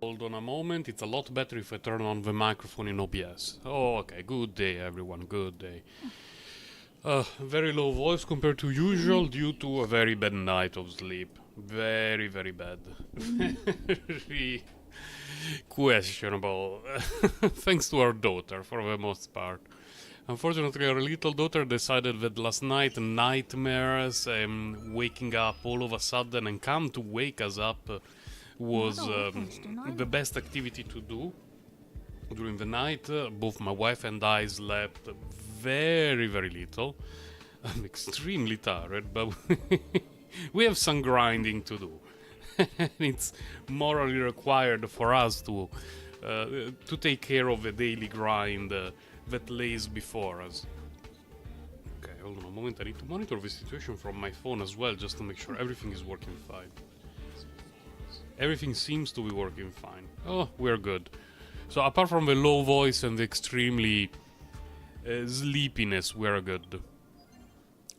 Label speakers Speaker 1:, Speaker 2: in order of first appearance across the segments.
Speaker 1: Hold on a moment, it's a lot better if I turn on the microphone in OBS. Oh, okay, good day everyone, good day. Very low voice compared to usual due to a very bad night of sleep. Very, very bad. Very questionable. Thanks to our daughter for the most part. Unfortunately, our little daughter decided that last night nightmares, waking up all of a sudden and come to wake us up was the best activity to do during the night. Both my wife and I slept very, very little. I'm extremely tired, but we have some grinding to do. It's morally required for us to take care of the daily grind that lays before us. Okay, hold on a moment. I need to monitor the situation from my phone as well, just to make sure everything is working fine. Everything seems to be working fine. Oh, we're good. So apart from the low voice and the extremely sleepiness, we're good.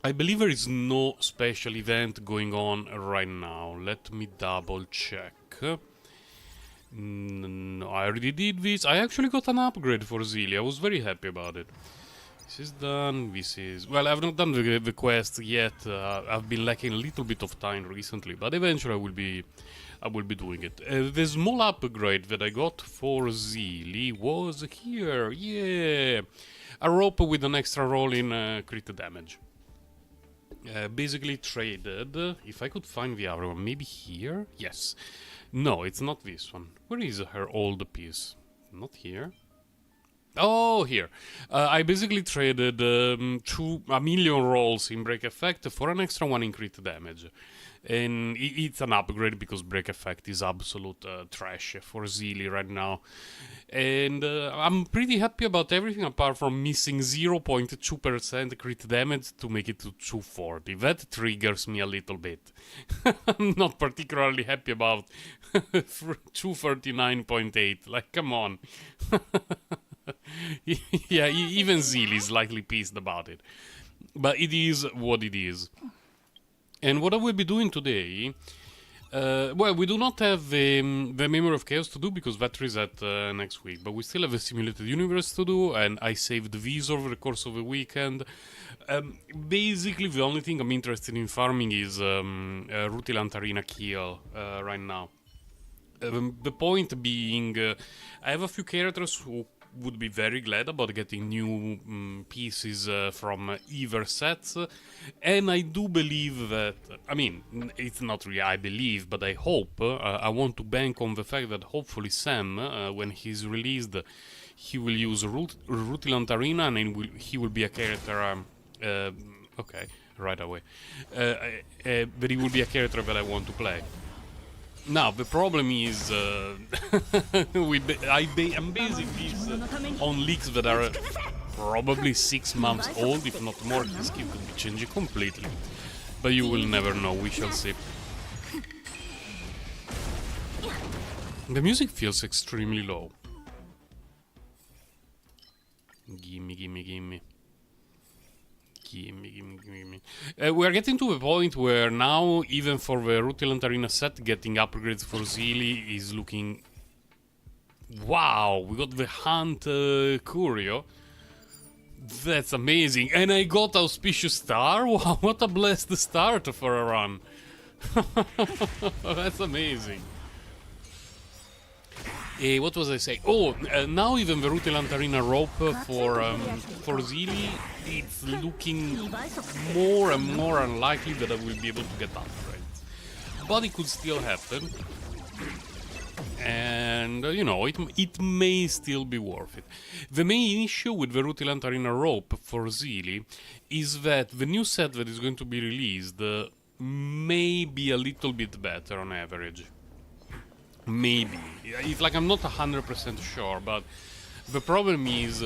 Speaker 1: I believe there is no special event going on right now. Let me double check. No, I already did this. I actually got an upgrade for Zelia. I was very happy about it. This is done. This is... Well, I've not done the quest yet. I've been lacking a little bit of time recently, but eventually I will be doing it. The small upgrade that I got for Zelie was here. Yeah! A rope with an extra roll in crit damage. Basically traded. If I could find the other one, maybe here? Yes. No, it's not this one. Where is her old piece? Not here. Oh, here. I basically traded a million rolls in break effect for an extra one in crit damage. And it's an upgrade because break effect is absolute trash for Zelie right now. And I'm pretty happy about everything apart from missing 0.2% crit damage to make it to 240. That triggers me a little bit. I'm not particularly happy about 239.8. Like, come on. Yeah, even Zelie is slightly pissed about it. But it is what it is. And what I will be doing today... well, we do not have the Memory of Chaos to do because that reset next week. But we still have a Simulated Universe to do, and I saved these over the course of the weekend. Basically, the only thing I'm interested in farming is Rutilant Arena Kill right now. The point being, I have a few characters who would be very glad about getting new pieces from either sets, and I do believe that, I mean, it's not really I believe, but I hope, I want to bank on the fact that hopefully Sam, when he's released, he will use Rutilant Arena, and he will be a character, okay, right away, that he will be a character that I want to play. Now, the problem is, I'm basing this on leaks that are probably 6 months old, if not more. This game could be changing completely. But you will never know, we shall see. The music feels extremely low. Gimme, gimme, gimme. Gimme. We are getting to the point where now, even for the Rutilant Arena set, getting upgrades for Zelie is looking... Wow, we got the Hunt Curio. That's amazing. And I got Auspicious Star? Wow, what a blessed start for a run. That's amazing. What was I saying? Oh, now even the Rutilant Arena rope for Zelie, it's looking more and more unlikely that I will be able to get upgrades. But it could still happen. And, you know, it may still be worth it. The main issue with the Rutilant Arena rope for Zelie is that the new set that is going to be released may be a little bit better on average. Maybe. It's like I'm not 100% sure, but the problem is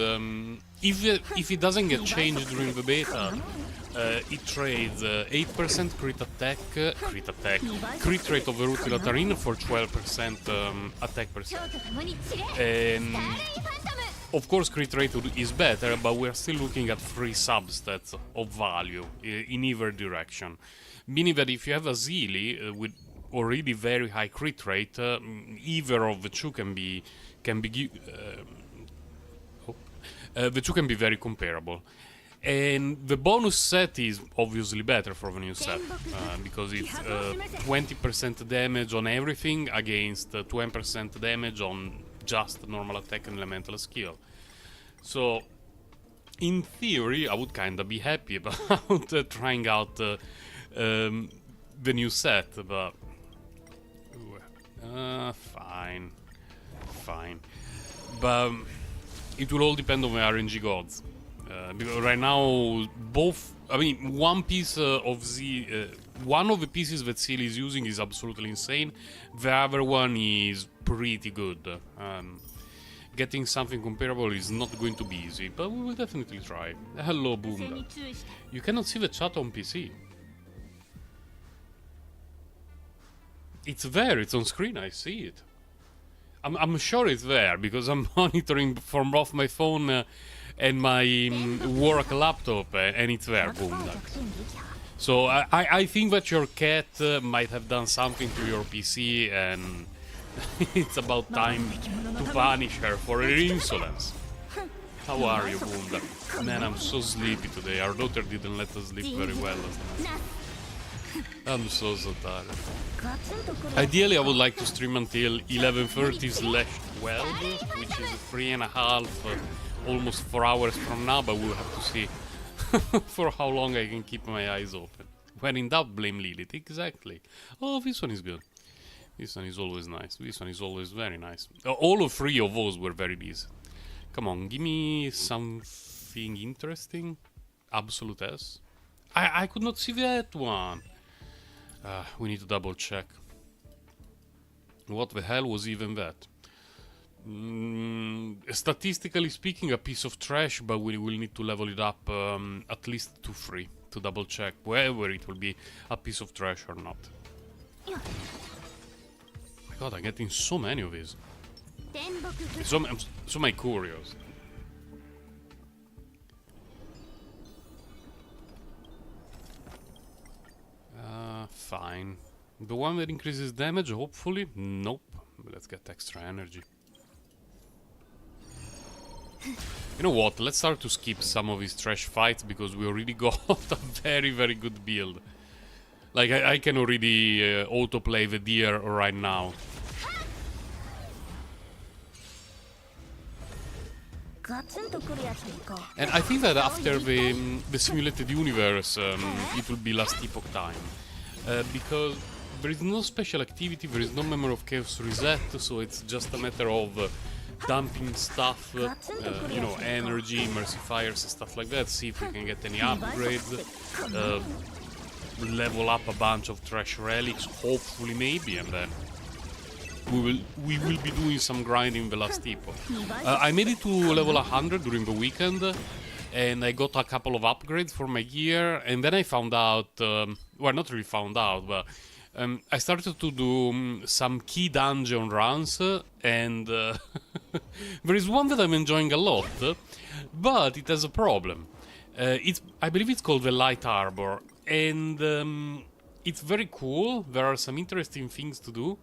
Speaker 1: if it doesn't get changed during the beta, it trades 8% crit rate of the Rutilant Arena for 12% attack percent. And of course crit rate is better, but we're still looking at 3 substats of value in either direction. Meaning that if you have a Zelie with already very high crit rate, either of the two can be the two can be very comparable. And the bonus set is obviously better for the new set, because it's 20% damage on everything against 20% damage on just normal attack and elemental skill. So, in theory, I would kinda be happy about trying out the new set, but... fine. Fine. But it will all depend on the RNG gods. Because right now, both... I mean, one piece of the... one of the pieces that Seal is using is absolutely insane. The other one is pretty good. Getting something comparable is not going to be easy, but we will definitely try. Hello, Boomda. You cannot see the chat on PC. It's there, it's on screen, I see it. I'm sure it's there, because I'm monitoring from both my phone and my work laptop, and it's there, Boomda. So I think that your cat might have done something to your PC, and it's about time to punish her for her insolence. How are you, Boomda? Man, I'm so sleepy today. Our daughter didn't let us sleep very well last night. I'm so tired. Ideally, I would like to stream until 11:30/12, which is 3.5, almost 4 hours from now, but we'll have to see for how long I can keep my eyes open. When in doubt, blame Lilith. Exactly. Oh, this one is good. This one is always nice. This one is always very nice. All three of those were very decent. Come on, give me something interesting. Absolute S. I could not see that one. We need to double check. What the hell was even that? Statistically speaking, a piece of trash, but we will need to level it up at least to 3 to double check whether it will be a piece of trash or not. My god, I'm getting so many of these. So many curios. Fine. The one that increases damage, hopefully? Nope. Let's get extra energy. You know what? Let's start to skip some of these trash fights, because we already got a very, very good build. Like, I can already autoplay the deer right now. And I think that after the simulated universe, it will be last Epoch time. Because there is no special activity, there is no Memory of Chaos reset, so it's just a matter of dumping stuff, you know, energy, mercy fires, stuff like that, see if we can get any upgrades, level up a bunch of trash relics, hopefully, maybe, and then we will be doing some grinding the last Epoch. I made it to level 100 during the weekend, and I got a couple of upgrades for my gear, and then I found out, well, not really found out, but I started to do some key dungeon runs, and there is one that I'm enjoying a lot, but it has a problem. I believe it's called the Light Arbor, and it's very cool. There are some interesting things to do.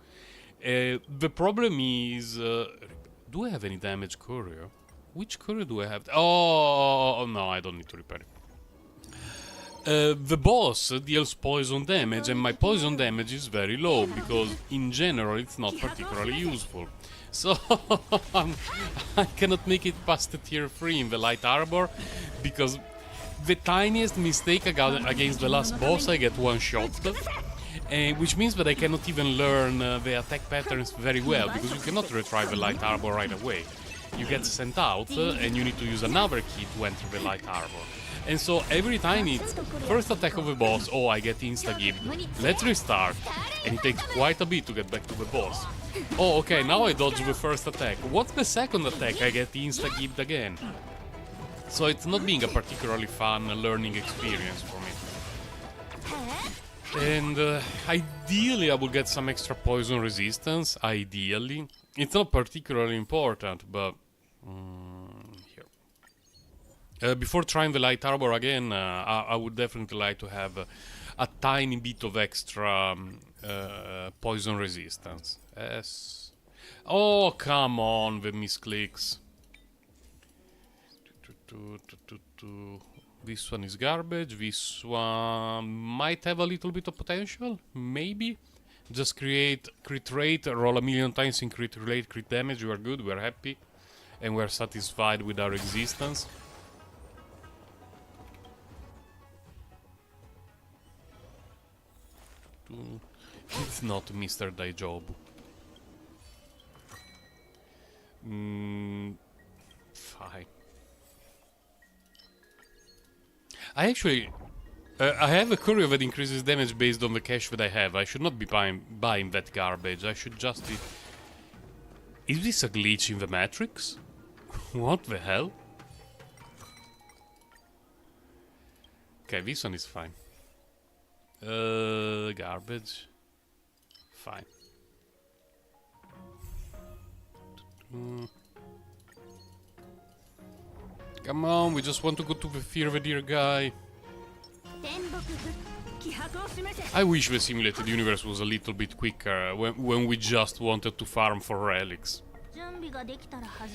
Speaker 1: The problem is, do I have any damage courier? Which courier do I have? Oh no, I don't need to repair it. The boss deals poison damage, and my poison damage is very low, because in general it's not particularly useful. So I cannot make it past the tier 3 in the Light Arbor, because the tiniest mistake against the last boss I get one shot. Which means that I cannot even learn the attack patterns very well, because you cannot retrieve the Light Arbor right away. You get sent out, and you need to use another key to enter the Light Arbor. And so every time it's first attack of the boss, oh, I get insta-gibbed, let's restart, and it takes quite a bit to get back to the boss. Oh, okay, now I dodge the first attack. What's the second attack? I get insta-gibbed again. So it's not being a particularly fun learning experience for me. And ideally I will get some extra poison resistance, ideally. It's not particularly important, but... here. Before trying the Light Arbor again, I would definitely like to have a tiny bit of extra poison resistance. Yes. Oh, come on, the misclicks. This one is garbage. This one might have a little bit of potential. Maybe. Just create crit rate, roll a million times in crit rate, crit damage. We are good, we are happy. And we are satisfied with our existence. It's not Mr. Daijobu. Fine. I actually... I have a courier that increases damage based on the cash that I have. I should not be buying that garbage. I should just be... Is this a glitch in the Matrix? What the hell? Okay, this one is fine. Garbage. Fine. Come on, we just want to go to the Fear the Deer guy. I wish the simulated universe was a little bit quicker when we just wanted to farm for relics.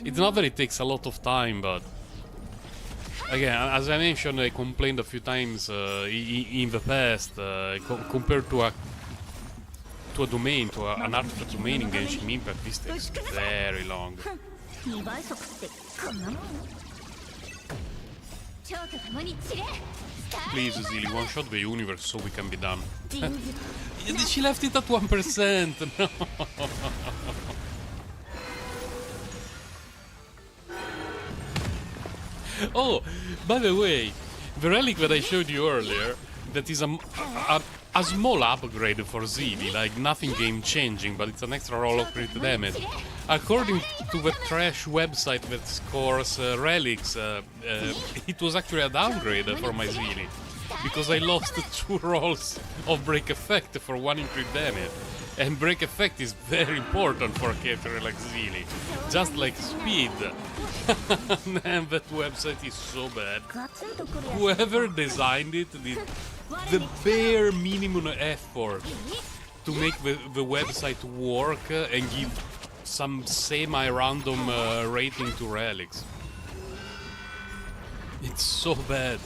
Speaker 1: It's not that it takes a lot of time, but... Again, as I mentioned, I complained a few times in the past, compared to a domain, an artifact domain in Genshin Impact, this takes very long. Please, Zilly, one-shot the universe so we can be done. She left it at 1%! No! Oh, by the way, the relic that I showed you earlier, that is a small upgrade for Zilly, like nothing game-changing, but it's an extra roll of crit damage. According to the trash website that scores relics, it was actually a downgrade for my Zilly, because I lost 2 rolls of break effect for 1 in crit damage. And break effect is very important for a character like Zilly, just like speed. Man, that website is so bad. Whoever designed it did the bare minimum effort to make the website work and give some semi-random rating to relics. It's so bad.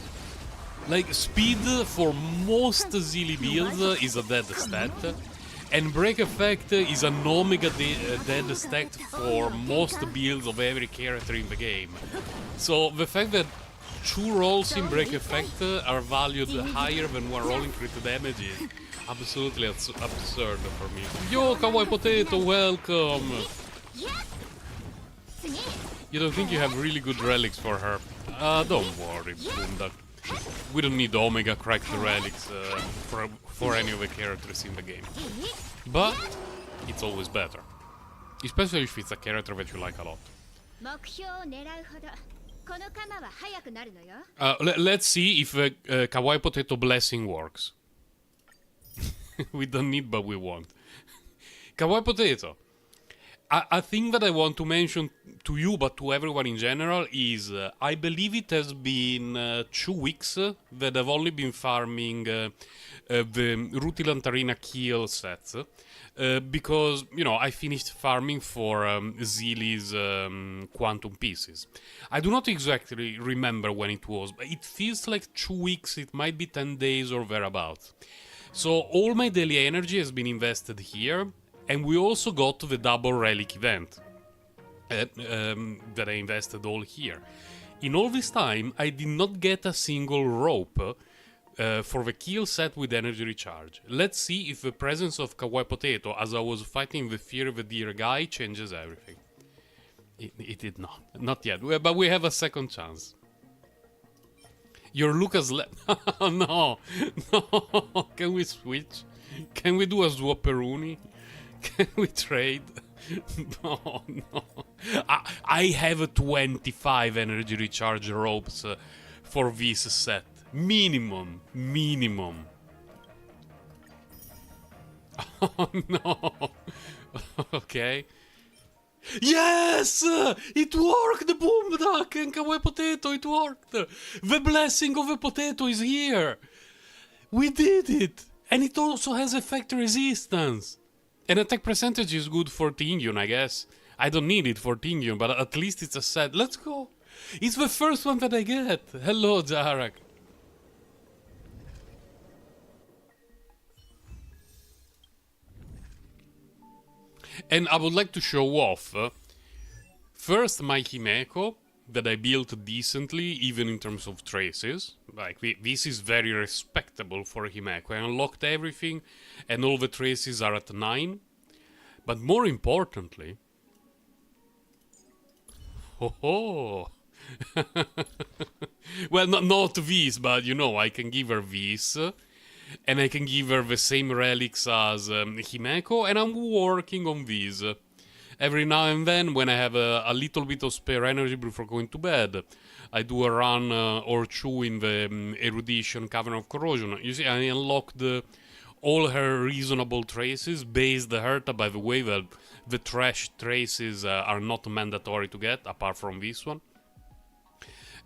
Speaker 1: Like, speed for most Zilly builds is a dead stat, and break effect is an omega dead stat for most builds of every character in the game. So the fact that 2 rolls in break effect are valued higher than 1 roll in crit damage is absolutely absurd for me. Yo, Kawaii Potato, welcome! You don't think you have really good relics for her? Don't worry, Boondak. We don't need Omega cracked relics for any of the characters in the game. But it's always better. Especially if it's a character that you like a lot. Let's see if Kawaii Potato Blessing works. We don't need, but we want. Kawaii Potato. A thing that I want to mention to you, but to everyone in general, is I believe it has been 2 weeks that I've only been farming the Rutilant Arena kill sets. Because, you know, I finished farming for Zilly's Quantum Pieces. I do not exactly remember when it was, but it feels like 2 weeks, it might be 10 days or thereabouts. So all my daily energy has been invested here, and we also got the double relic event that I invested all here. In all this time, I did not get a single rope for the kill set with energy recharge. Let's see if the presence of Kawaii Potato as I was fighting the Fear of the Deer guy changes everything. It did not. Not yet, but we have a second chance. Your Lucas no, no, can we switch? Can we do a Swapperoonie? Can we trade? No, no. I have 25 energy recharge ropes for this set. Minimum. Minimum. Oh, no. Okay. Yes! It worked, Boomduck and Kawaii Potato, it worked! The blessing of the potato is here! We did it! And it also has effect resistance! And attack percentage is good for Tingyun, I guess. I don't need it for Tingyun, but at least it's a set. Let's go! It's the first one that I get! Hello, Jarak. And I would like to show off, first my Himeko, that I built decently, even in terms of traces. Like, this is very respectable for Himeko. I unlocked everything, and all the traces are at 9. But more importantly... Oh. Well, not this, but you know, I can give her this. And I can give her the same relics as Himeko, and I'm working on these. Every now and then, when I have a little bit of spare energy before going to bed, I do a run or two in the Erudition Cavern of Corrosion. You see, I unlocked all her reasonable traces, based Herta, by the way, that the trash traces are not mandatory to get, apart from this one.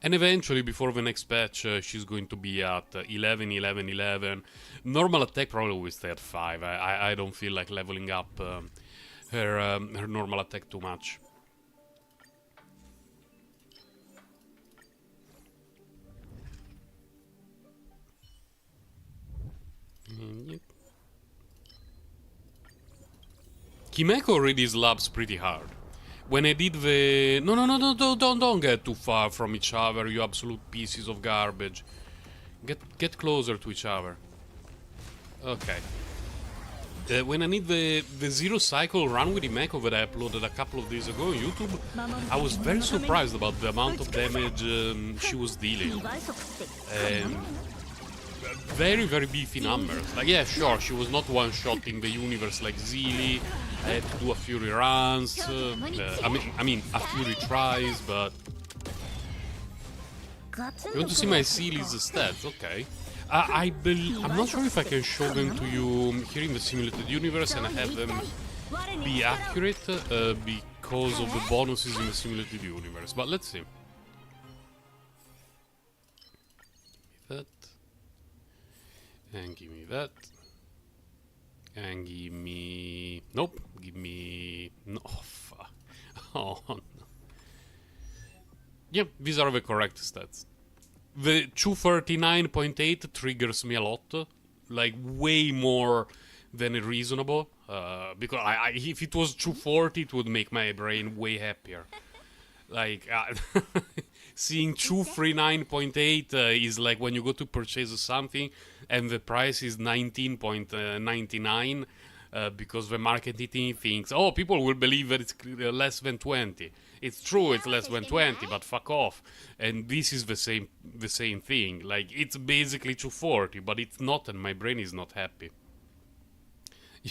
Speaker 1: And eventually, before the next patch, she's going to be at 11, 11, 11. Normal attack probably will stay at 5. I don't feel like leveling up her normal attack too much. Himeko already slabs pretty hard. When I did the... No, don't get too far from each other, you absolute pieces of garbage. Get closer to each other. Okay. When I need the zero cycle run with Himeko that I uploaded a couple of days ago on YouTube, I was very surprised about the amount of damage she was dealing. Very, very beefy numbers. Like, yeah, sure, she was not one-shotting the universe like Zeely. I had to do a few reruns. I mean, a few retries, but... You want to see my Zeely's stats? Okay. I'm not sure if I can show them to you here in the simulated universe and have them be accurate because of the bonuses in the simulated universe, but let's see. That. And give me that. And give me... Nope. Give me... No, fuck. Oh, no. Yep, these are the correct stats. The 239.8 triggers me a lot. Like, way more than reasonable. Because if it was 240, it would make my brain way happier. Like, seeing 239.8 is like when you go to purchase something and the price is 19.99 because the marketing thinks, oh, people will believe that it's less than 20. It's true, it's less than 20, but fuck off. And this is the same thing. Like, it's basically 240, but it's not, and my brain is not happy.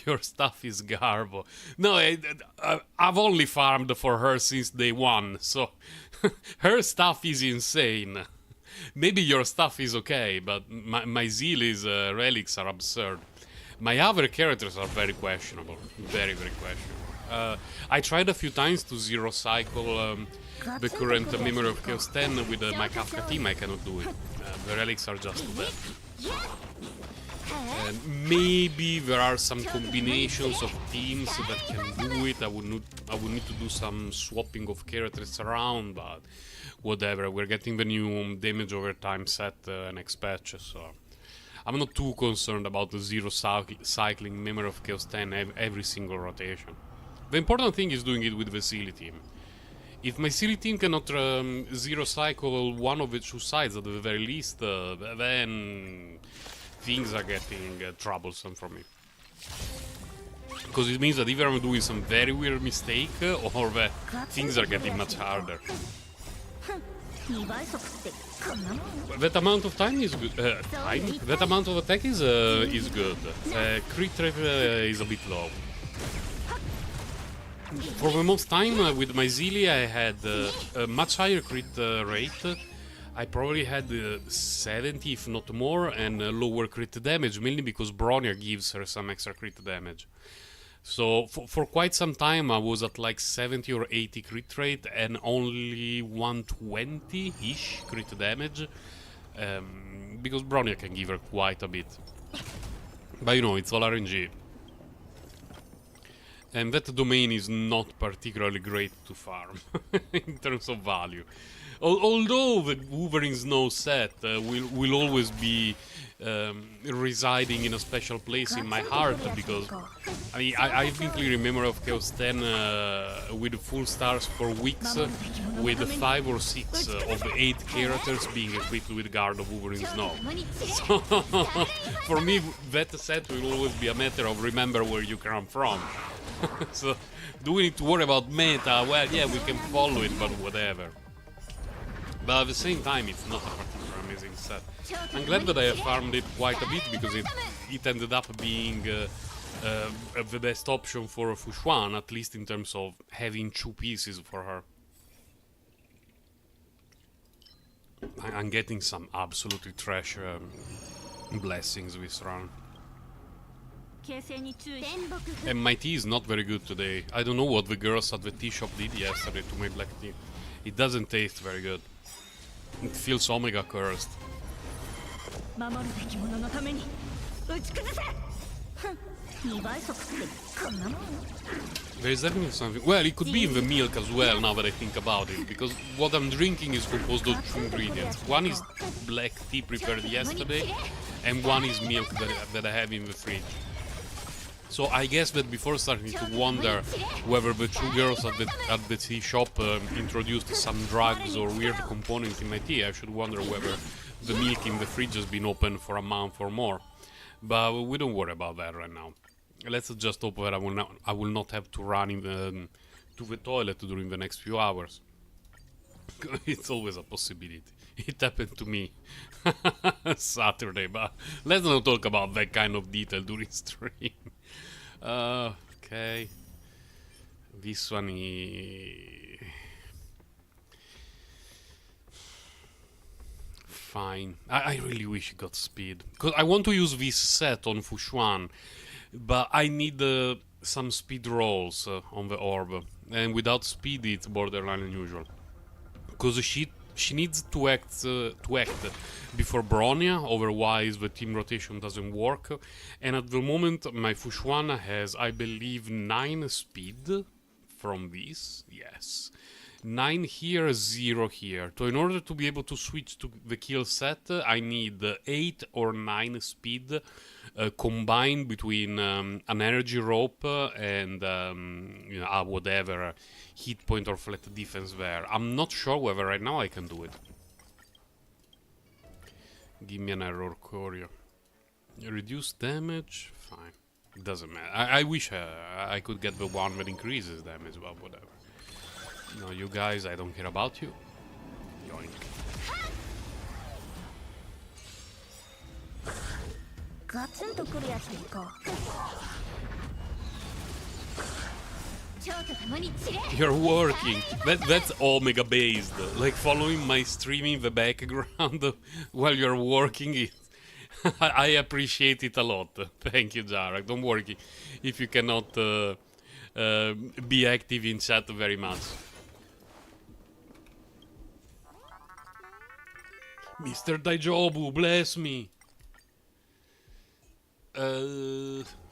Speaker 1: Your stuff is garbo. No, I've only farmed for her since day one, so her stuff is insane. Maybe your stuff is okay, but my Zeely's relics are absurd. My other characters are very questionable. Very, very questionable. I tried a few times to zero cycle the current Memory of Chaos 10 with my Kafka team. I cannot do it. The relics are just too bad. And maybe there are some combinations of teams that can do it. I would need to do some swapping of characters around, but whatever. We're getting the new damage over time set next patch, so I'm not too concerned about the zero cycling Memory of Chaos 10 every single rotation. The important thing is doing it with the Zeely team. If my Zeely team cannot zero cycle one of the two sides at the very least, then things are getting troublesome for me. Because it means that either I'm doing some very weird mistake or that things are getting much harder. That amount of time is good. That amount of attack is good. Crit rate is a bit low. For the most time with my Zeely I had a much higher crit rate. I probably had 70 if not more and lower crit damage, mainly because Bronya gives her some extra crit damage. So for quite some time I was at like 70 or 80 crit rate and only 120-ish crit damage, because Bronya can give her quite a bit. But you know, it's all RNG. And that domain is not particularly great to farm in terms of value. Although the Wuthering Snow set will always be residing in a special place in my heart, because I distinctly remember of Chaos 10 with full stars for weeks, with 5 or 6 of the 8 characters being equipped with Guard of Wuthering Snow. So for me, that set will always be a matter of remember where you come from. So, do we need to worry about meta? Well, yeah, we can follow it, but whatever. But at the same time, it's not a particularly amazing set. I'm glad that I have farmed it quite a bit, because it ended up being the best option for Fushuan, at least in terms of having 2 pieces for her. I'm getting some absolutely trash blessings this run. And my tea is not very good today. I don't know what the girls at the tea shop did yesterday to my black tea. It doesn't taste very good. It feels omega cursed. There is definitely something. Well, it could be in the milk as well, now that I think about it, because what I'm drinking is composed of 2 ingredients. One is black tea prepared yesterday, and one is milk that I have in the fridge. So I guess that before starting to wonder whether the 2 girls at the tea shop introduced some drugs or weird components in my tea, I should wonder whether the milk in the fridge has been open for a month or more. But we don't worry about that right now. Let's just hope that I will not have to run to the toilet during the next few hours. It's always a possibility. It happened to me Saturday, but let's not talk about that kind of detail during stream. Okay. This one is fine. I really wish it got speed, because I want to use this set on Fushuan, but I need some speed rolls on the orb, and without speed it's borderline unusual. Because she needs to act before Bronya, otherwise the team rotation doesn't work. And at the moment my Fushuan has, I believe, 9 speed from this. Yes. 9 here, 0 here. So in order to be able to switch to the kill set, I need 8 or 9 speed combined between an energy rope and you know, whatever hit point or flat defense there. I'm not sure whether right now I can do it. Give me an error courier. Reduce damage, fine. It doesn't matter. I wish I could get the one that increases damage, but whatever. No, you guys, I don't care about you. Yoink. You're working. That's Omega based. Like following my stream in the background while you're working. I appreciate it a lot. Thank you, Jarak. Don't worry if you cannot be active in chat very much. Mr. Daijobu, bless me.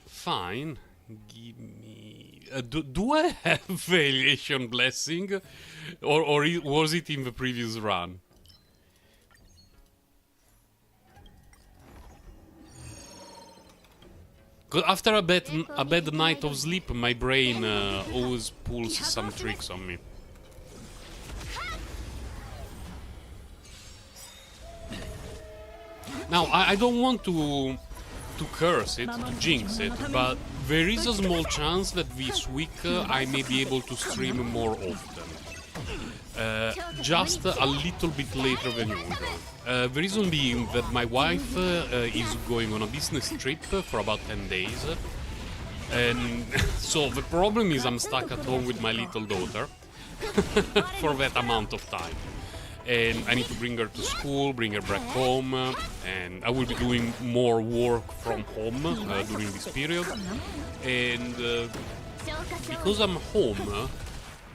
Speaker 1: Fine. Give me... do I have Variation Blessing? Or was it in the previous run? Because after a bad night of sleep, my brain always pulls some tricks on me. Now, I don't want to curse it, to jinx it, but there is a small chance that this week I may be able to stream more often. Just a little bit later than usual. The reason being that my wife is going on a business trip for about 10 days. And so the problem is I'm stuck at home with my little daughter for that amount of time. And I need to bring her to school, bring her back home, and I will be doing more work from home during this period. And because I'm home,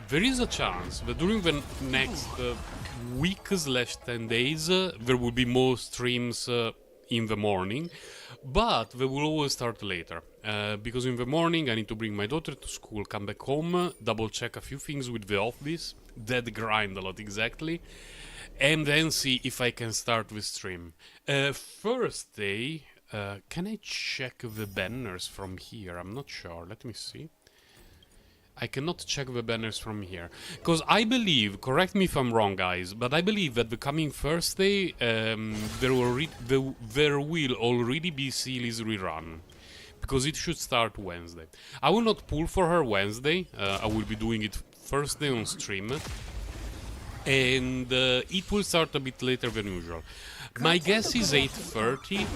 Speaker 1: there is a chance that during the next week/10 days there will be more streams in the morning, but they will always start later. because in the morning I need to bring my daughter to school, come back home, double check a few things with the office, dead grind a lot exactly, and then see if I can start the stream. First day, can I check the banners from here? I'm not sure, let me see. I cannot check the banners from here. Because I believe, correct me if I'm wrong guys, but I believe that the coming Thursday there will already be Sealy's rerun. Because it should start Wednesday. I will not pull for her Wednesday, I will be doing it Thursday on stream. And it will start a bit later than usual. My guess is 8:30,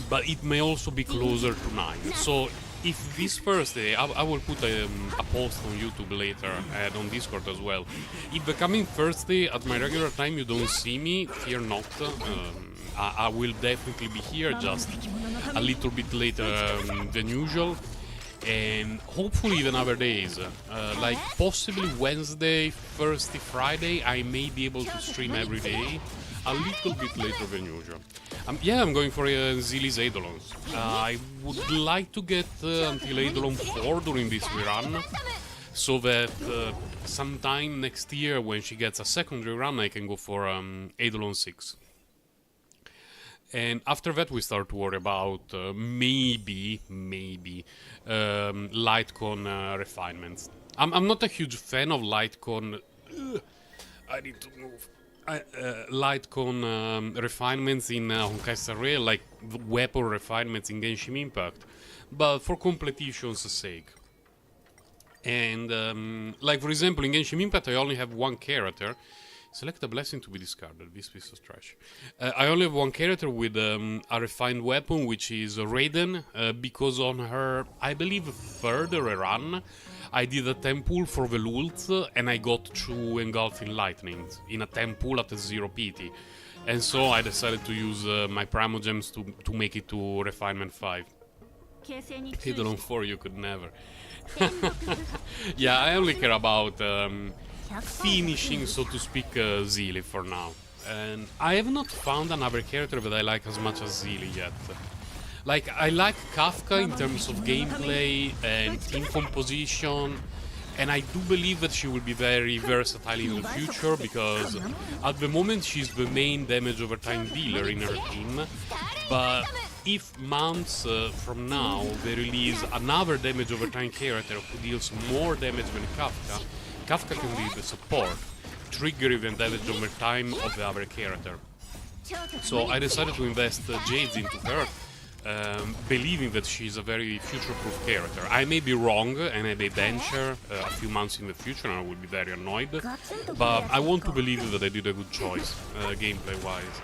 Speaker 1: but it may also be closer to 9. So if this Thursday, I will put a post on YouTube later and on Discord as well. If the coming Thursday at my regular time you don't see me, fear not. I will definitely be here, just a little bit later than usual. And hopefully even other days, like possibly Wednesday, Thursday, Friday, I may be able to stream every day, a little bit later than usual. Yeah, I'm going for Zilly's Eidolons. I would like to get until Eidolon 4 during this rerun, so that sometime next year when she gets a secondary run I can go for Eidolon 6. And after that we start to worry about maybe Lightcon refinements. I'm not a huge fan of Lightcon. I need to move. Lightcon refinements in Honkai Star Rail, like weapon refinements in Genshin Impact, but for competition's sake. And like for example in Genshin Impact I only have one character. Select a blessing to be discarded, this piece of trash. I only have one character with a refined weapon, which is Raiden, because on her, I believe, third run, I did a temple for the Lult, and I got 2 engulfing lightnings in a temple at 0 PT. And so I decided to use my Primogems to make it to Refinement 5. Eidolon 4 you could never. Yeah, I only care about finishing, so to speak, Zilly for now. And I have not found another character that I like as much as Zilly yet. Like, I like Kafka in terms of gameplay and team composition, and I do believe that she will be very versatile in the future, because at the moment she's the main damage over time dealer in her team, but if months from now they release another damage over time character who deals more damage than Kafka, Kafka can be the support, triggering the damage over time of the other character. So I decided to invest Jades into her, believing that she's a very future-proof character. I may be wrong, and I may bench her a few months in the future, and I will be very annoyed, but I want to believe that I did a good choice, gameplay-wise.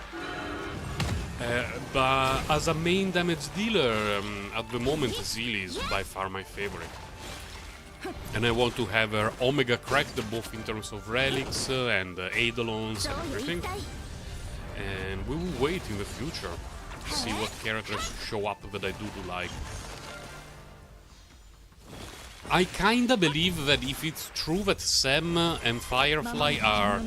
Speaker 1: But as a main damage dealer, at the moment Zilly is by far my favorite. And I want to have her Omega cracked both in terms of relics and Eidolons and everything. And we will wait in the future to see what characters show up that I do like. I kinda believe that if it's true that Sam and Firefly are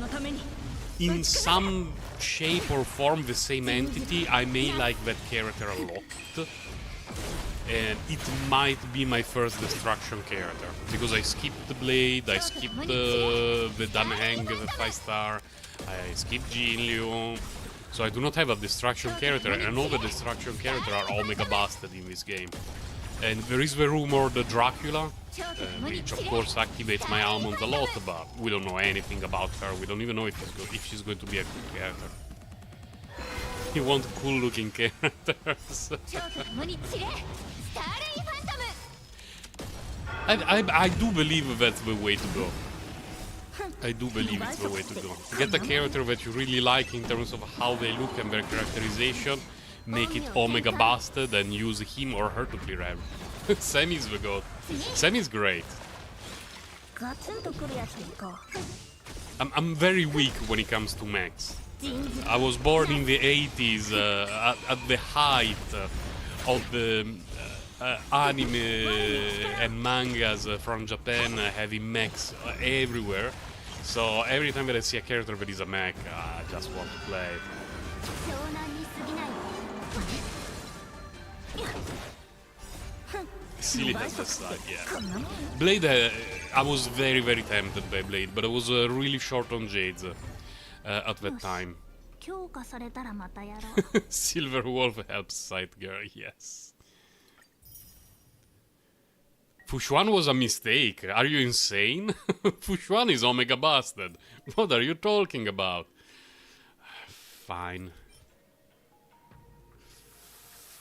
Speaker 1: in some shape or form the same entity, I may like that character a lot. And it might be my first destruction character, because I skipped the Blade, I skipped the Danheng, the 5-star, I skipped Jinliu, so I do not have a destruction character, and all the destruction characters are Omega busted in this game. And there is the rumor the Dracula, which of course activates my almond a lot, but we don't know anything about her, we don't even know if she's going to be a good character. You want cool looking characters. I do believe that's the way to go. I do believe it's the way to go. Get a character that you really like in terms of how they look and their characterization, make it Omega busted, and use him or her to clear everything. Sammy's the god. Sammy's great. I'm very weak when it comes to mechs. I was born in the 80s, at the height of the anime and mangas from Japan, having mechs everywhere. So every time that I see a character that is a mech, I just want to play. Silly has the side, yeah. Blade, I was very, very tempted by Blade, but I was really short on Jades at that time. Silver Wolf helps Sight Girl, yes. Fushuan was a mistake. Are you insane? Fushuan is Omega Busted. What are you talking about? Fine.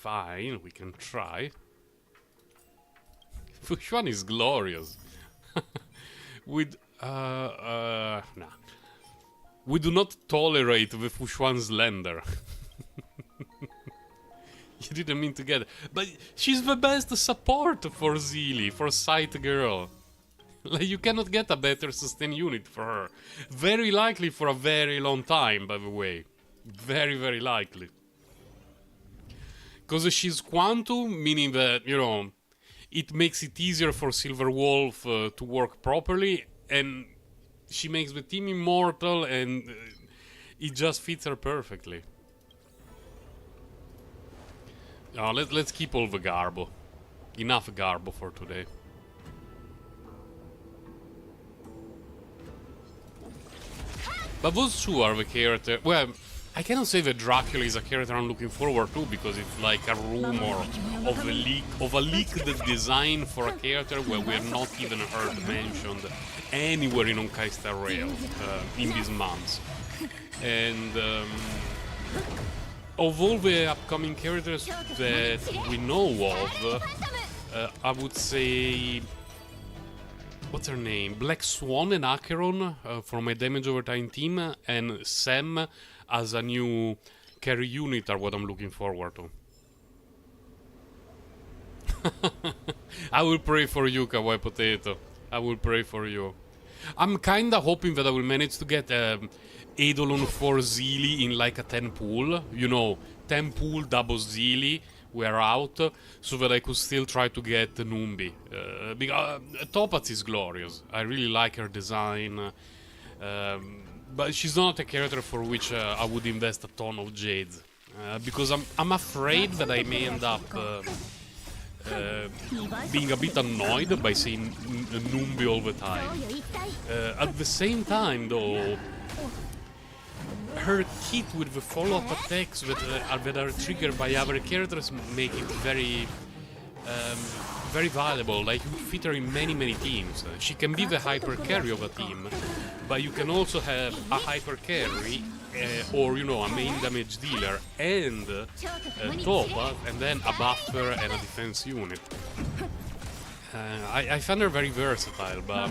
Speaker 1: Fine, we can try. Fushuan is glorious. With, nah. We do not tolerate the Fushuan Slender. You didn't mean to get it. But she's the best support for Zeely, for Sight Girl. Like, you cannot get a better sustain unit for her. Very likely for a very long time, by the way. Very, very likely. Because she's Quantum, meaning that, you know, it makes it easier for Silver Wolf to work properly, and she makes the team immortal, and it just fits her perfectly. Let's keep all the Garbo. Enough Garbo for today. But those two are the character. Well, I cannot say that Dracula is a character I'm looking forward to, because it's like a rumor of a leaked design for a character where we have not even heard mentioned anywhere in Honkai Star Rail in these months. And of all the upcoming characters that we know of, I would say, what's her name? Black Swan and Acheron for my damage over time team, and Sam as a new carry unit are what I'm looking forward to. I will pray for you, Kawaii Potato. I will pray for you. I'm kinda hoping that I will manage to get Eidolon for Zeely in like a 10 pool. You know, 10 pool double Zeely. We're out, so that I could still try to get Numbi. Because Topaz is glorious. I really like her design. But she's not a character for which I would invest a ton of jades. Because I'm afraid that I may end up being a bit annoyed by saying Numbi all the time. At the same time, though, her kit with the follow-up attacks that are triggered by other characters make it very very valuable. Like, you fit her in many teams. She can be the hyper carry of a team, but you can also have a hyper carry or, you know, a main damage dealer and Topaz, and then a buffer and a defense unit. I find her very versatile, but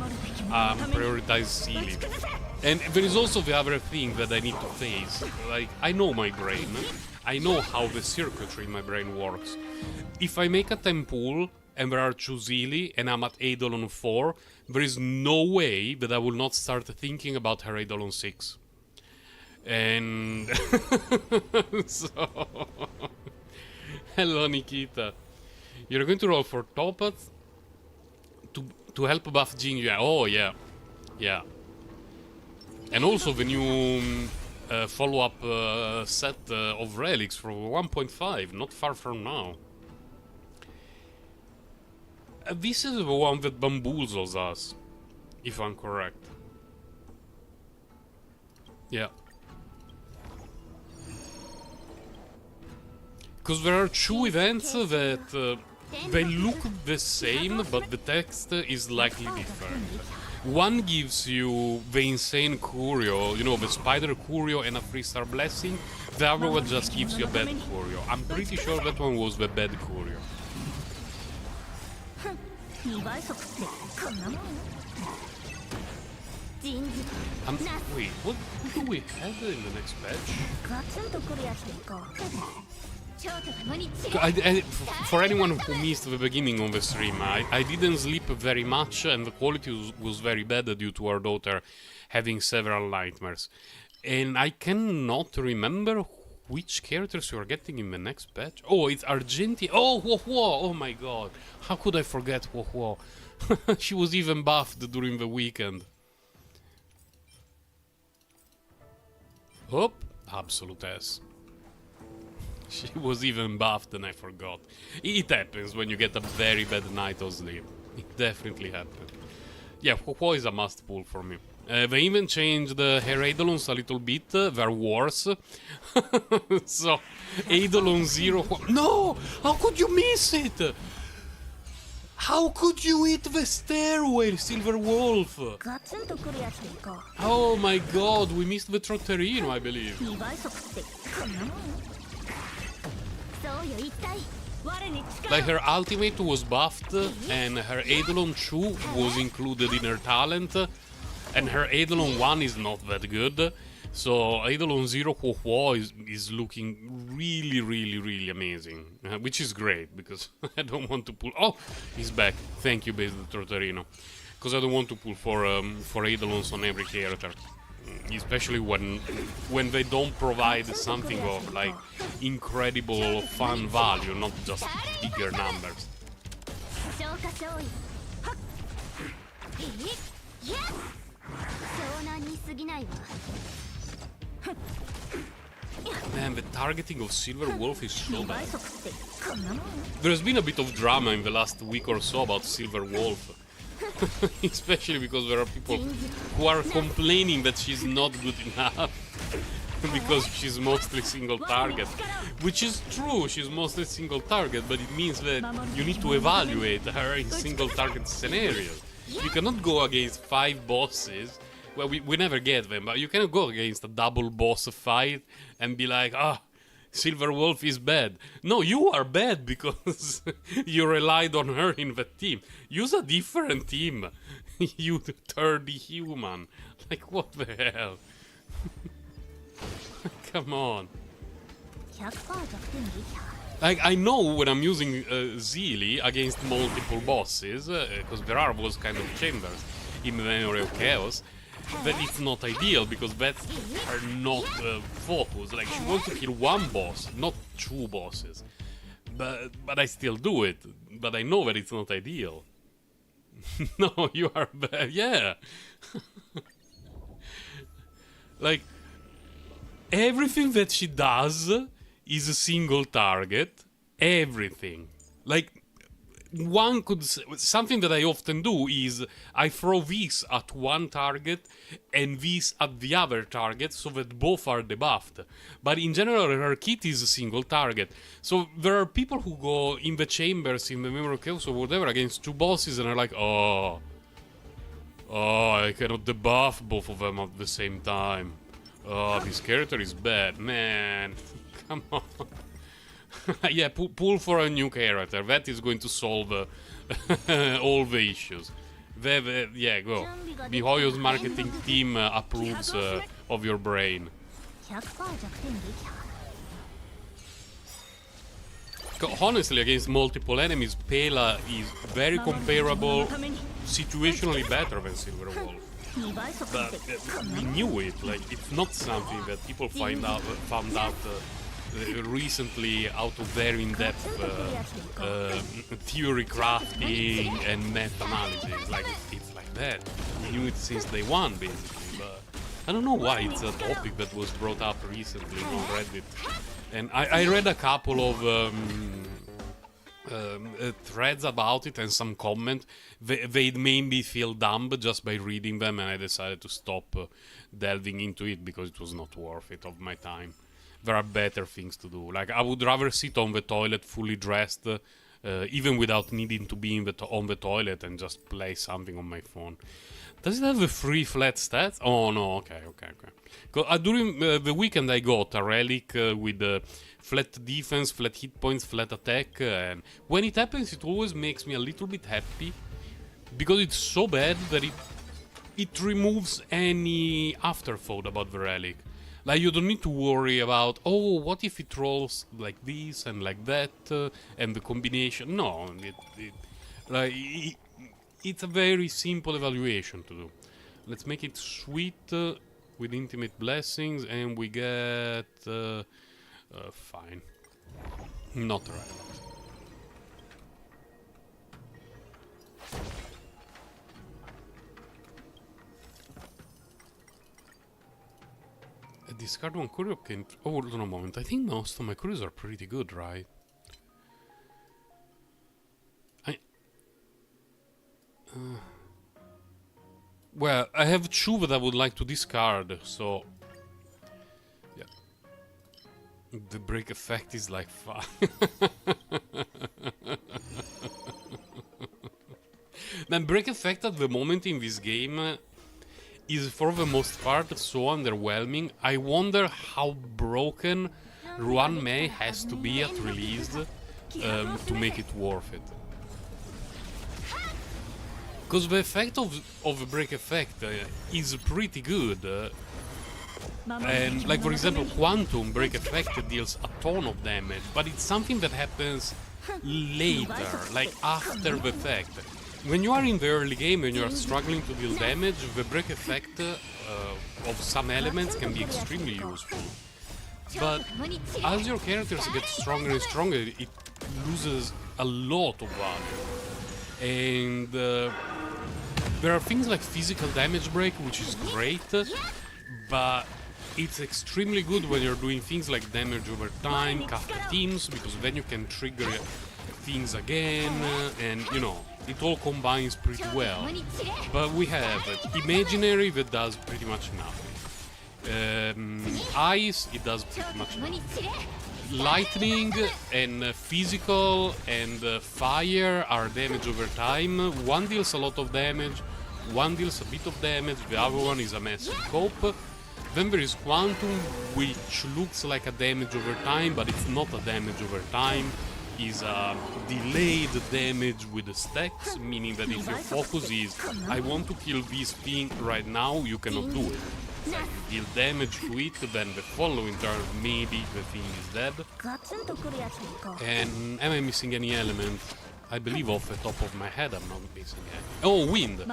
Speaker 1: prioritize Sealy. And there is also the other thing that I need to face. Like, I know my brain. I know how the circuitry in my brain works. If I make a 10 pool and there are 2 Zeely and I'm at Eidolon 4, there is no way that I will not start thinking about her Eidolon 6. And so hello Nikita. You're going to roll for Topaz to help buff Jinju. Oh yeah. Yeah. And also the new follow-up set of relics for 1.5, not far from now. This is the one that bamboozles us, if I'm correct. Yeah. Because there are 2 events that they look the same, but the text is slightly different. One gives you the insane Curio, you know, the spider Curio and a 3-star blessing. The other one just gives you a bad Curio. I'm pretty sure that one was the bad Curio. Wait, what do we have in the next patch? For anyone who missed the beginning of the stream, I didn't sleep very much, and the quality was very bad due to our daughter having several nightmares. And I cannot remember which characters you are getting in the next patch. Oh, it's Argenti. Oh, Huo. Oh my god. How could I forget Huo? She was even buffed during the weekend. Oh, absolute S. She was even buffed and I forgot. It happens when you get a very bad night of sleep. It definitely happens. Yeah, Huo is a must pull for me. They even changed her Eidolons a little bit. They're worse. So, Eidolon 0... No! How could you miss it? How could you hit the stairway, Silver Wolf? Oh my god, we missed the Trotterino, I believe. Like her ultimate was buffed and her Eidolon 2 was included in her talent and her Eidolon 1 is not that good. So Eidolon 0 Huo is looking really amazing, which is great because I don't want to pull... Oh, he's back. Thank you, Based Trotterino. Because I don't want to pull for Eidolons on every character. Especially when they don't provide something of like incredible fun value, not just bigger numbers. Man, the targeting of Silver Wolf is so bad. There's been a bit of drama in the last week or so about Silver Wolf. Especially because there are people who are complaining that she's not good enough because she's mostly single target, which is true, she's mostly single target, but it means that you need to evaluate her in single target scenarios. You cannot go against 5 bosses, well, we never get them, but you cannot go against a double boss fight and be like, Silver Wolf is bad. No, you are bad because you relied on her in the team. Use a different team, you dirty human. Like, what the hell? Come on. Like, I know when I'm using Zeely against multiple bosses, because there are those kind of chambers in the Memory of Chaos, that it's not ideal because that's her not focus. Like, she wants to kill one boss, not 2 bosses. But I still do it. But I know that it's not ideal. No, you are bad. Yeah. Like, everything that she does is a single target. Everything. Like, one could... Something that I often do is I throw this at one target and this at the other target so that both are debuffed. But in general, her kit is a single target. So there are people who go in the chambers, in the Memory of Chaos or whatever, against 2 bosses and are like, oh, I cannot debuff both of them at the same time. Oh, this character is bad. Man, come on. Yeah, pull for a new character. That is going to solve all the issues. Yeah, go. miHoYo's marketing team approves of your brain. Honestly, against multiple enemies, Pela is very comparable, situationally better than Silver Wolf. But we knew it. Like, it's not something that people found out recently out of very in-depth theory crafting and math analysis. Like, it's like that. We knew it since day one, basically. But I don't know why it's a topic that was brought up recently on Reddit. And I read a couple of threads about it and some comment. They made me feel dumb just by reading them, and I decided to stop delving into it because it was not worth it of my time. There are better things to do. Like, I would rather sit on the toilet fully dressed, even without needing to be on the toilet, and just play something on my phone. Does it have the free flat stats? Oh no, okay. During the weekend I got a relic with flat defense, flat hit points, flat attack, and when it happens it always makes me a little bit happy, because it's so bad that it removes any afterthought about the relic. Like, you don't need to worry about, oh, what if it rolls like this and like that, and the combination. No, it's a very simple evaluation to do. Let's make it sweet with Intimate Blessings, and we get... fine. Not relevant. Discard one courier can... Oh, hold on a moment. I think most of my couriers are pretty good, right? Well, I have two that I would like to discard, so... Yeah. The break effect is like fun. The break effect at the moment in this game is for the most part so underwhelming. I wonder how broken Ruan Mei has to be at release to make it worth it. Because the effect of the break effect is pretty good. And like for example, Quantum break effect deals a ton of damage, but it's something that happens later, like after the effect. When you are in the early game and you are struggling to deal damage, the break effect of some elements can be extremely useful. But as your characters get stronger and stronger, it loses a lot of value. And there are things like physical damage break, which is great, but it's extremely good when you're doing things like damage over time, caster teams, because then you can trigger things again, and you know, it all combines pretty well. But we have imaginary that does pretty much nothing. Ice, it does pretty much nothing. Lightning and physical and fire are damage over time. One deals a lot of damage, one deals a bit of damage, the other one is a massive cope. Then there is Quantum, which looks like a damage over time, but it's not a damage over time. Is a delayed damage with the stacks, meaning that if your focus is I want to kill this thing right now, you cannot do it. Like you deal damage to it, then the following turn maybe the thing is dead. And am I missing any element? I believe off the top of my head I'm not missing any. Oh, wind!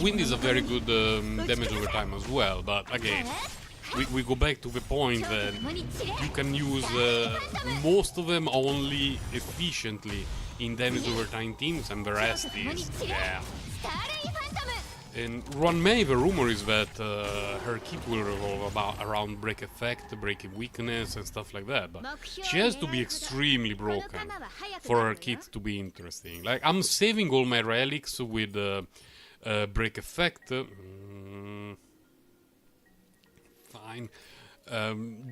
Speaker 1: Wind is a very good damage over time as well, but again, we go back to the point that you can use most of them only efficiently in damage over time teams, and the rest is, yeah. And Ruan Mei, the rumor is that her kit will revolve around break effect, break weakness and stuff like that, but she has to be extremely broken for her kit to be interesting. Like, I'm saving all my relics with break effect. Fine.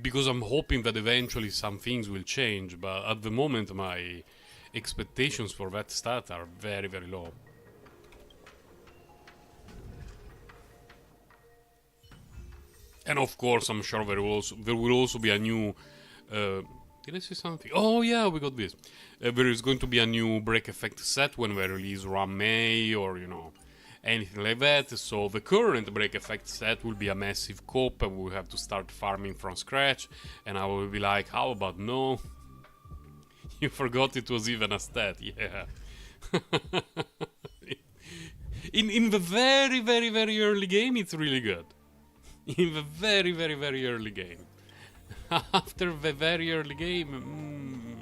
Speaker 1: Because I'm hoping that eventually some things will change, but at the moment my expectations for that stat are very, very low. And of course, I'm sure there will also be a new... did I say something? Oh yeah, we got this. There is going to be a new break effect set when we release Ruan Mei, or, you know, anything like that. So the current break effect set will be a massive cope, and we'll have to start farming from scratch. And I will be like, how about no? You forgot it was even a stat, yeah. in the very, very, very early game, it's really good. In the very, very, very early game. After the very early game...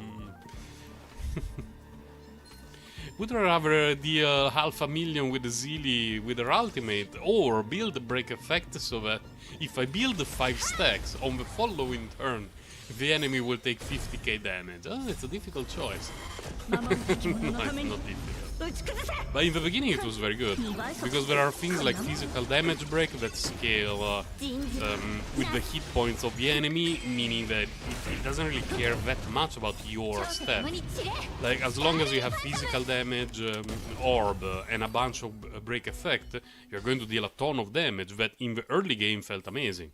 Speaker 1: Would I rather deal 500,000 with the Zeely with her ultimate, or build a break effect so that if I build 5 stacks on the following turn, the enemy will take 50k damage? Oh, it's a difficult choice. No, it's not difficult. But in the beginning it was very good, because there are things like physical damage break that scale with the hit points of the enemy, meaning that it doesn't really care that much about your stat. Like, as long as you have physical damage, orb, and a bunch of break effect, you're going to deal a ton of damage that in the early game felt amazing.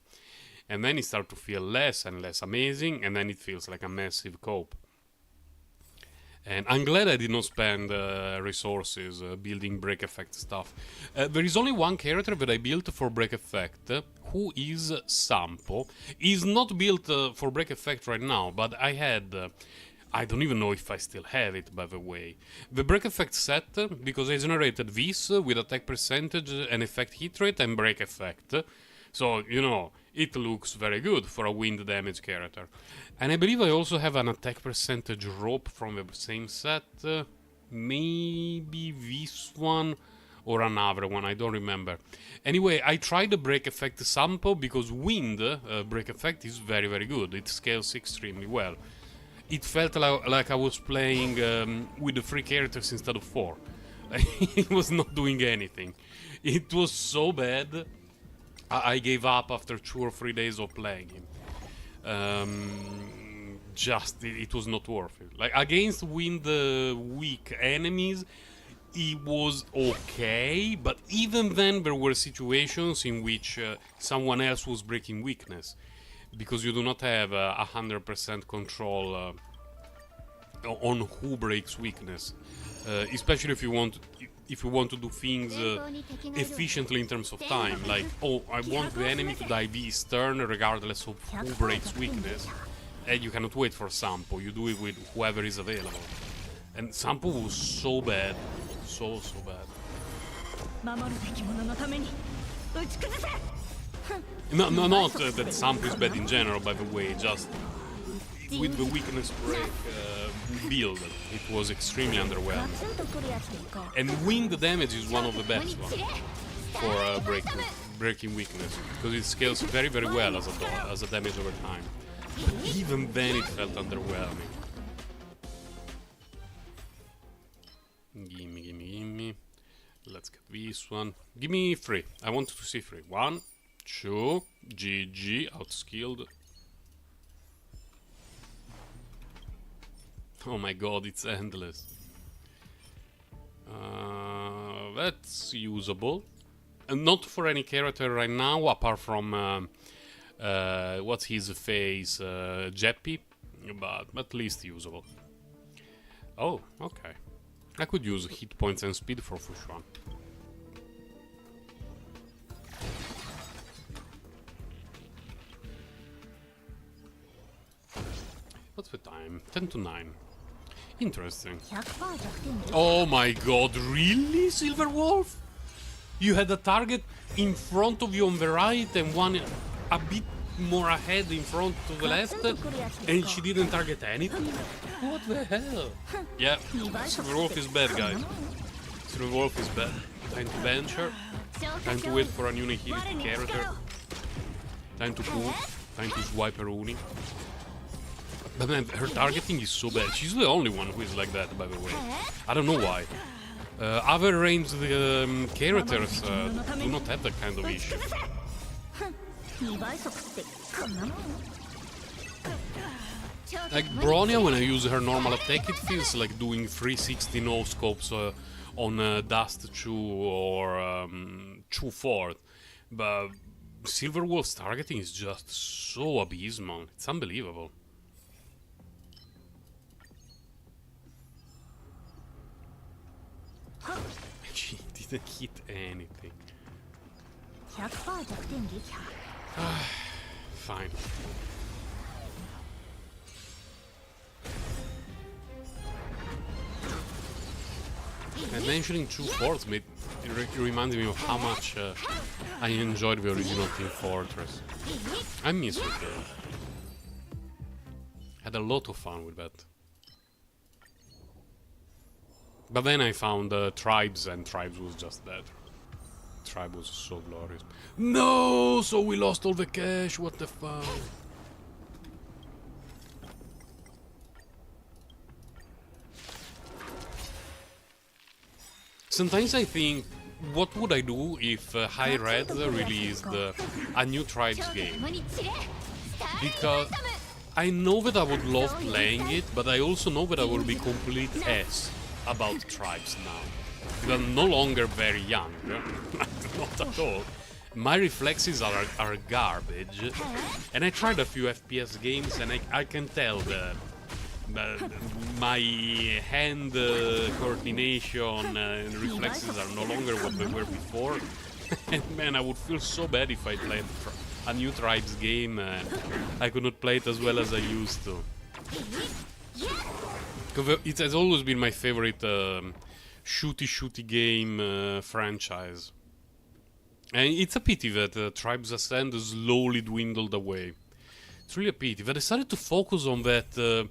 Speaker 1: And then it starts to feel less and less amazing, and then it feels like a massive cope. And I'm glad I did not spend resources building break effect stuff. There is only one character that I built for break effect, who is Sampo. He's not built for break effect right now, but I had... I don't even know if I still have it, by the way. The break effect set, because I generated this with attack percentage and effect hit rate and break effect. So, you know, it looks very good for a wind damage character. And I believe I also have an attack percentage rope from the same set. Maybe this one, or another one, I don't remember. Anyway, I tried the break effect sample because wind break effect is very, very good. It scales extremely well. It felt like I was playing with the 3 characters instead of 4. It was not doing anything. It was so bad, I gave up after 2 or 3 days of playing him. It was not worth it. Like, against wind weak enemies, it was okay, but even then there were situations in which someone else was breaking weakness, because you do not have 100% control on who breaks weakness, especially if you want to do things efficiently in terms of time. Like, oh, I want the enemy to die this turn regardless of who breaks weakness, and you cannot wait for Sampo. You do it with whoever is available. And Sampo was so bad. So bad. No, not that Sampo is bad in general, by the way, just with the weakness break build, it was extremely underwhelming. And wind damage is one of the best ones for breaking weakness, because it scales very, very well as a damage over time. But even then it felt underwhelming. Gimme. Let's get this one. Give me 3. I wanted to see 3. 1, 2, GG, outskilled. Oh my god, it's endless. That's usable. Not for any character right now, apart from what's his face, Jeppy, but at least usable. Oh, okay. I could use hit points and speed for Fushuan. What's the time? 10 to 9. Interesting. Oh my god, really, Silver Wolf? You had a target in front of you on the right and one a bit more ahead in front to the left, and she didn't target anything? What the hell? Yeah, Silver Wolf is bad, guys. Silver Wolf is bad. Time to bench her. Time to wait for a new Nihility character. Time to pull. Time to swipe her Uni. But man, her targeting is so bad. She's the only one who is like that, by the way. I don't know why. Other ranged characters do not have that kind of issue. Like Bronya, when I use her normal attack, it feels like doing 360 no-scopes on Dust 2 or 2-4. But Silver Wolf's targeting is just so abysmal. It's unbelievable. She didn't hit anything. Fine. And mentioning 2-4s reminded me of how much I enjoyed the original Team Fortress. I miss it though. Had a lot of fun with that. But then I found Tribes, and Tribes was just that. Tribe was so glorious. No! So we lost all the cash, what the fuck? Sometimes I think, what would I do if High Red released a new Tribes game? Because I know that I would love playing it, but I also know that I will be complete ass about Tribes now. Because I'm no longer very young, not at all. My reflexes are garbage, and I tried a few FPS games, and I can tell that my hand coordination and reflexes are no longer what they were before. And man, I would feel so bad if I played a new Tribes game and I could not play it as well as I used to. It has always been my favorite shooty game franchise. And it's a pity that Tribes Ascend slowly dwindled away. It's really a pity. They decided to focus on that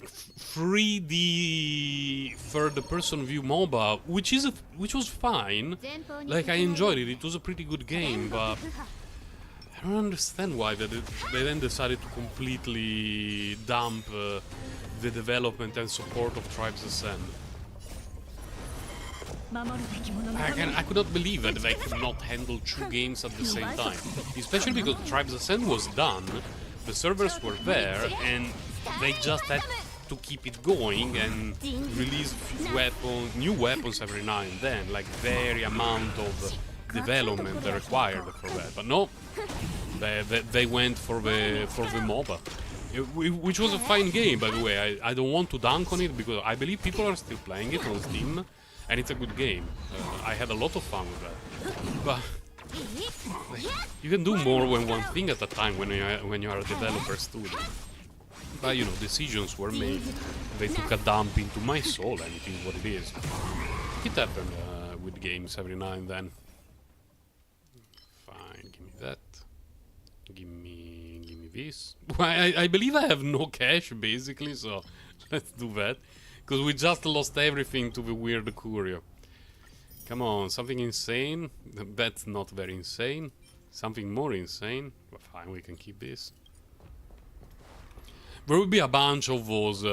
Speaker 1: 3D third-person view MOBA, which was fine. Like, I enjoyed it. It was a pretty good game, but I don't understand why they then decided to completely dump the development and support of Tribes Ascend. I could not believe that they could not handle two games at the same time. Especially because Tribes Ascend was done, the servers were there, and they just had to keep it going and release new weapons every now and then, like very amount of development they required for that. But no, they went for the MOBA. Which was a fine game, by the way. I don't want to dunk on it because I believe people are still playing it on Steam, and it's a good game. I had a lot of fun with that. But you can do more than one thing at a time when you are a developer studio. But you know, decisions were made. They took a dump into my soul, and it is what it is. It happened with games every now and then. Fine, give me that. Give me this. Well, I believe I have no cash, basically, so let's do that. Because we just lost everything to the weird courier. Come on, something insane? That's not very insane. Something more insane? Well, fine, we can keep this. There will be a bunch of those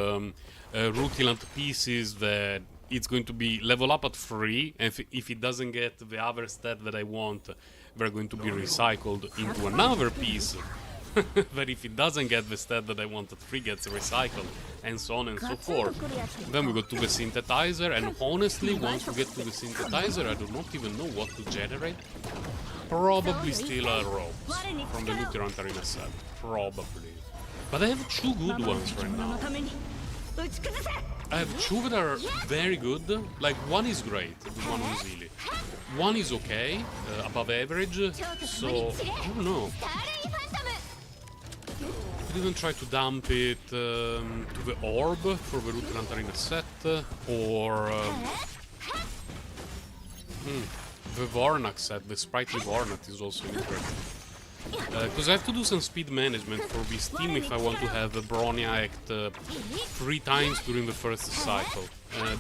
Speaker 1: rutilant pieces that it's going to be level up at 3, and if it doesn't get the other stat that I want, they're going to be recycled into another piece. But if it doesn't get the stat that I want at 3, gets recycled, and so on and so forth. Then we go to the synthesizer, and honestly, once we get to the synthesizer, I do not even know what to generate. Probably still a ropes from the Lutirant Arena set. Probably. But I have two good ones right now. I have two that are very good. Like, one is great, the one on Zealy. One is okay, above average, so I don't know. I didn't try to dump it to the orb for the Lutirant Arena set, or the Vornak set, the sprightly Vornak is also interesting. Because I have to do some speed management for this team if I want to have Bronya act 3 times during the first cycle.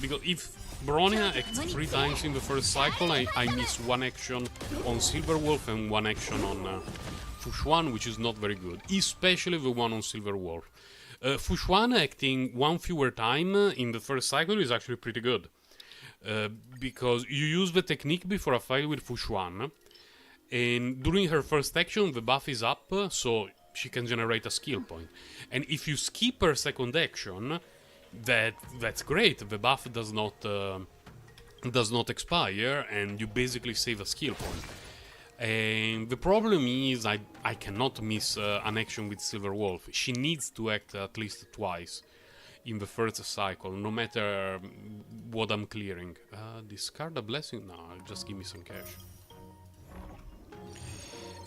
Speaker 1: Because if Bronya acts 3 times in the first cycle, I miss 1 action on Silverwolf and 1 action on Fushuan, which is not very good, especially the one on Silverwolf. Fushuan acting 1 fewer time in the first cycle is actually pretty good. Because you use the technique before a fight with Fushuan, and during her first action the buff is up, so she can generate a skill point. And if you skip her second action, that's great, the buff does not expire, and you basically save a skill point. And the problem is I cannot miss an action with Silverwolf. She needs to act at least twice in the first cycle, no matter what I'm clearing. Discard a blessing? No, just give me some cash.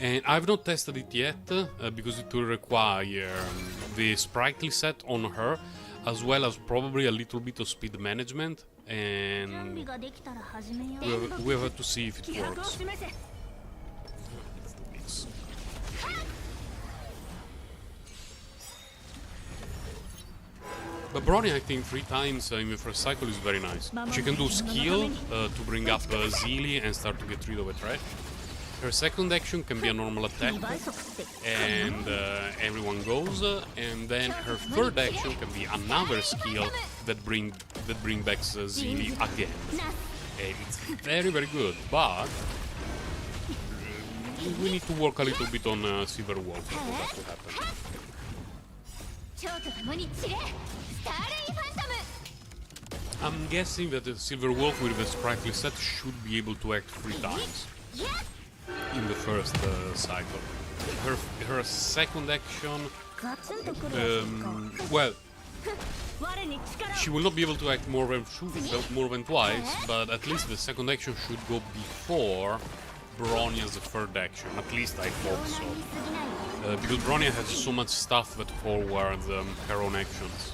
Speaker 1: And I've not tested it yet, because it will require the sprightly set on her, as well as probably a little bit of speed management, and we have to see if it works. But Bronya acting 3 times in the first cycle is very nice. She can do skill to bring up Zealy and start to get rid of a threat. Her second action can be a normal attack, and everyone goes, and then her third action can be another skill that bring back Zealy again. And it's very, very good, but we need to work a little bit on Silverwolf for that to happen. I'm guessing that the Silverwolf with the sprightly set should be able to act 3 times in the first cycle. Her second action, well, she will not be able to act more than twice, but at least the second action should go before Bronya's third action. At least I hope so. Because Bronya has so much stuff that forwards her own actions.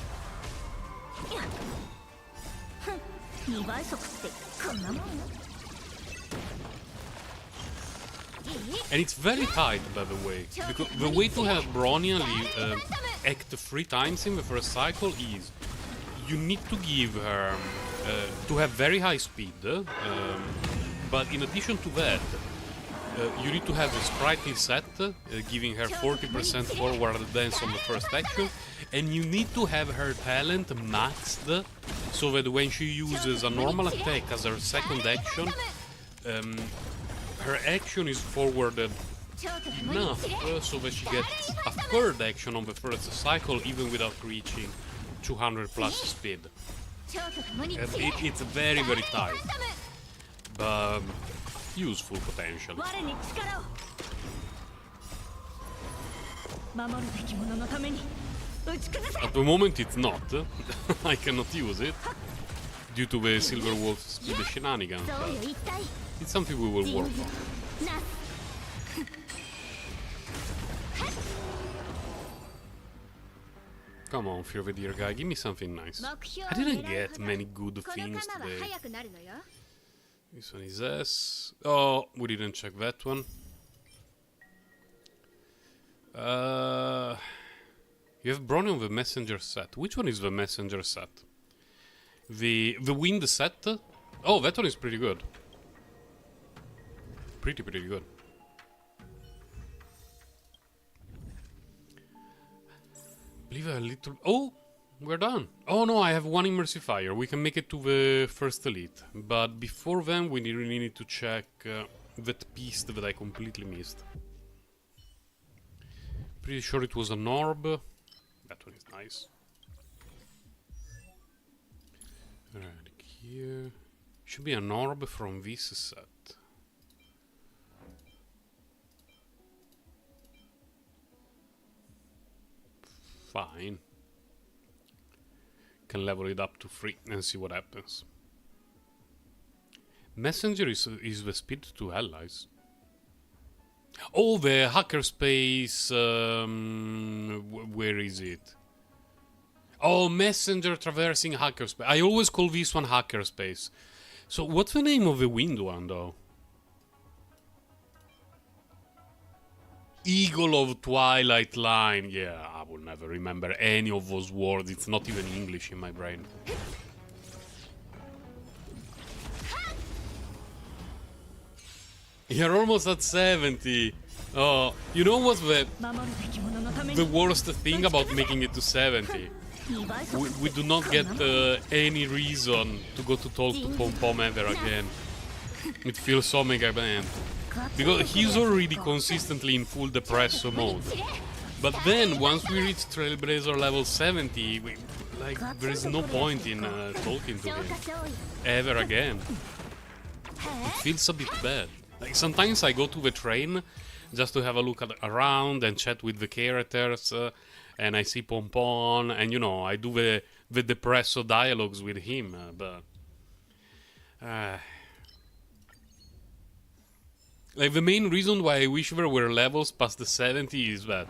Speaker 1: And it's very tight, by the way. Because the way to have Bronya act 3 times in the first cycle is you need to give her to have very high speed, but in addition to that, you need to have a sprightly set, giving her 40% forward dance on the first action, and you need to have her talent maxed, so that when she uses a normal attack as her second action, her action is forwarded enough so that she gets a third action on the first cycle even without reaching 200 plus speed. It's very, very tight, but useful potential. At the moment it's not. I cannot use it due to the Silver Wolf's speed shenanigans, but it's something we will work on. Come on, Fear the Deer guy, give me something nice. I didn't get many good things today. This one is S. Oh, we didn't check that one. You have Bronya on the messenger set. Which one is the messenger set? The wind set? Oh, that one is pretty good. Pretty good. Leave a little... Oh! We're done. Oh no, I have one Immersifier. We can make it to the first elite. But before then, we really need to check that piece that I completely missed. Pretty sure it was an orb. That one is nice. Right here. Should be an orb from this set. Fine. Can level it up to 3 and see what happens. Messenger is the speed to allies. Oh, the hackerspace. Where is it? Oh, messenger traversing hackerspace. I always call this one hackerspace. So, what's the name of the wind one, though? Eagle of Twilight Line. Yeah, I will never remember any of those words. It's not even English in my brain. You're almost at 70. Oh, you know what's the worst thing about making it to 70? We do not get any reason to go to talk to Pom Pom ever again. It feels so Mega Man. Because he's already consistently in full Depresso mode. But then, once we reach Trailblazer level 70, there is no point in talking to him. Ever again. It feels a bit bad. Like, sometimes I go to the train just to have a look around and chat with the characters, and I see Pom Pom, and you know, I do the Depresso dialogues with him, but... Like, the main reason why I wish there were levels past the 70 is that,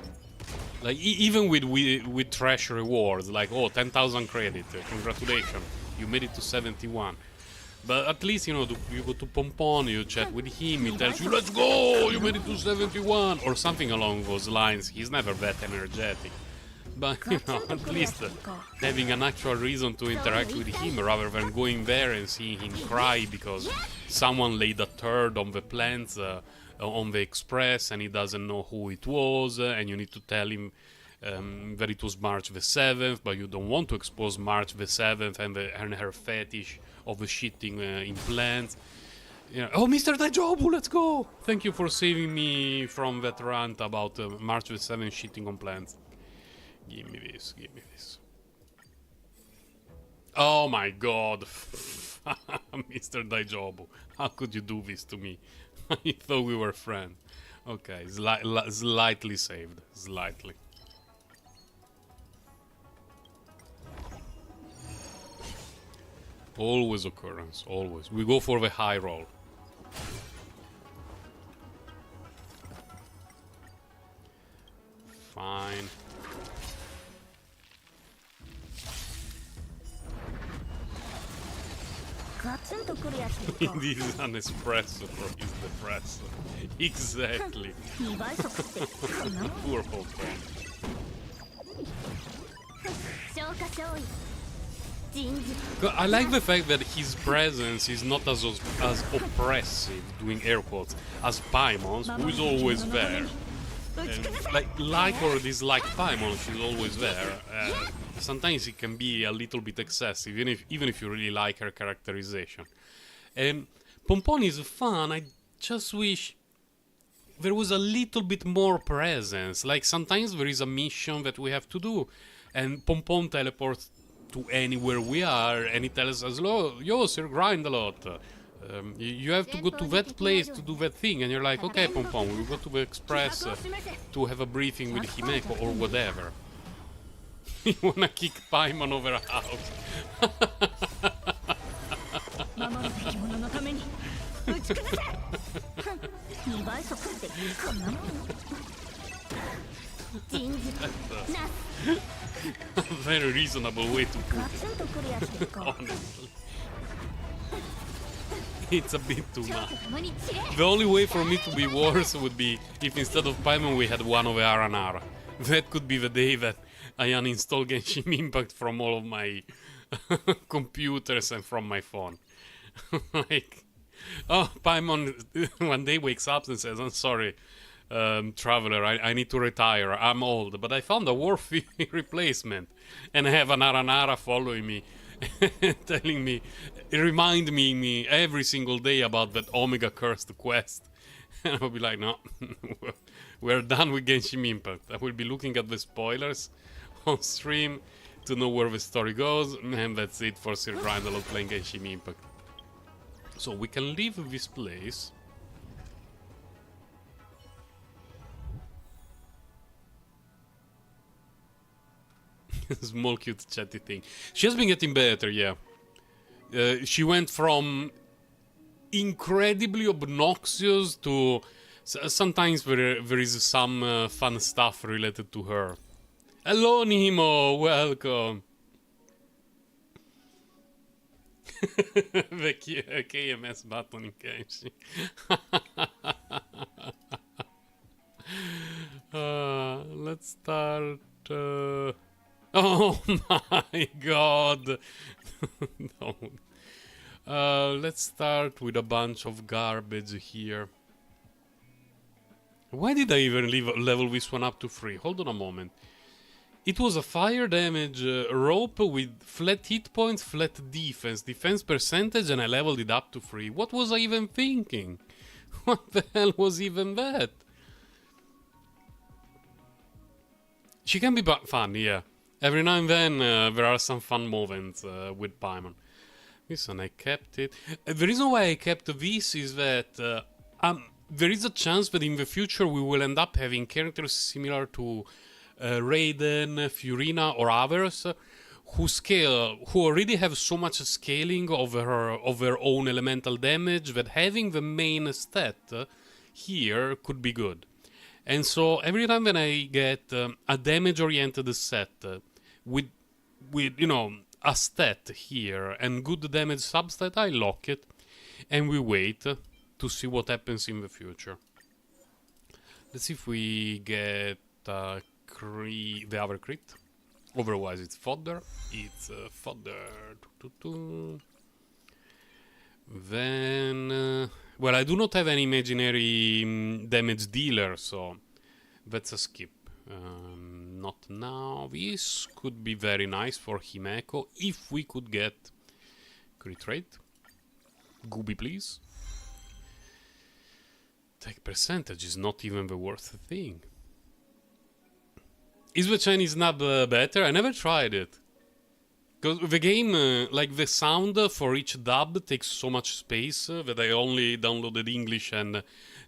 Speaker 1: like, even with trash rewards, like, oh, 10,000 credit, congratulations, you made it to 71. But at least, you know, you go to Pom Pom, you chat with him, he tells you, let's go, you made it to 71, or something along those lines. He's never that energetic. But, you know, at least having an actual reason to interact with him rather than going there and seeing him cry because someone laid a turd on the plants on the express and he doesn't know who it was, and you need to tell him that it was March the 7th, but you don't want to expose March the 7th and her fetish of the shitting in plants. You know, oh, Mr. Daijobu, let's go! Thank you for saving me from that rant about March the 7th shitting on plants. Give me this, give me this. Oh my god. Mr. Daijobu, how could you do this to me? I thought we were friends. Okay, slightly saved. Slightly. Always occurrence, always. We go for the high roll. Fine. This is an espresso for his depresso. Exactly. Poor Pompon. I like the fact that his presence is not as oppressive, doing air quotes, as Paimon's, who is always there. And like or dislike Paimon, she's always there. Sometimes it can be a little bit excessive, even if you really like her characterization. And Pompon is fun. I just wish there was a little bit more presence. Like sometimes there is a mission that we have to do, and Pompon teleports to anywhere we are, and he tells us, "Yo, sir, grind a lot. You have to go to that place to do that thing," and you're like, "Okay, Pompon, we'll go to the express to have a briefing with Himeko or whatever." You wanna kick Paimon over a house? A very reasonable way to put it. Honestly. It's a bit too much. The only way for me to be worse would be if instead of Paimon we had one of Aranara. That could be the day that I uninstall Genshin Impact from all of my computers and from my phone. Like, oh, Paimon one day wakes up and says, "I'm sorry, traveler, I need to retire. I'm old, but I found a worthy replacement." And I have an Aranara following me, telling me, reminding me every single day about that Omega Cursed quest. And I'll be like, "No, we're done with Genshin Impact. I will be looking at the spoilers on stream to know where the story goes, and that's it for Sir Grindel playing Genshin Impact." So we can leave this place. Small cute chatty thing. She has been getting better, yeah. She went from incredibly obnoxious to sometimes there is some fun stuff related to her. Hello, Nemo, welcome. The KMS button in Genshin. Let's start. Oh my god! No. Let's start with a bunch of garbage here. Why did I even level this one up to 3? Hold on a moment. It was a fire damage rope with flat hit points, flat defense percentage, and I leveled it up to 3. What was I even thinking? What the hell was even that? She can be fun, yeah. Every now and then there are some fun moments with Paimon. This one, I kept it. The reason why I kept this is that there is a chance that in the future we will end up having characters similar to Raiden, Furina, or others who already have so much scaling of their own elemental damage that having the main stat here could be good. And so every time when I get a damage-oriented set with you know, a stat here and good damage substat, I lock it and we wait to see what happens in the future. Let's see if we get the other crit. Otherwise it's fodder. It's fodder. Then well, I do not have any imaginary damage dealer, so that's a skip. Not now. This could be very nice for Himeko if we could get crit rate. Gooby, please. Attack percentage is not even the worst thing. Is the Chinese nub better? I never tried it. Because the game, like the sound for each dub takes so much space that I only downloaded English and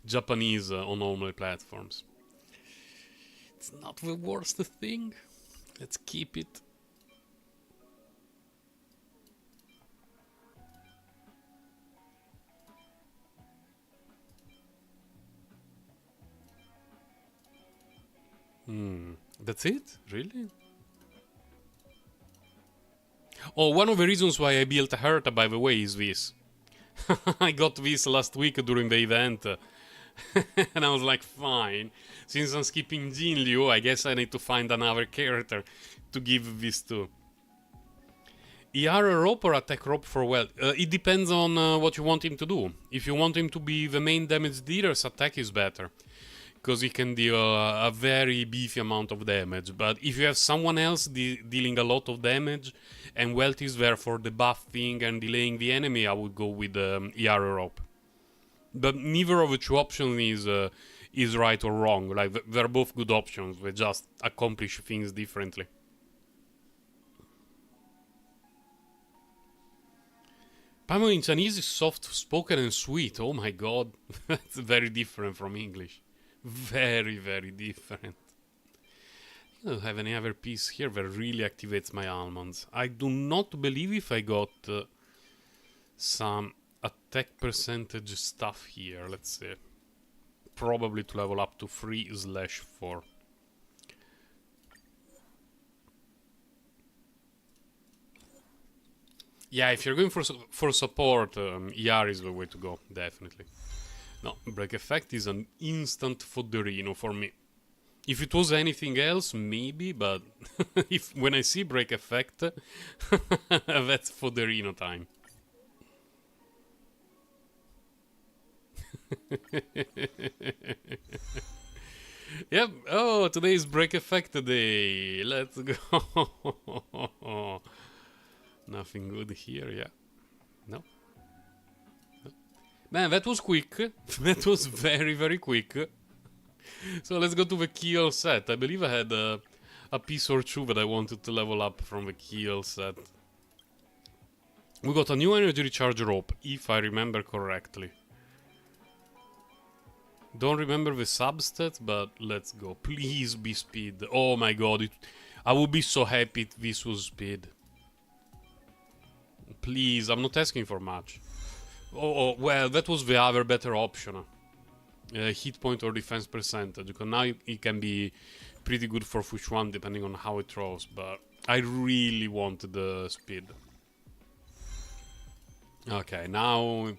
Speaker 1: Japanese on all my platforms. It's not the worst thing. Let's keep it. That's it? Really? Oh, one of the reasons why I built Herta, by the way, is this. I got this last week during the event. And I was like, fine. Since I'm skipping Jin Liu, I guess I need to find another character to give this to. ER rope or attack rope for wealth? It depends on what you want him to do. If you want him to be the main damage dealer, attack is better. Because he can deal a very beefy amount of damage. But if you have someone else dealing a lot of damage, and wealth is there for debuffing and delaying the enemy, I would go with ER rope. But neither of the two options is right or wrong. Like, they're both good options. They just accomplish things differently. Pamo in Chinese is soft-spoken and sweet. Oh my god. That's very different from English. Very, very different. I don't have any other piece here that really activates my almonds. I do not believe if I got some attack percentage stuff here. Let's see. Probably to level up to 3/4. Yeah, if you're going for support, ER is the way to go, definitely. No, break effect is an instant Fodderino for me. If it was anything else, maybe, but if when I see break effect, that's Fodderino time. Yep. Oh, today is break effect day. Let's go. Nothing good here, yeah. No. Man, that was quick. That was very, very quick. So let's go to the Keel set. I believe I had a piece or two that I wanted to level up from the Keel set. We got a new energy recharge rope, if I remember correctly. Don't remember the substat, but let's go. Please be speed. Oh my god, I would be so happy if this was speed. Please, I'm not asking for much. Oh, well, that was the other better option. Hit point or defense percentage, because now it can be pretty good for Fushuan depending on how it throws, but I really wanted the speed. Okay, now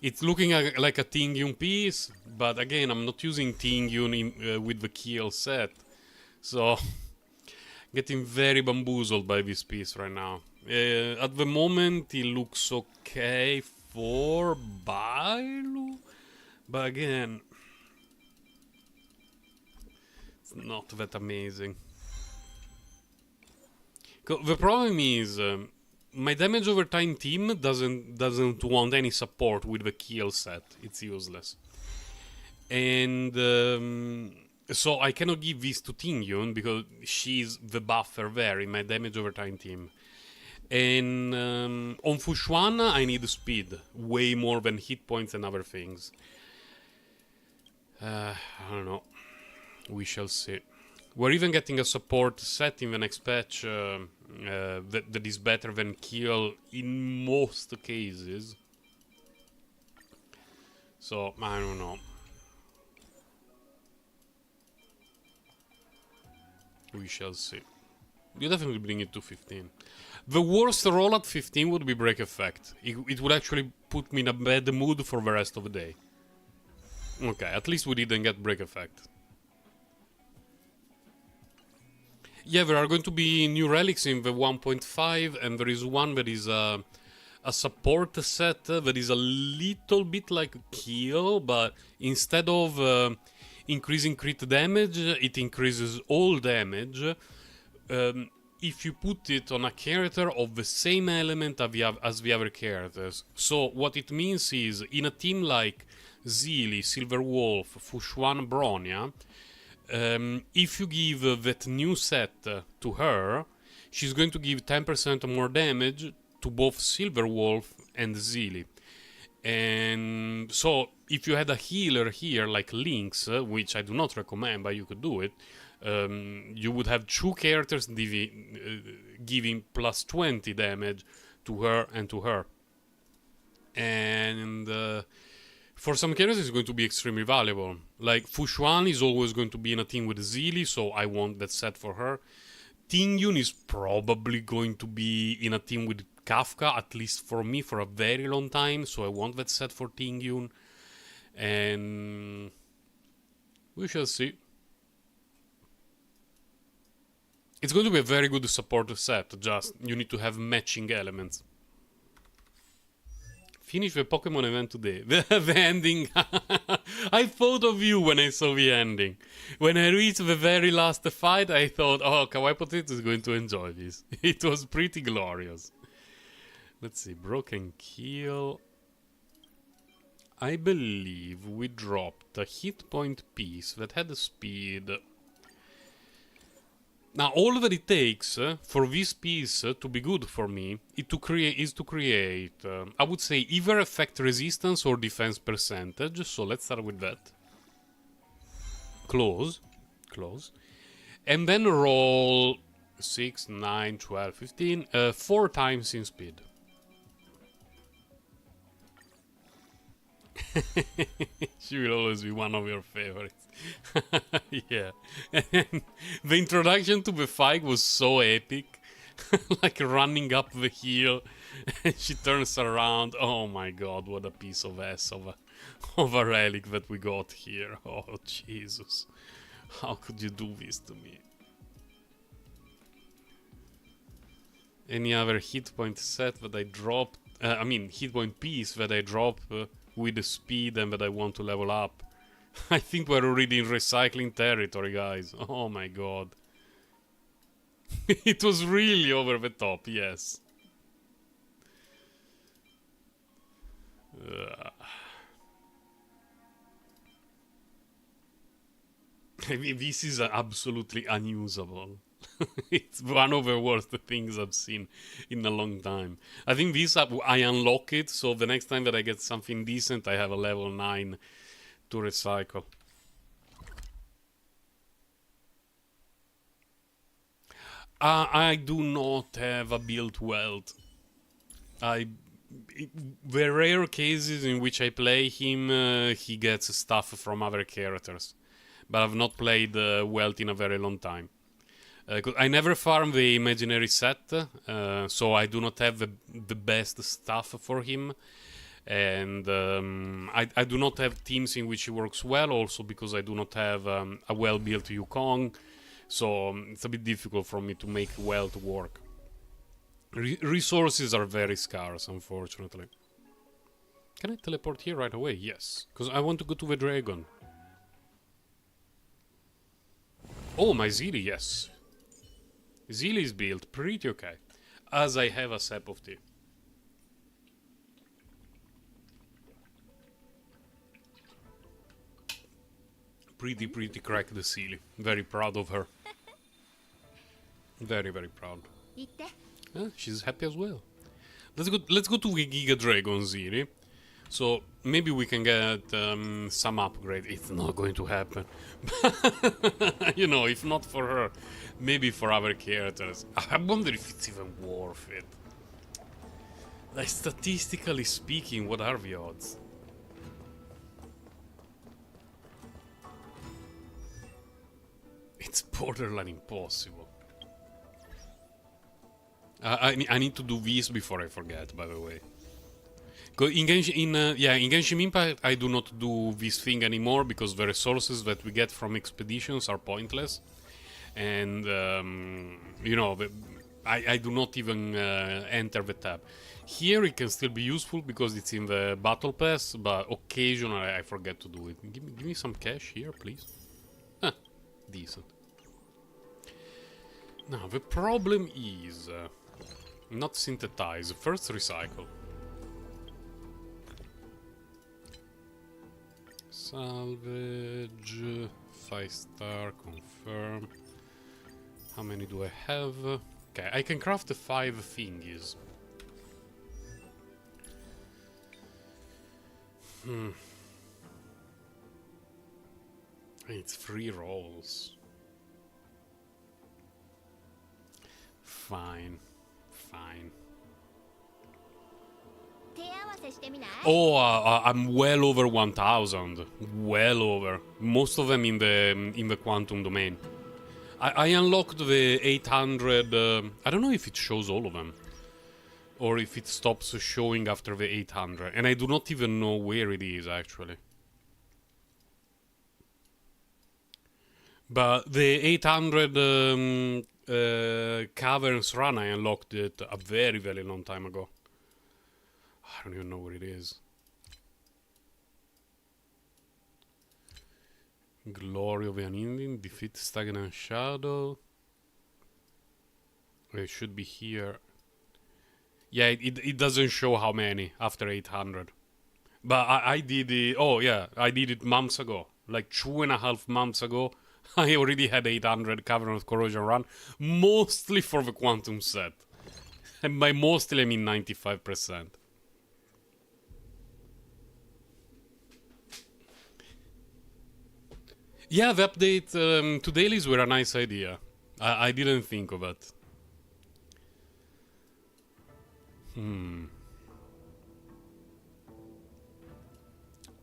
Speaker 1: it's looking like a Tingyun piece, but again, I'm not using Tingyun with the Keel set, so getting very bamboozled by this piece right now. At the moment, it looks okay for Bailu, but again, it's not that amazing. The problem is, my damage over time team doesn't want any support with the Keel set. It's useless, and so I cannot give this to Tingyun because she's the buffer there in my damage over time team. And on Fushuan, I need speed, way more than hit points and other things. I don't know. We shall see. We're even getting a support set in the next patch that is better than Keel in most cases. So, I don't know. We shall see. You definitely bring it to 15. The worst roll at 15 would be break effect. It would actually put me in a bad mood for the rest of the day. Okay, at least we didn't get break effect. Yeah, there are going to be new relics in the 1.5, and there is one that is a support set that is a little bit like Keel, but instead of increasing crit damage, it increases all damage. If you put it on a character of the same element as the other characters. So what it means is, in a team like Zeely, Silver Wolf, Fushuan, Bronya, if you give that new set to her, she's going to give 10% more damage to both Silver Wolf and Zeely. And so if you had a healer here like Lynx, which I do not recommend, but you could do it, you would have two characters giving plus 20 damage to her and to her. And for some characters it's going to be extremely valuable. Like Fushuan is always going to be in a team with Zeely, so I want that set for her. Tingyun is probably going to be in a team with Kafka, at least for me, for a very long time. So I want that set for Tingyun. And we shall see. It's going to be a very good supporter set, just you need to have matching elements. Finish the Pokemon event today. The ending. I thought of you when I saw the ending. When I reached the very last fight, I thought, oh, Kawaii Potato is going to enjoy this. It was pretty glorious. Let's see, Broken Kill. I believe we dropped a hit point piece that had a speed. Now, all that it takes for this piece to be good for me is to create, I would say, either effect resistance or defense percentage. So let's start with that. Close. And then roll 6, 9, 12, 15, 4 times in speed. She will always be one of your favorites. Yeah. And the introduction to the fight was so epic. Like running up the hill and she turns around. Oh my god, what a piece of ass of a relic that we got here. Oh Jesus. How could you do this to me? Any other hit point set that I dropped? Hit point piece that I drop with the speed and that I want to level up. I think we're already in recycling territory, guys. Oh my god. It was really over the top, yes. I mean, this is absolutely unusable. It's one of the worst things I've seen in a long time. I think this I unlock it, so the next time that I get something decent, I have a level 9 to recycle. I do not have a built wealth. The rare cases in which I play him, he gets stuff from other characters. But I've not played wealth in a very long time. I never farm the imaginary set, so I do not have the best stuff for him. And I do not have teams in which he works well, also because I do not have a well-built Yukong. So it's a bit difficult for me to make wealth work. Resources are very scarce, unfortunately. Can I teleport here right away? Yes, because I want to go to the dragon. Oh, my Zeely, yes. Zeely is built pretty okay, as I have a sap of tea. Pretty cracked the Zeely. Very proud of her. Very proud. She's happy as well. Let's go to the Giga Dragon Zeely. So maybe we can get some upgrade. It's not going to happen. You know, if not for her, maybe for other characters. I wonder if it's even worth it. Like, statistically speaking, what are the odds? It's borderline impossible. I need to do this before I forget, by the way. In Genshin Impact, I do not do this thing anymore because the resources that we get from expeditions are pointless. And, you know, I do not even enter the tab. Here it can still be useful because it's in the Battle Pass, but occasionally I forget to do it. Give me some cash here, please. Ah, decent. Now, the problem is... not synthesize, first recycle. Salvage, 5-star, confirm. How many do I have? Okay, I can craft the 5 thingies. It's 3 rolls. Fine. Oh, I'm well over 1,000. Well over. Most of them in the quantum domain. I unlocked the 800... I don't know if it shows all of them. Or if it stops showing after the 800. And I do not even know where it is, actually. But the 800 caverns run, I unlocked it a very, very long time ago. I don't even know where it is. Glory of an Indian, defeat stagnant shadow. It should be here. Yeah, it doesn't show how many after 800. But I did it, oh yeah, I did it months ago. Like 2.5 months ago. I already had 800 Cavern of Corrosion run. Mostly for the Quantum set. And by mostly I mean 95%. Yeah, the update to dailies were a nice idea. I didn't think of it.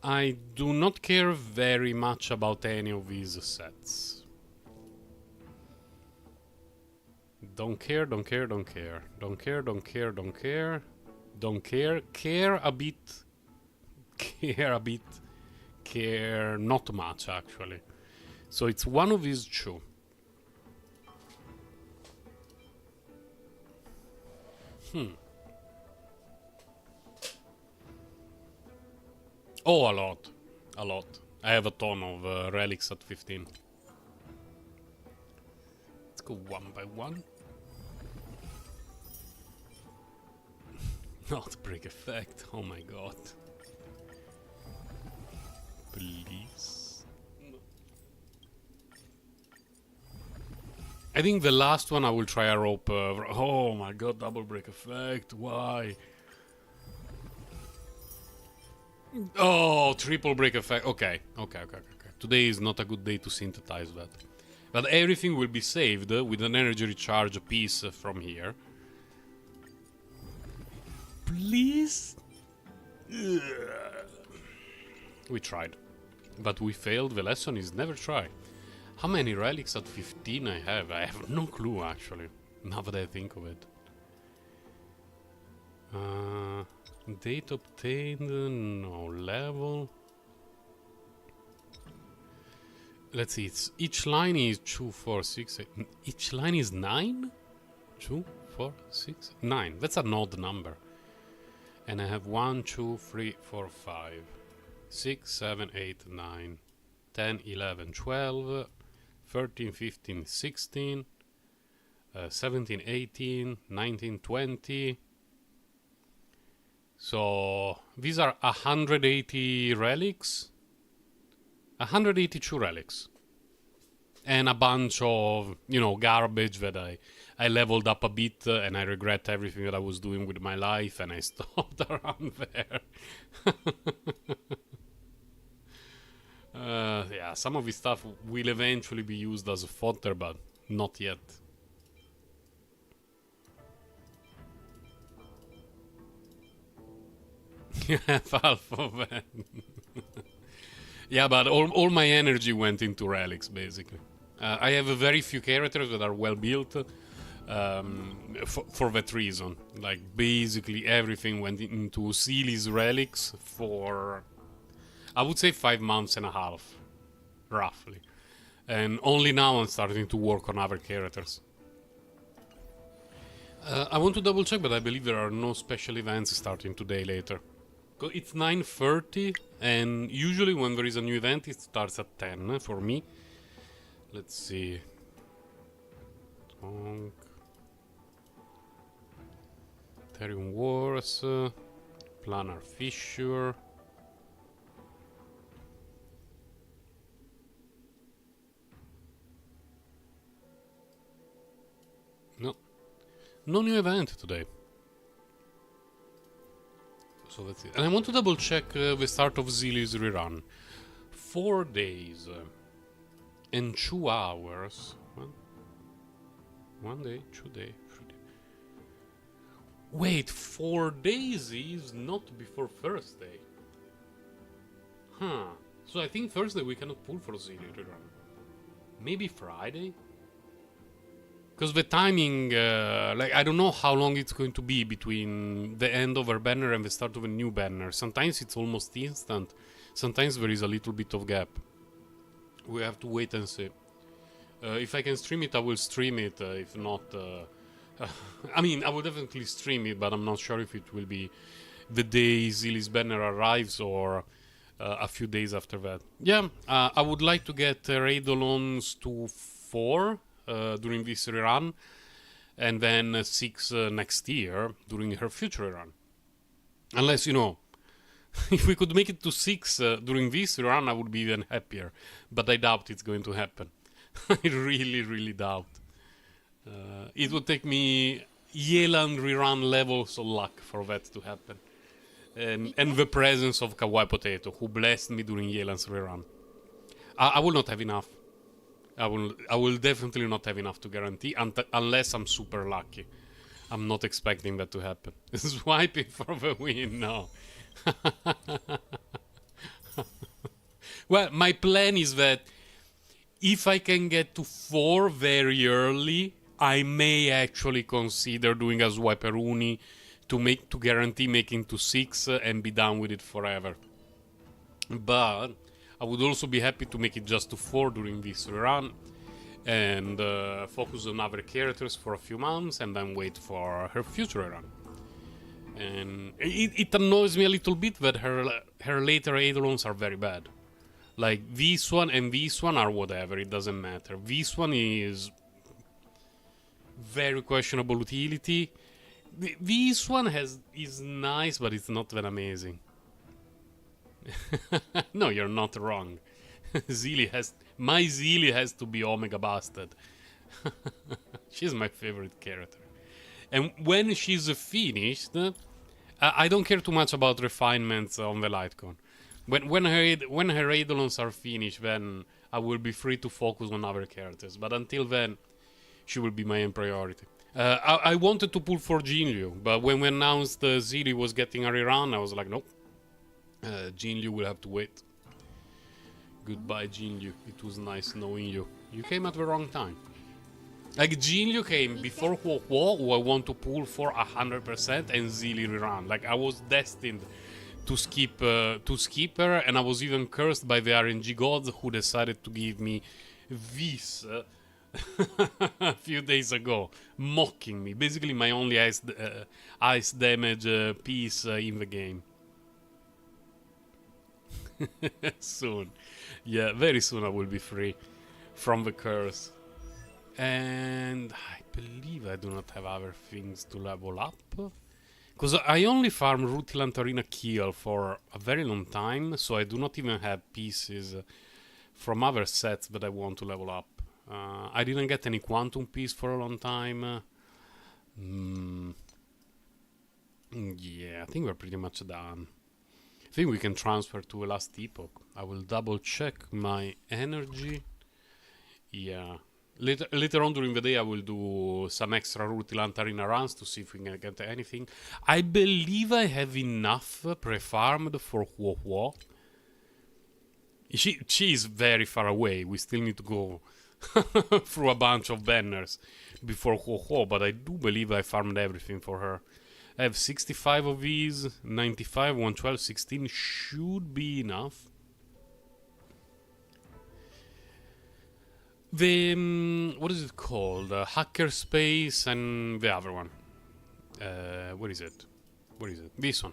Speaker 1: I do not care very much about any of these sets. Don't care, don't care, don't care. Don't care, don't care, don't care. Don't care. Care a bit. Care a bit. Care not much, actually. So it's one of these two. Oh, a lot. A lot. I have a ton of relics at 15. Let's go one by one. Not break effect. Oh my god. Please. I think the last one I will try a rope. Oh my god, double break effect. Why? Oh, triple break effect. Okay. Today is not a good day to synthesize that. But everything will be saved with an energy recharge piece from here. Please? We tried. But we failed. The lesson is never try. How many relics at 15 I have? I have no clue, actually. Now that I think of it. Date obtained, no level. Let's see, each line is 2, 4, 6, 8. Each line is 9? 2, 4, 6, 9. That's an odd number. And I have 1, 2, 3, 4, 5, 6, 7, 8, 9, 10, 11, 12, 13, 15, 16, 17, 18, 19, 20. So these are 180 relics, 182 relics, and a bunch of, you know, garbage that I leveled up a bit and I regret everything that I was doing with my life and I stopped around there. Yeah, some of this stuff will eventually be used as a fodder, but not yet. Half of it. Yeah, but all my energy went into relics, basically. I have a very few characters that are well built for that reason. Like, basically everything went into Sealy's relics for, I would say, 5 months and a half, roughly. And only now I'm starting to work on other characters. I want to double check, but I believe there are no special events starting today later. It's 9:30, and usually when there is a new event, it starts at 10 for me. Let's see. Tonk. Therium Wars. Planar Fissure. No. No new event today. So that's it. And I want to double check the start of Zealey's rerun. 4 days and 2 hours. 1 day, 2 days, 3 days. Wait, 4 days is not before Thursday. Huh. So I think Thursday we cannot pull for Zealey rerun. Maybe Friday? Because the timing, like, I don't know how long it's going to be between the end of her banner and the start of a new banner. Sometimes it's almost instant. Sometimes there is a little bit of gap. We have to wait and see. If I can stream it, I will stream it. If not, I mean, I will definitely stream it, but I'm not sure if it will be the day Zilly's banner arrives or a few days after that. Yeah, I would like to get Eidolons to 4 during this rerun, and then 6 next year during her future run. Unless, you know, if we could make it to 6 during this run, I would be even happier. But I doubt it's going to happen. I really, really doubt. It would take me Yelan rerun levels of luck for that to happen. And the presence of Kawaii Potato, who blessed me during Yelan's rerun. I will not have enough. I will definitely not have enough to guarantee unless I'm super lucky. I'm not expecting that to happen. Swiping for the win, no. Well, my plan is that if I can get to 4 very early, I may actually consider doing a Swiperuni to guarantee making to 6 and be done with it forever. But I would also be happy to make it just to 4 during this run and focus on other characters for a few months and then wait for her future run. And it annoys me a little bit that her later Eidolons are very bad. Like, this one and this one are whatever, it doesn't matter. This one is very questionable utility. This one is nice, but it's not that amazing. No, you're not wrong. My Zilly has to be Omega Busted. She's my favorite character. And when she's finished, I don't care too much about refinements on the LightCon. When her Eidolons are finished, then I will be free to focus on other characters. But until then, she will be my main priority. I wanted to pull for Jinliu, but when we announced Zilly was getting a rerun, I was like, nope. Jinliu will have to wait. Goodbye, Jinliu. It was nice knowing you. You came at the wrong time. Like, Jinliu came before Huo Huo, who I want to pull for 100%, and Zilly rerun. Like, I was destined to skip her, and I was even cursed by the RNG gods who decided to give me this a few days ago, mocking me. Basically, my only ice damage piece in the game. Soon. Yeah, very soon I will be free from the curse. And I believe I do not have other things to level up. Because I only farm Rutilant Arena Kill for a very long time, so I do not even have pieces from other sets that I want to level up. I didn't get any Quantum piece for a long time. Yeah, I think we're pretty much done. I think we can transfer to a last Epoch. I will double check my energy. Yeah. Later on during the day I will do some extra Rutilant Arena runs to see if we can get anything. I believe I have enough pre-farmed for Huo Huo. She is very far away. We still need to go through a bunch of banners before Huo Huo, but I do believe I farmed everything for her. I have 65 of these, 95, 112, 16 should be enough. The, what is it called? Hackerspace and the other one. What is it? What is it? This one.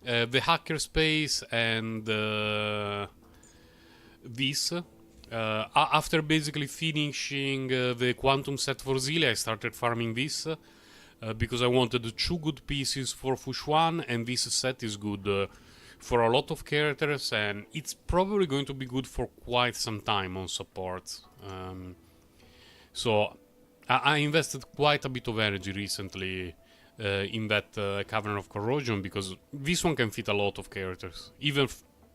Speaker 1: The Hackerspace and this. After basically finishing the Quantum set for Zilly, I started farming this. Because I wanted 2 good pieces for Fushuan, and this set is good for a lot of characters, and it's probably going to be good for quite some time on support. So I invested quite a bit of energy recently in that Cavern of Corrosion, because this one can fit a lot of characters. Even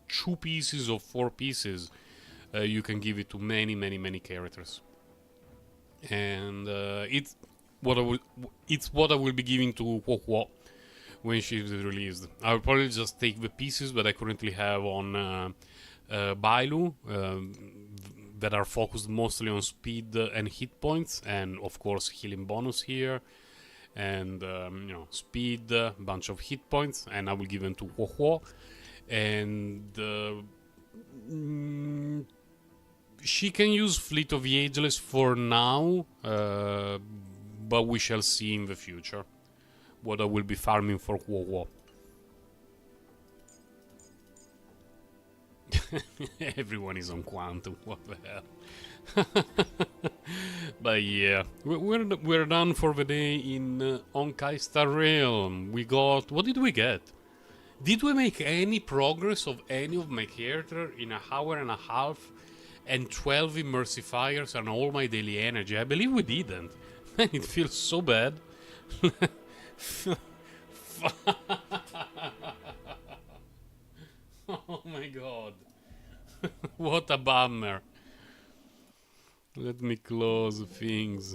Speaker 1: 2 pieces or 4 pieces, you can give it to many characters. And it's what I will be giving to Huo Huo when she is released. I will probably just take the pieces that I currently have on Bailu, that are focused mostly on speed and hit points, and of course healing bonus here, and you know, speed, bunch of hit points, and I will give them to Huo, and she can use Fleet of the Ageless for now, but we shall see in the future what I will be farming for Huo. Everyone is on Quantum, what the hell. But yeah, we're done for the day in Honkai Star Realm. We got... what did we get? Did we make any progress of any of my character in an hour and a half and 12 immersifiers and all my daily energy? I believe we didn't. Man, it feels so bad. Oh my god. What a bummer. Let me close things.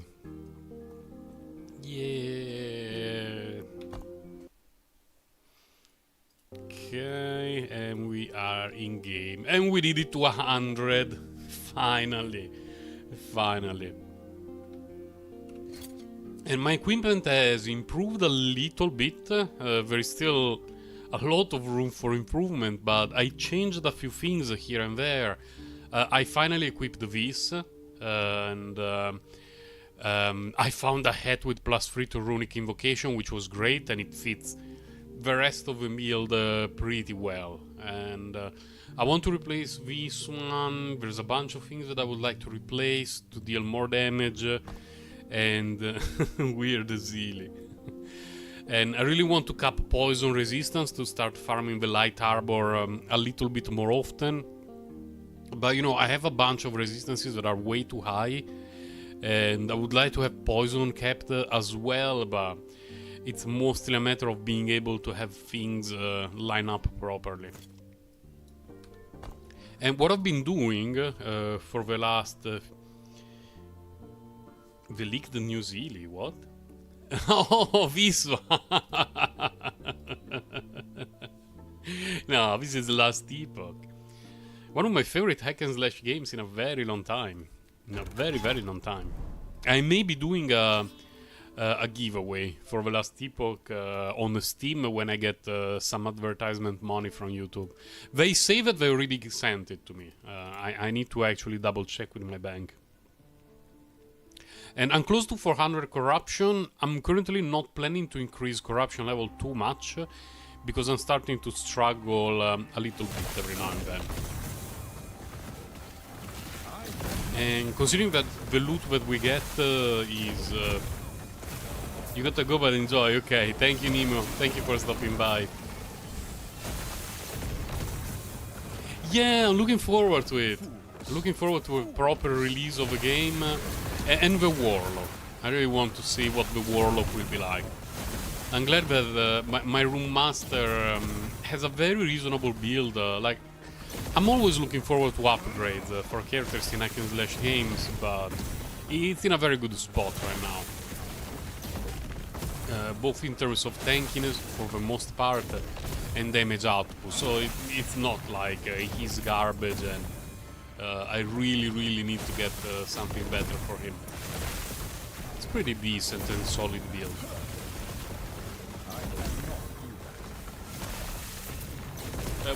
Speaker 1: Yeah. Okay, and we are in game. And we did it to 100. Finally. Finally. And my equipment has improved a little bit. There is still a lot of room for improvement, but I changed a few things here and there. I finally equipped this, and I found a hat with +3 to runic invocation, which was great, and it fits the rest of the build pretty well. And I want to replace this one. There's a bunch of things that I would like to replace to deal more damage, and weird Zeely. And I really want to cap poison resistance to start farming the light arbor a little bit more often. But you know, I have a bunch of resistances that are way too high, and I would like to have poison kept as well, but it's mostly a matter of being able to have things line up properly. And what I've been doing for the last... the leaked New Zealy, what? Oh, this one! No, this is the last Epoch. One of my favorite hack and slash games in a very long time. In a very, very long time. I may be doing a giveaway for the last Epoch on Steam when I get some advertisement money from YouTube. They say that they already sent it to me. I need to actually double check with my bank. And I'm close to 400 corruption. I'm currently not planning to increase corruption level too much, because I'm starting to struggle a little bit every now and then. And considering that the loot that we get is... you gotta go but enjoy. Okay, thank you Nemo, thank you for stopping by. Yeah, I'm looking forward to it. Looking forward to a proper release of the game. And the Warlock. I really want to see what the Warlock will be like. I'm glad that my room master has a very reasonable build. Like, I'm always looking forward to upgrades for characters in hack and slash games, but it's in a very good spot right now. Both in terms of tankiness for the most part and damage output. So it's not like he's garbage and I really need to get something better for him. It's pretty decent and solid build.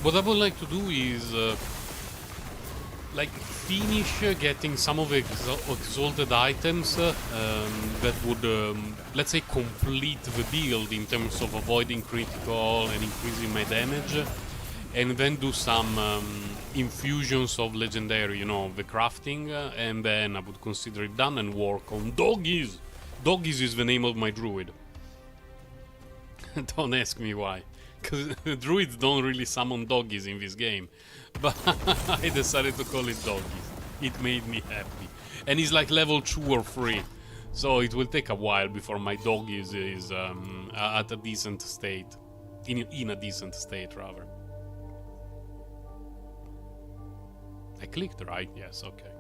Speaker 1: What I would like to do is like finish getting some of the exalted items that would, let's say, complete the build in terms of avoiding critical and increasing my damage, and then do some infusions of legendary, you know, the crafting, and then I would consider it done and work on doggies. Doggies is the name of my druid. Don't ask me why, because druids don't really summon doggies in this game, but I decided to call it doggies. It made me happy, and it's like level 2 or 3, so it will take a while before my doggies is at a decent state, in a decent state rather. I clicked right, yes, okay.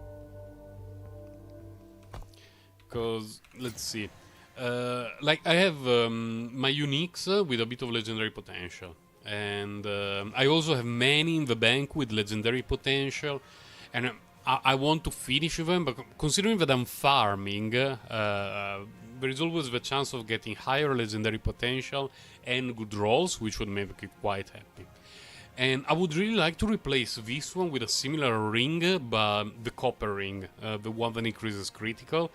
Speaker 1: Because, let's see. Like, I have my uniques with a bit of legendary potential. And I also have many in the bank with legendary potential. And I want to finish them, but considering that I'm farming, there is always the chance of getting higher legendary potential and good rolls, which would make it quite happy. And I would really like to replace this one with a similar ring, but the copper ring, the one that increases critical.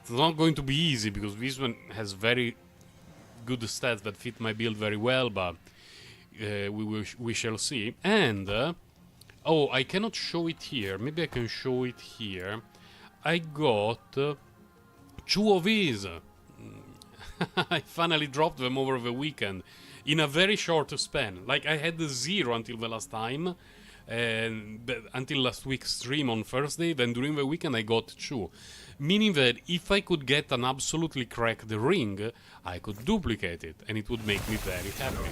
Speaker 1: It's not going to be easy because this one has very good stats that fit my build very well, but we shall see. And oh, I cannot show it here. Maybe I can show it here. I got 2 of these. I finally dropped them over the weekend in a very short span. Like, I had 0 until the last time, and until last week's stream on Thursday. Then during the weekend I got 2, meaning that if I could get an absolutely cracked ring, I could duplicate it, and it would make me very happy.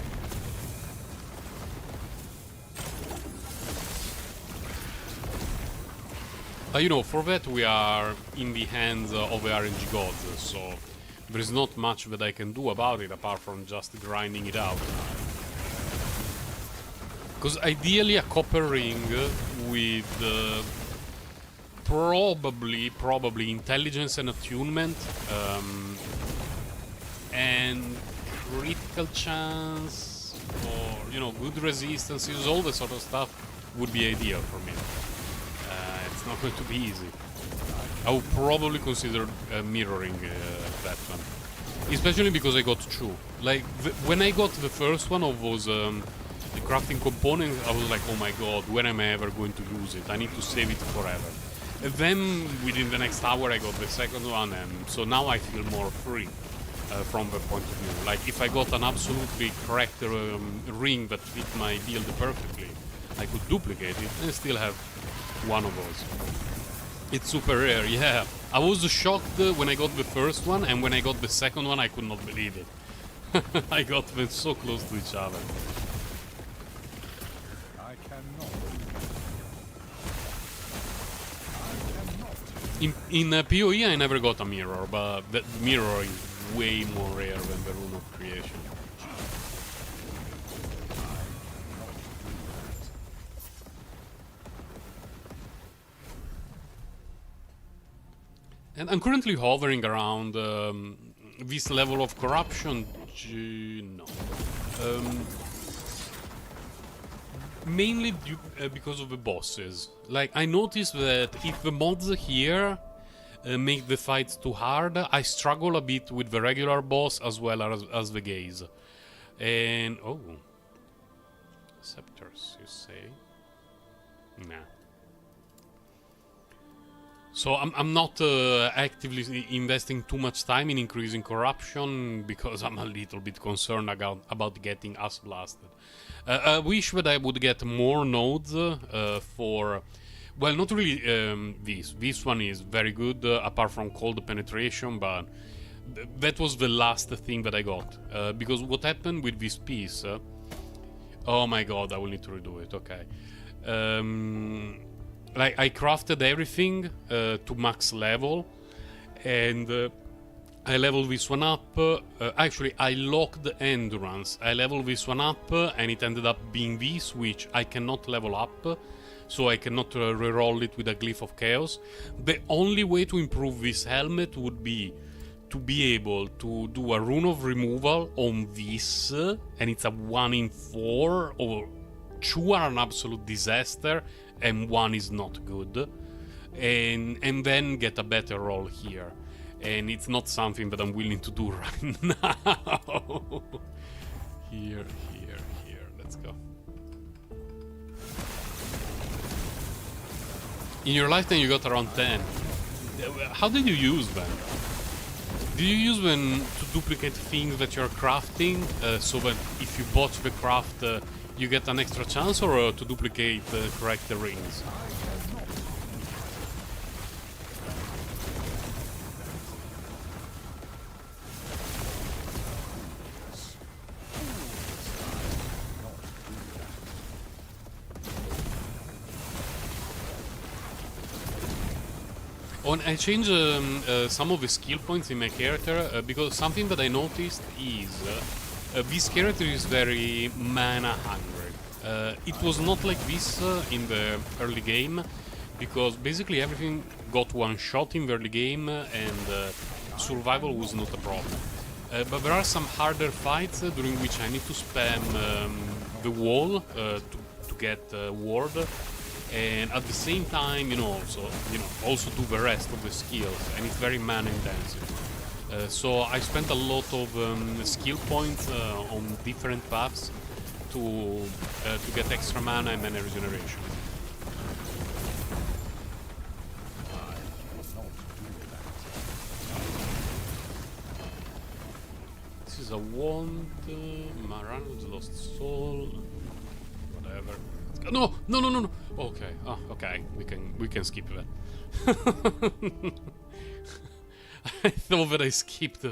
Speaker 1: But you know, for that we are in the hands of the RNG gods, so there is not much that I can do about it apart from just grinding it out. Because ideally a copper ring with probably intelligence and attunement, and critical chance, or you know, good resistances, all this sort of stuff would be ideal for me. It's not going to be easy. I would probably consider mirroring that one, especially because I got 2. Like when I got the first one of those the crafting components, I was like, oh my god, when am I ever going to use it? I need to save it forever. And then within the next hour I got the second one, and so now I feel more free from the point of view. Like if I got an absolutely cracked ring that fit my build perfectly, I could duplicate it and still have one of those. It's super rare, yeah. I was shocked when I got the first one, and when I got the second one I could not believe it. I got them so close to each other. In PoE I never got a mirror, but the mirror is way more rare than the Rune of Creation. And I'm currently hovering around this level of corruption. No. Mainly because of the bosses. Like, I noticed that if the mods here make the fights too hard, I struggle a bit with the regular boss as well as the gaze. And... oh. Scepters, you say? Nah. So I'm not actively investing too much time in increasing corruption because I'm a little bit concerned about getting us blasted. I wish that I would get more nodes for... well, not really this. This one is very good apart from cold penetration, but that was the last thing that I got. Because what happened with this piece... oh my god, I will need to redo it, okay. Like, I crafted everything to max level, and I leveled this one up. Actually, I locked endurance. I leveled this one up, and it ended up being this, which I cannot level up, so I cannot reroll it with a Glyph of Chaos. The only way to improve this helmet would be to be able to do a Rune of Removal on this, and it's a 1 in 4, or 2 are an absolute disaster, and 1 is not good, and then get a better roll here, and it's not something that I'm willing to do right now. Here, let's go. In your lifetime you got around 10. How did you use them? Do you use them to duplicate things that you're crafting, so that if you botch the craft you get an extra chance, or to duplicate correct the rings? I changed some of the skill points in my character because something that I noticed is this character is very mana hungry. It was not like this in the early game, because basically everything got one shot in the early game and survival was not a problem. But there are some harder fights during which I need to spam the wall to get ward, and at the same time, also do the rest of the skills, and it's very mana intensive. So I spent a lot of skill points on different paths to get extra mana and mana regeneration. This is a wand. Maran's lost soul. Whatever. No, no, no, no, no. Okay. Oh, okay. We can skip that. I thought that I skipped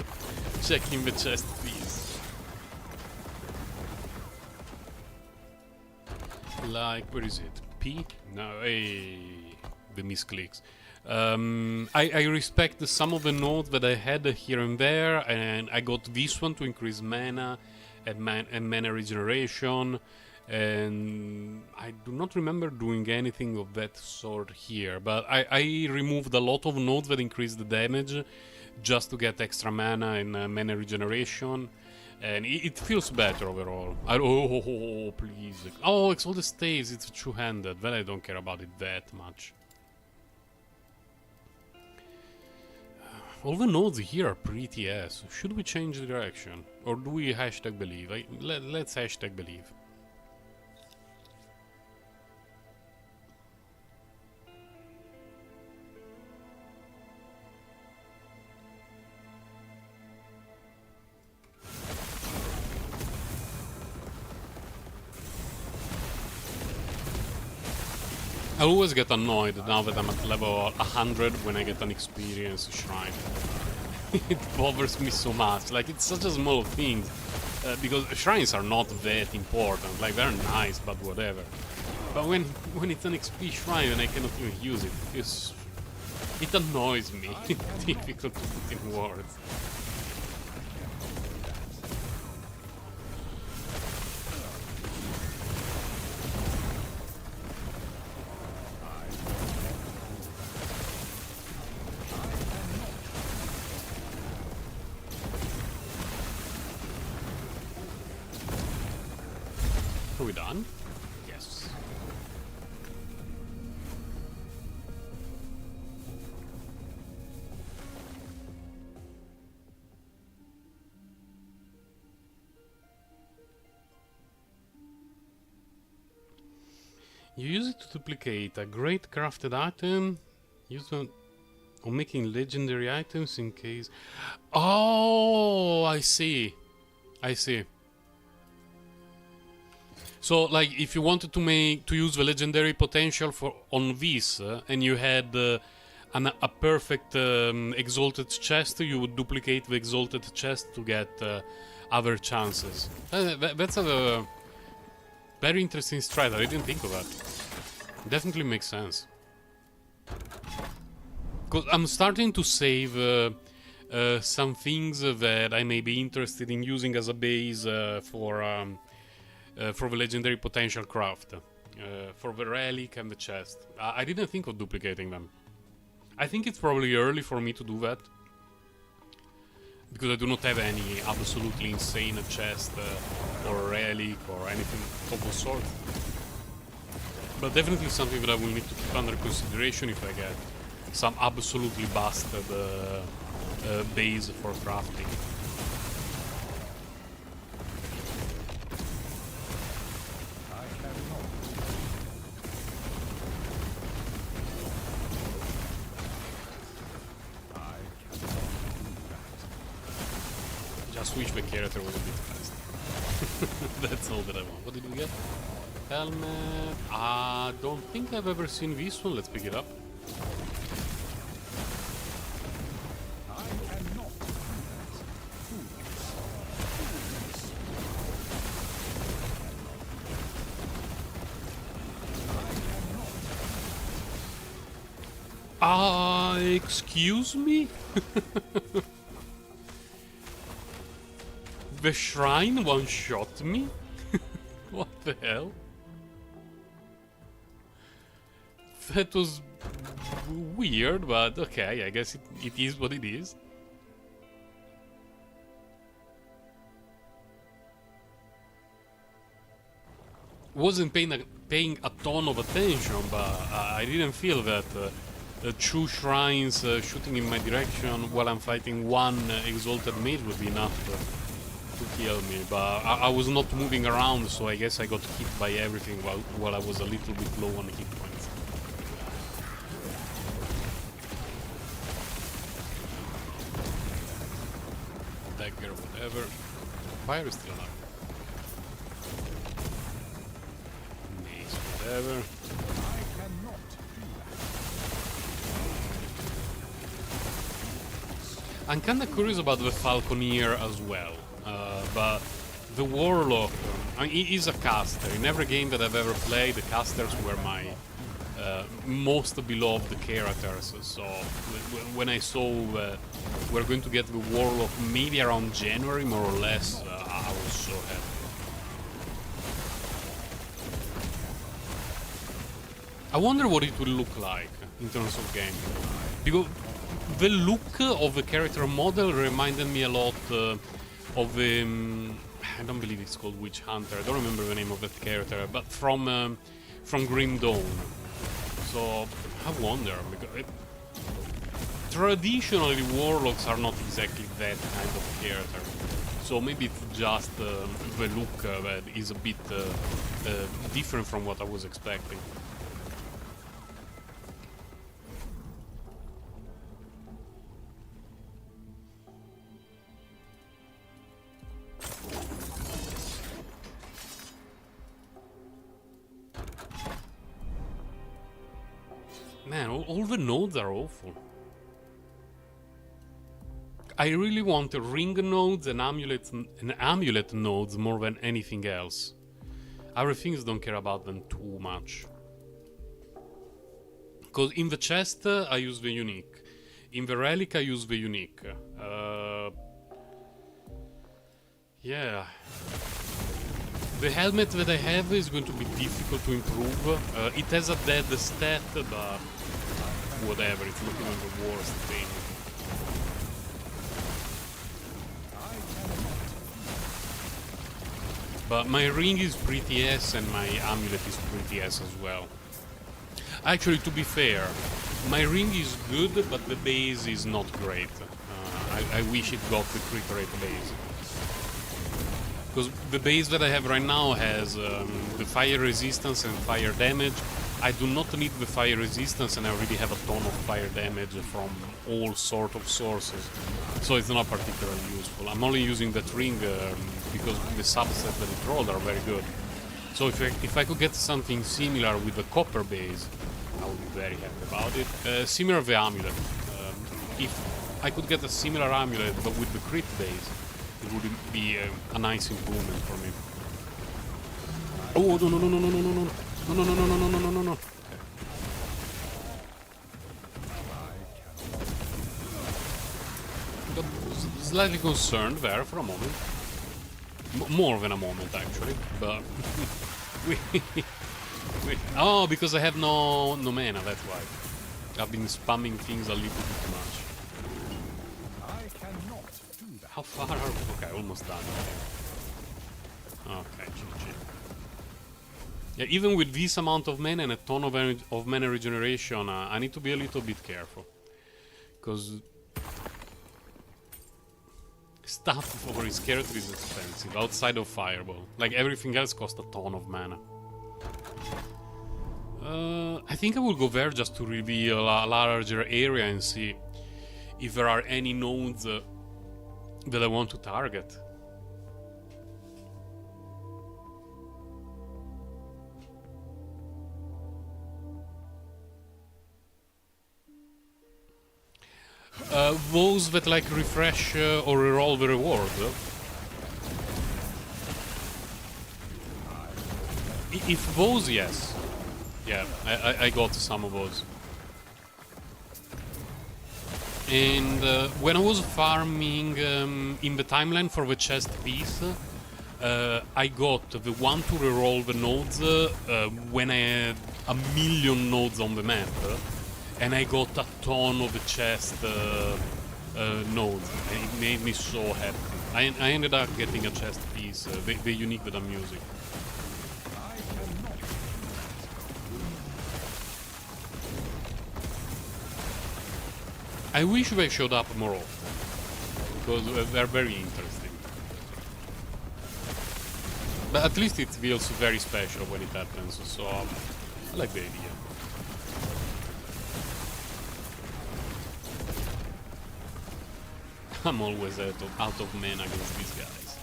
Speaker 1: checking the chest, please. Like, where is it? P? No, hey, the misclicks. I respect some of the nodes that I had here and there, and I got this one to increase mana and mana regeneration, and I do not remember doing anything of that sort here, but I removed a lot of nodes that increase the damage just to get extra mana and mana regeneration, and it feels better overall. Oh, please. Oh, it's all the stays, it's two-handed, but I don't care about it that much. All the nodes here are pretty ass. Should we change the direction? Or do we hashtag believe? Let's hashtag believe. I always get annoyed now that I'm at level 100 when I get an experience shrine. It bothers me so much, like it's such a small thing, because shrines are not that important, like they're nice but whatever. But when it's an XP shrine and I cannot even use it, it annoys me. It's difficult to put in words. Are we done? Yes. You use it to duplicate a great crafted item. Use it on making legendary items in case... Oh, I see. I see. So, like, if you wanted to use the legendary potential on this, and you had a perfect exalted chest, you would duplicate the exalted chest to get other chances. That's a very interesting strat. I didn't think of that. Definitely makes sense. Because I'm starting to save some things that I may be interested in using as a base for the legendary potential craft, for the relic and the chest. I didn't think of duplicating them. I think it's probably early for me to do that, because I do not have any absolutely insane chest or relic or anything of the sort. But definitely something that I will need to keep under consideration if I get some absolutely busted base for crafting. Just wish the character was a bit faster. That's all that I want. What did we get? Helmet. I don't think I've ever seen this one. Let's pick it up. Excuse me? The shrine one-shot me? What the hell? That was weird, but okay, I guess it is what it is. Wasn't paying a ton of attention, but I didn't feel that two shrines shooting in my direction while I'm fighting one exalted mage would be enough to kill me. But I was not moving around, so I guess I got hit by everything while I was a little bit low on hit points. Dagger, whatever. Fire is still alive. Whatever. I'm kinda curious about the Falconeer as well, but the Warlock, I mean, he is a caster. In every game that I've ever played, the casters were my most beloved characters, so when I saw we're going to get the Warlock maybe around January, more or less, I was so happy. I wonder what it will look like in terms of gameplay, because the look of the character model reminded me a lot of I don't believe it's called Witch Hunter. I don't remember the name of that character, but from Grim Dawn. So I wonder, because traditionally warlocks are not exactly that kind of character. So maybe it's just the look that is a bit different from what I was expecting. Man, all the nodes are awful. I really want ring nodes and amulet nodes more than anything else. Other things don't care about them too much. Because in the chest I use the unique. In the relic I use the unique. Yeah. The helmet that I have is going to be difficult to improve. It has a dead stat, but whatever, it's not even the worst thing. But my ring is pretty S and my amulet is pretty S as well. Actually, to be fair, my ring is good, but the base is not great. I wish it got the crit rate base. Because the base that I have right now has the fire resistance and fire damage. I do not need the fire resistance, and I already have a ton of fire damage from all sort of sources. So it's not particularly useful. I'm only using that ring because the subset that it rolled are very good. So if I could get something similar with the copper base, I would be very happy about it. Similar to the amulet. If I could get a similar amulet but with the crit base, it would be a nice improvement for me. Oh, no, no, no, no, no, no, no, no. No, no, no, no, no, no, no, no, no. Got slightly concerned there for a moment. More than a moment, actually. But... oh, because I have no mana, that's why. I've been spamming things a little bit too much. How far are we? Okay, almost done. Okay, GG. Yeah, even with this amount of mana and a ton of mana regeneration, I need to be a little bit careful. Because stuff for his character is expensive, outside of Fireball. Like, everything else costs a ton of mana. I think I will go there just to reveal a larger area and see if there are any nodes that I want to target. Those that like refresh or reroll the reward. If those, yes. Yeah, I got some of those. And when I was farming in the timeline for the chest piece, I got the one to reroll the nodes when I had a million nodes on the map. and I got a ton of chest nodes, and it made me so happy. I ended up getting a chest piece, the unique with the music. I wish they showed up more often, because they're very interesting. But at least it feels very special when it happens, so I like the idea. I'm always out of mana against these guys.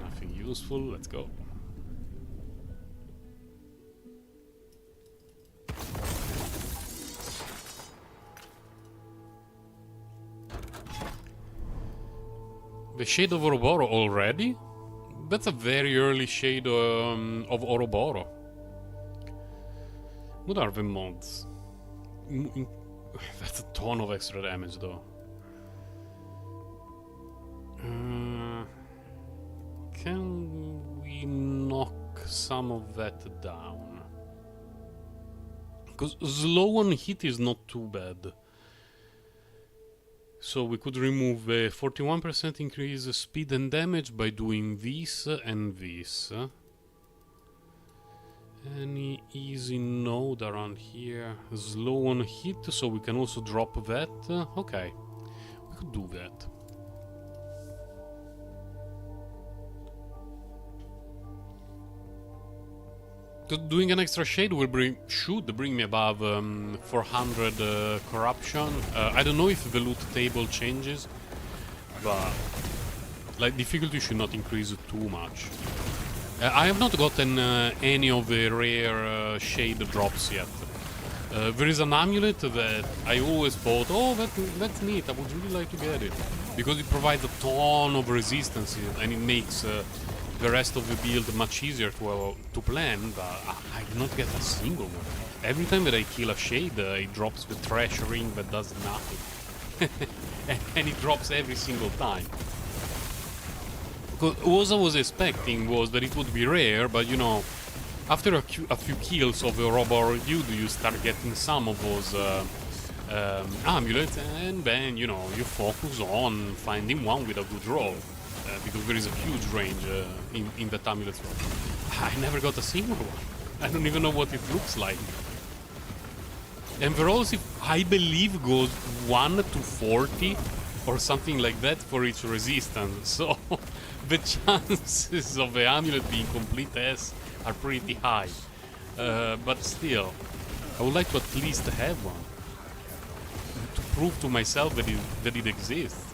Speaker 1: Nothing useful, let's go. The Shade of Ouroboros already? That's a very early shade of Ouroboros. What are the mods? That's a ton of extra damage though. Can we knock some of that down? Because slow on hit is not too bad. So we could remove a 41% increase speed and damage by doing this and this. Any easy node around here? Slow on hit, so we can also drop that. Okay, we could do that. Doing an extra shade will should bring me above 400 corruption. I don't know if the loot table changes, but like difficulty should not increase too much. I have not gotten any of the rare shade drops yet. There is an amulet that I always thought, oh, that's neat, I would really like to get it. Because it provides a ton of resistance and it makes the rest of the build much easier to plan, but I did not get a single one. Every time that I kill a shade, it drops the trash ring that does nothing. And it drops every single time. What I was expecting was that it would be rare, but you know, after a few kills of the Ouroboros dude, you start getting some of those amulets, and then, you know, you focus on finding one with a good roll, because there is a huge range in that amulet roll. I never got a single one. I don't even know what it looks like. And the rolls, I believe, goes 1 to 40 or something like that for each resistance, so the chances of the amulet being complete S are pretty high. But still, I would like to at least have one, to prove to myself that it exists.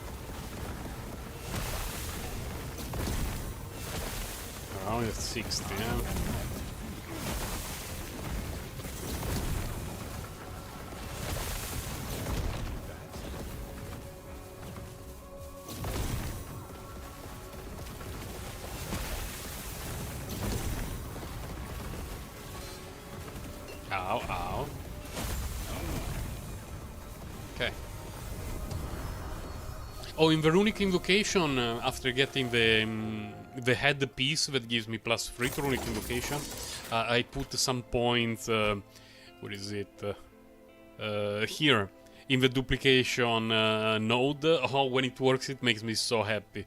Speaker 1: Around at 60, yeah. Ow, ow. Okay. Oh, in the runic invocation, after getting the head piece that gives me +3 to runic invocation, I put some points. Where is it? Here in the duplication node. Oh, when it works, it makes me so happy.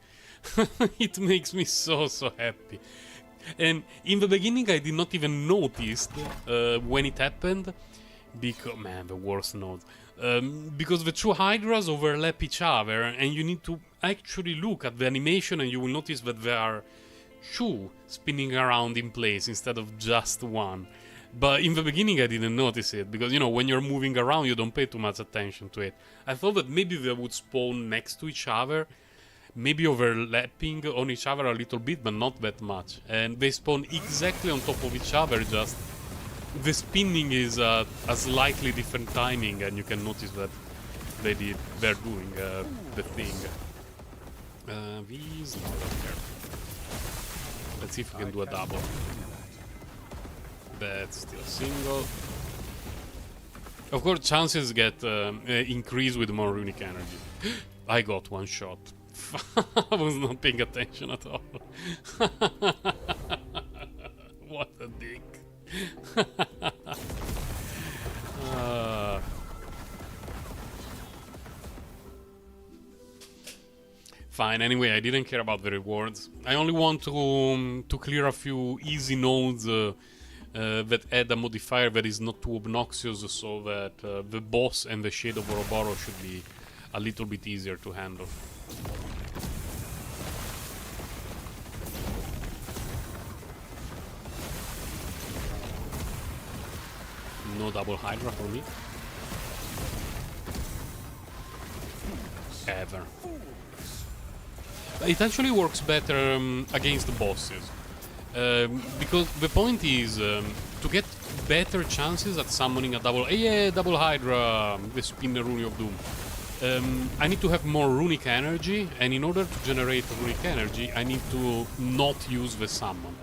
Speaker 1: It makes me so happy. And in the beginning I did not even notice when it happened, because, man, the worst node. Because the two hydras overlap each other, and you need to actually look at the animation and you will notice that there are two spinning around in place instead of just one. But in the beginning I didn't notice it, because, you know, when you're moving around you don't pay too much attention to it. I thought that maybe they would spawn next to each other, maybe overlapping on each other a little bit, but not that much. And they spawn exactly on top of each other, just the spinning is a slightly different timing, and you can notice that they're doing the thing. These not there. Let's see if we can do a double. That's still a single. Of course, chances get increased with more runic energy. I got one shot. I was not paying attention at all. fine. Anyway, I didn't care about the rewards. I only want to clear a few easy nodes that add a modifier that is not too obnoxious, so that the boss and the Shade of Ouroboros should be a little bit easier to handle. No double Hydra for me. Ever. It actually works better against the bosses. Because the point is to get better chances at summoning a double Hydra, the Spinner Rune of Doom. I need to have more runic energy, and in order to generate runic energy, I need to not use the summon.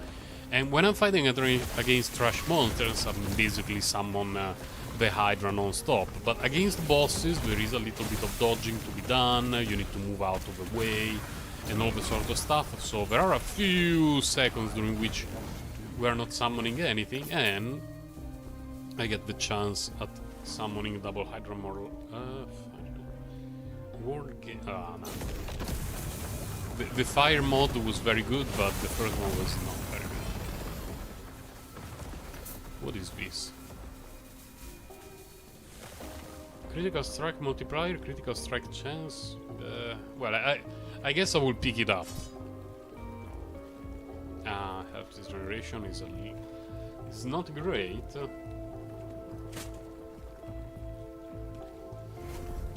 Speaker 1: And when I'm fighting against trash monsters, I'm basically summon the Hydra non-stop. But against bosses, there is a little bit of dodging to be done, you need to move out of the way, and all the sort of stuff. So there are a few seconds during which we are not summoning anything, and I get the chance at summoning double Hydra more. World game. No. The fire mod was very good, but the first one was not very good. What is this? Critical strike multiplier, critical strike chance. Well, I guess I will pick it up. Helps this generation is not great.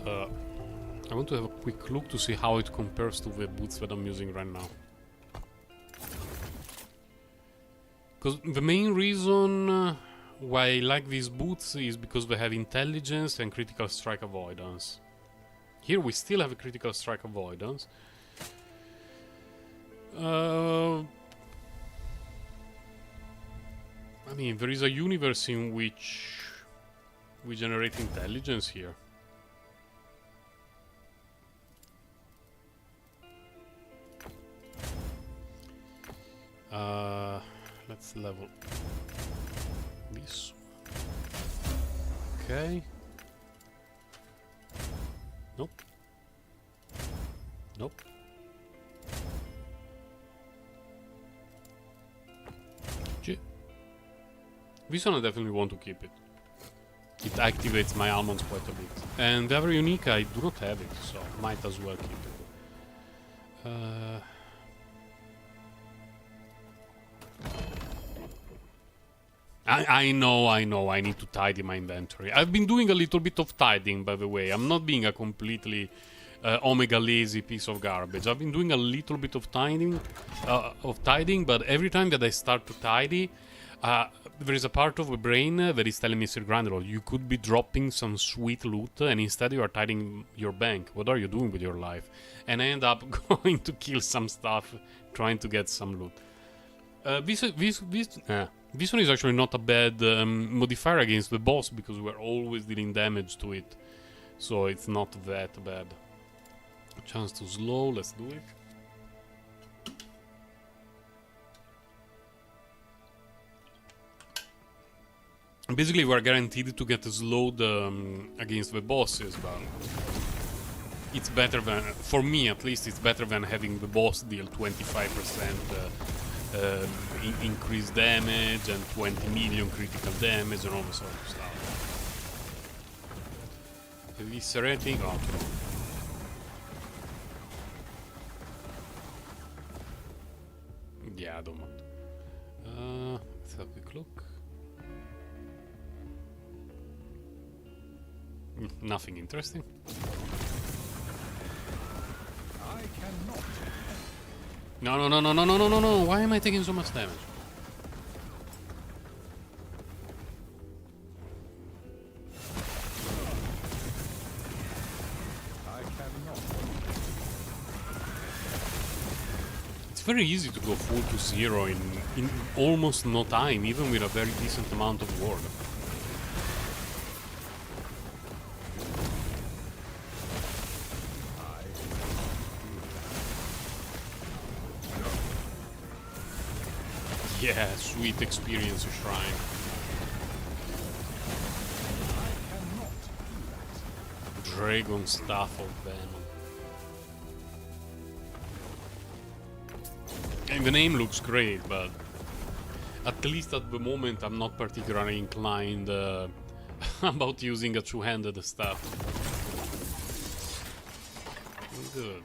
Speaker 1: I want to have a quick look to see how it compares to the boots that I'm using right now. Because the main reason why I like these boots is because they have intelligence and critical strike avoidance. Here we still have a critical strike avoidance. I mean, there is a universe in which we generate intelligence here. Let's level this. Okay. Nope. Nope. G. This one I definitely want to keep it. It activates my almonds quite a bit. And the other unique, I do not have it, so might as well keep it. I know, I need to tidy my inventory. I've been doing a little bit of tidying, by the way. I'm not being a completely omega lazy piece of garbage. I've been doing a little bit of tidying, but every time that I start to tidy, there is a part of the brain that is telling me, Sir Granderol, you could be dropping some sweet loot, and instead you are tidying your bank. What are you doing with your life? And I end up going to kill some stuff, trying to get some loot. This one is actually not a bad modifier against the boss, because we're always dealing damage to it. So it's not that bad. Chance to slow, let's do it. Basically, we're guaranteed to get slowed against the bosses, but it's better than, for me at least, it's better than having the boss deal 25% increased damage and 20 million critical damage and all the sort of stuff. Eviscerating. Oh. Yeah, I don't want. Let's have a quick look. Nothing interesting.
Speaker 2: I cannot.
Speaker 1: No. Why am I taking so much damage?
Speaker 2: I cannot.
Speaker 1: It's very easy to go full to zero in almost no time, even with a very decent amount of ward. Yeah, sweet experience shrine. Dragon Staff of Venom. And the name looks great, but at least at the moment I'm not particularly inclined about using a two-handed staff. Good.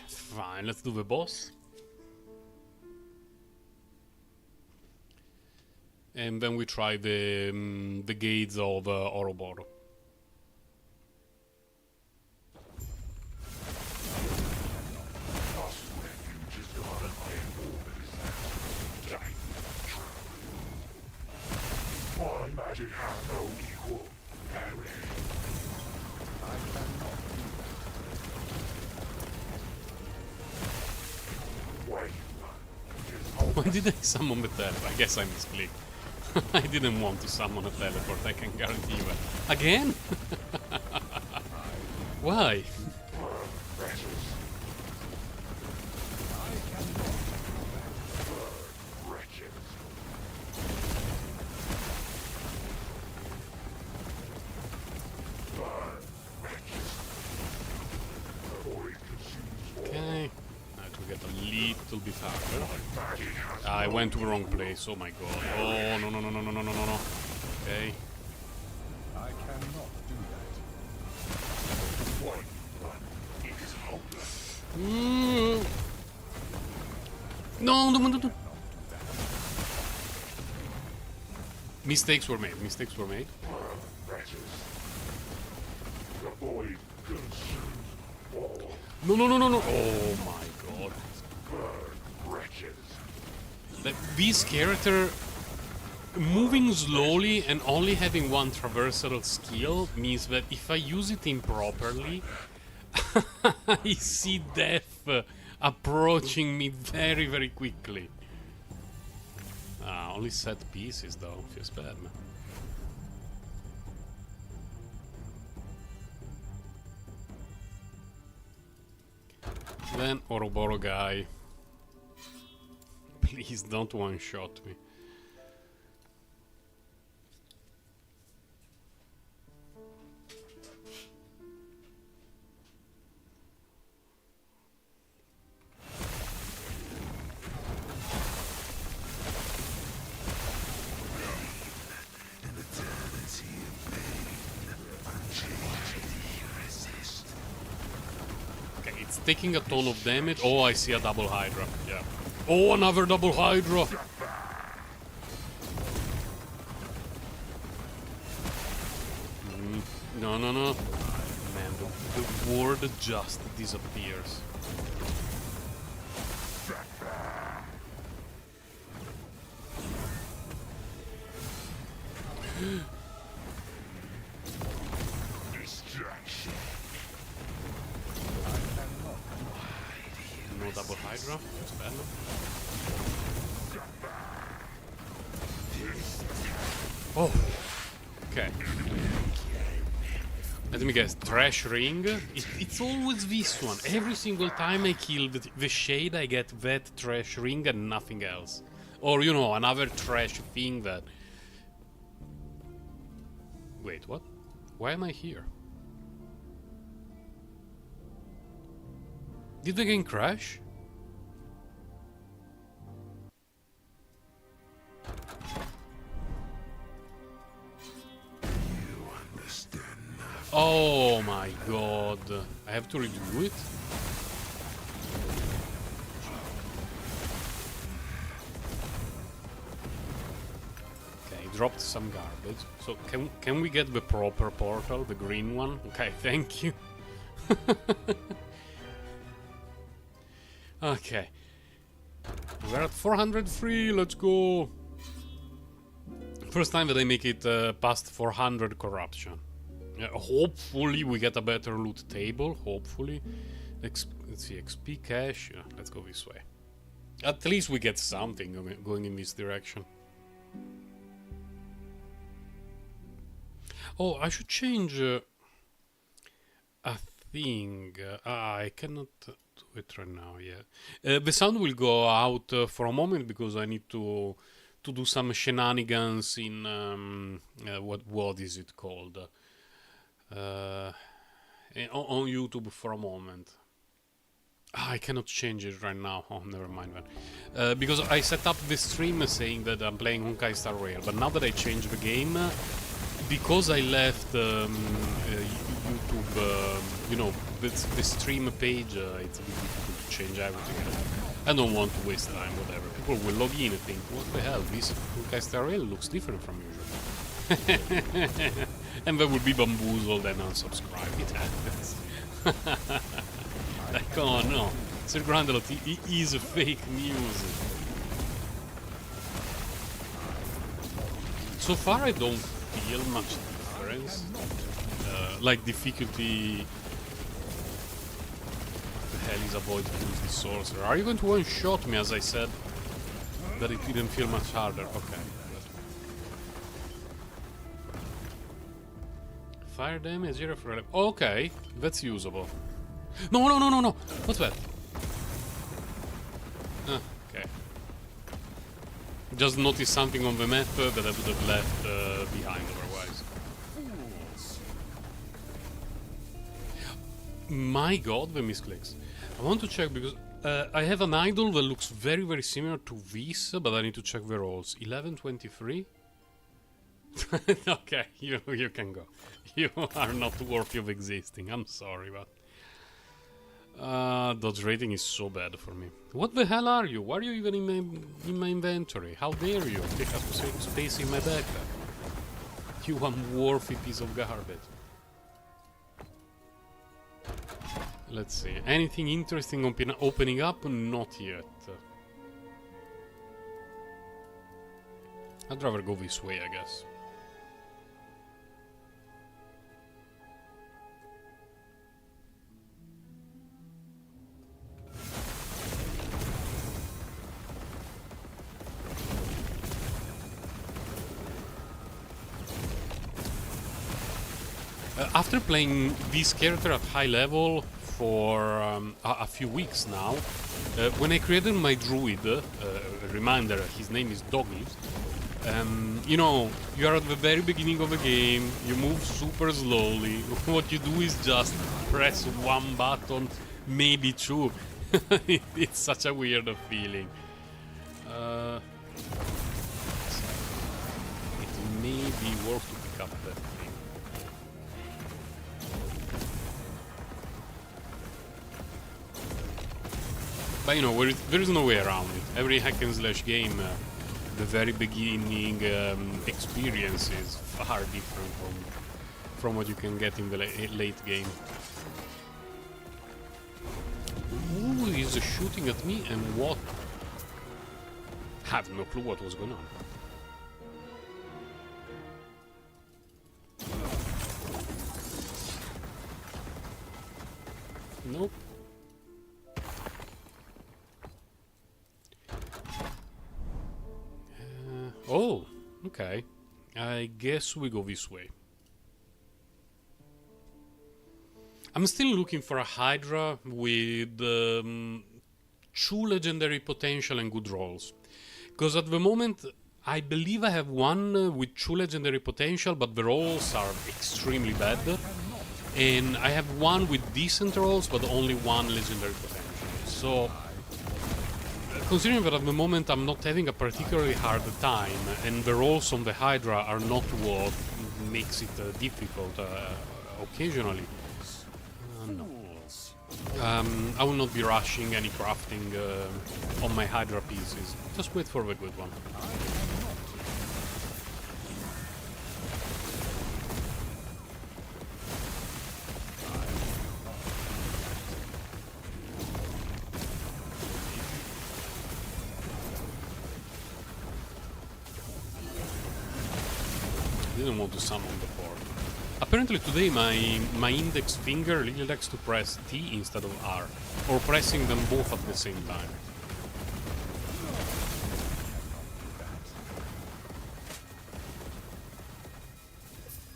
Speaker 1: Fine, let's do the boss. And then we try the gates of Ouroboros. Why did I summon the teleport? I guess I misclicked. I didn't want to summon a teleport, I can guarantee you. Again? Why? Okay. I have to get a little bit harder. I went to the wrong place, oh my god. Oh, no, no, no, no, no, no, no, no, no. Okay.
Speaker 2: I cannot do that.
Speaker 1: No, no, no, no. Mistakes were made, mistakes were made. No, no, no, no, no. Oh my god. Like, this character moving slowly and only having one traversal skill means that if I use it improperly, I see death approaching me very, very quickly. Only set pieces though, feels bad, man. Then Ouroboros guy. Please don't one-shot me. Okay, it's taking a ton of damage. Oh, I see a double Hydra. Yeah. Oh, another double Hydra! No, no, no. Man, the ward just disappears. No double Hydra, just bad enough. Oh, okay. Let me guess, Trash Ring? It's always this one. Every single time I kill the Shade, I get that Trash Ring and nothing else. Or, you know, another trash thing that... Wait, what? Why am I here? Did the game crash? Oh my god. I have to redo it? Okay, dropped some garbage. So can we get the proper portal, the green one? Okay, thank you. Okay. We're at 403, let's go. First time that I make it past 400 corruption. Hopefully we get a better loot table, hopefully. Let's see, XP cache, let's go this way. At least we get something going in this direction. Oh, I should change a thing. I cannot do it right now yet. The sound will go out for a moment because I need to do some shenanigans in what is it called? on YouTube for a moment. I cannot change it right now. Oh, never mind then. Because I set up the stream saying that I'm playing Honkai Star Rail, but now that I changed the game, because I left YouTube, you know, the stream page, it's a bit difficult to change everything. I don't want to waste time, whatever. People will log in and think, what the hell, this Honkai Star Rail looks different from usual. And they will be bamboozled and unsubscribe. It happens. Like, oh no, Sir Grandelot is fake news. So far I don't feel much difference. Like difficulty... What the hell is avoid kills the sorcerer? Are you going to one-shot me as I said that it didn't feel much harder? Okay. Fire damage 0 for 11. Okay, that's usable. No, no, no, no, no! What's that? Okay. Just noticed something on the map that I would have left behind otherwise. My god, the misclicks. I want to check because I have an idol that looks very, very similar to this, but I need to check the rolls. 1123? Okay, you can go. You are not worthy of existing. I'm sorry, but... dodge rating is so bad for me. What the hell are you? Why are you even in my inventory? How dare you take up space in my backpack? You unworthy piece of garbage. Let's see. Anything interesting opening up? Not yet. I'd rather go this way, I guess. After playing this character at high level for a few weeks now, when I created my druid, reminder, his name is Doggy, you know, you are at the very beginning of the game, you move super slowly, what you do is just press one button, maybe two. It's such a weird feeling. It may be worth to pick up that thing. But you know, there is no way around it. Every hack and slash game, the very beginning experience is far different from what you can get in the late game. Who is shooting at me and what? Have no clue what was going on. Nope. Oh, okay. I guess we go this way. I'm still looking for a Hydra with 2 legendary potential and good rolls. Because at the moment, I believe I have one with 2 legendary potential, but the rolls are extremely bad. And I have one with decent rolls, but only 1 legendary potential. So... considering that at the moment I'm not having a particularly hard time, and the rolls on the Hydra are not what makes it difficult occasionally, no. I will not be rushing any crafting on my Hydra pieces. Just wait for the good one. Didn't want to summon the port. Apparently today my index finger really likes to press T instead of R, or pressing them both at the same time.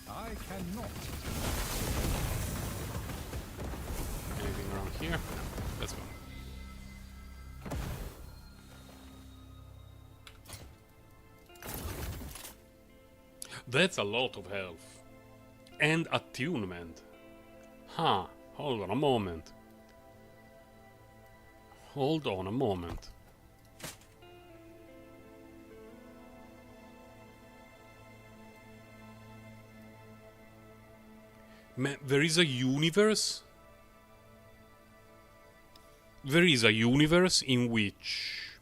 Speaker 2: I cannot.
Speaker 1: Anything around here? Let's go. That's a lot of health. And attunement. Huh, hold on a moment. Hold on a moment. Man, there is a universe. There is a universe in which...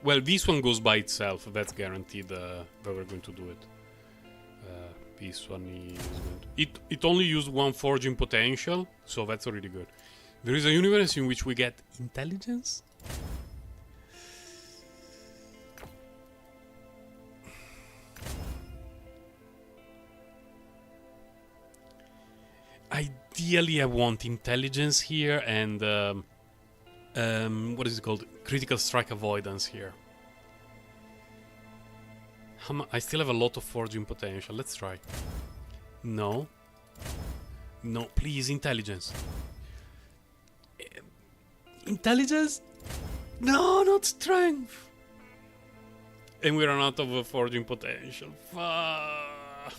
Speaker 1: Well, this one goes by itself. That's guaranteed that we're going to do it. This one is... It only used one forging potential, so that's already good. There is a universe in which we get intelligence? Ideally, I want intelligence here and what is it called? Critical strike avoidance here. I still have a lot of forging potential. Let's try. No. No, please, intelligence. Intelligence? No, not strength. And we run out of forging potential. Fuck.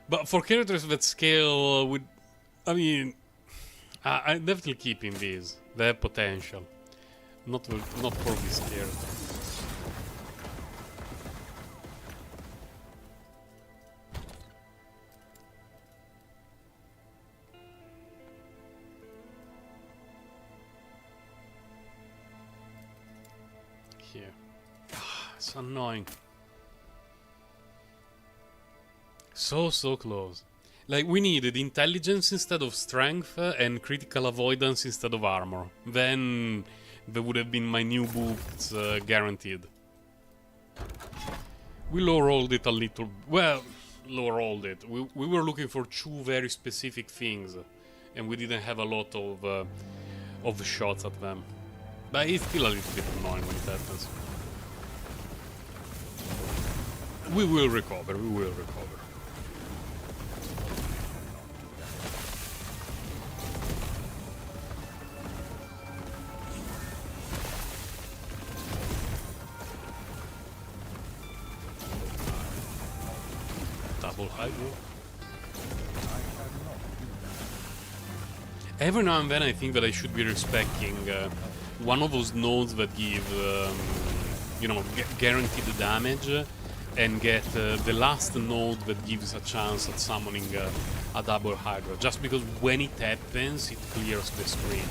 Speaker 1: But for characters that scale with... I mean... I'm definitely keeping these. They have potential. Not for this character. Here. It's annoying. So close. Like, we needed intelligence instead of strength and critical avoidance instead of armor. Then there would have been my new boots guaranteed. We low-rolled it a little... Well, low-rolled it. We were looking for two very specific things. And we didn't have a lot of shots at them. But it's still a little bit annoying when it happens. We will recover, we will recover. Double high roll. Every now and then I think that I should be respecting one of those nodes that give, you know, guaranteed damage, and get the last node that gives a chance at summoning a double Hydra, just because when it happens, it clears the screen.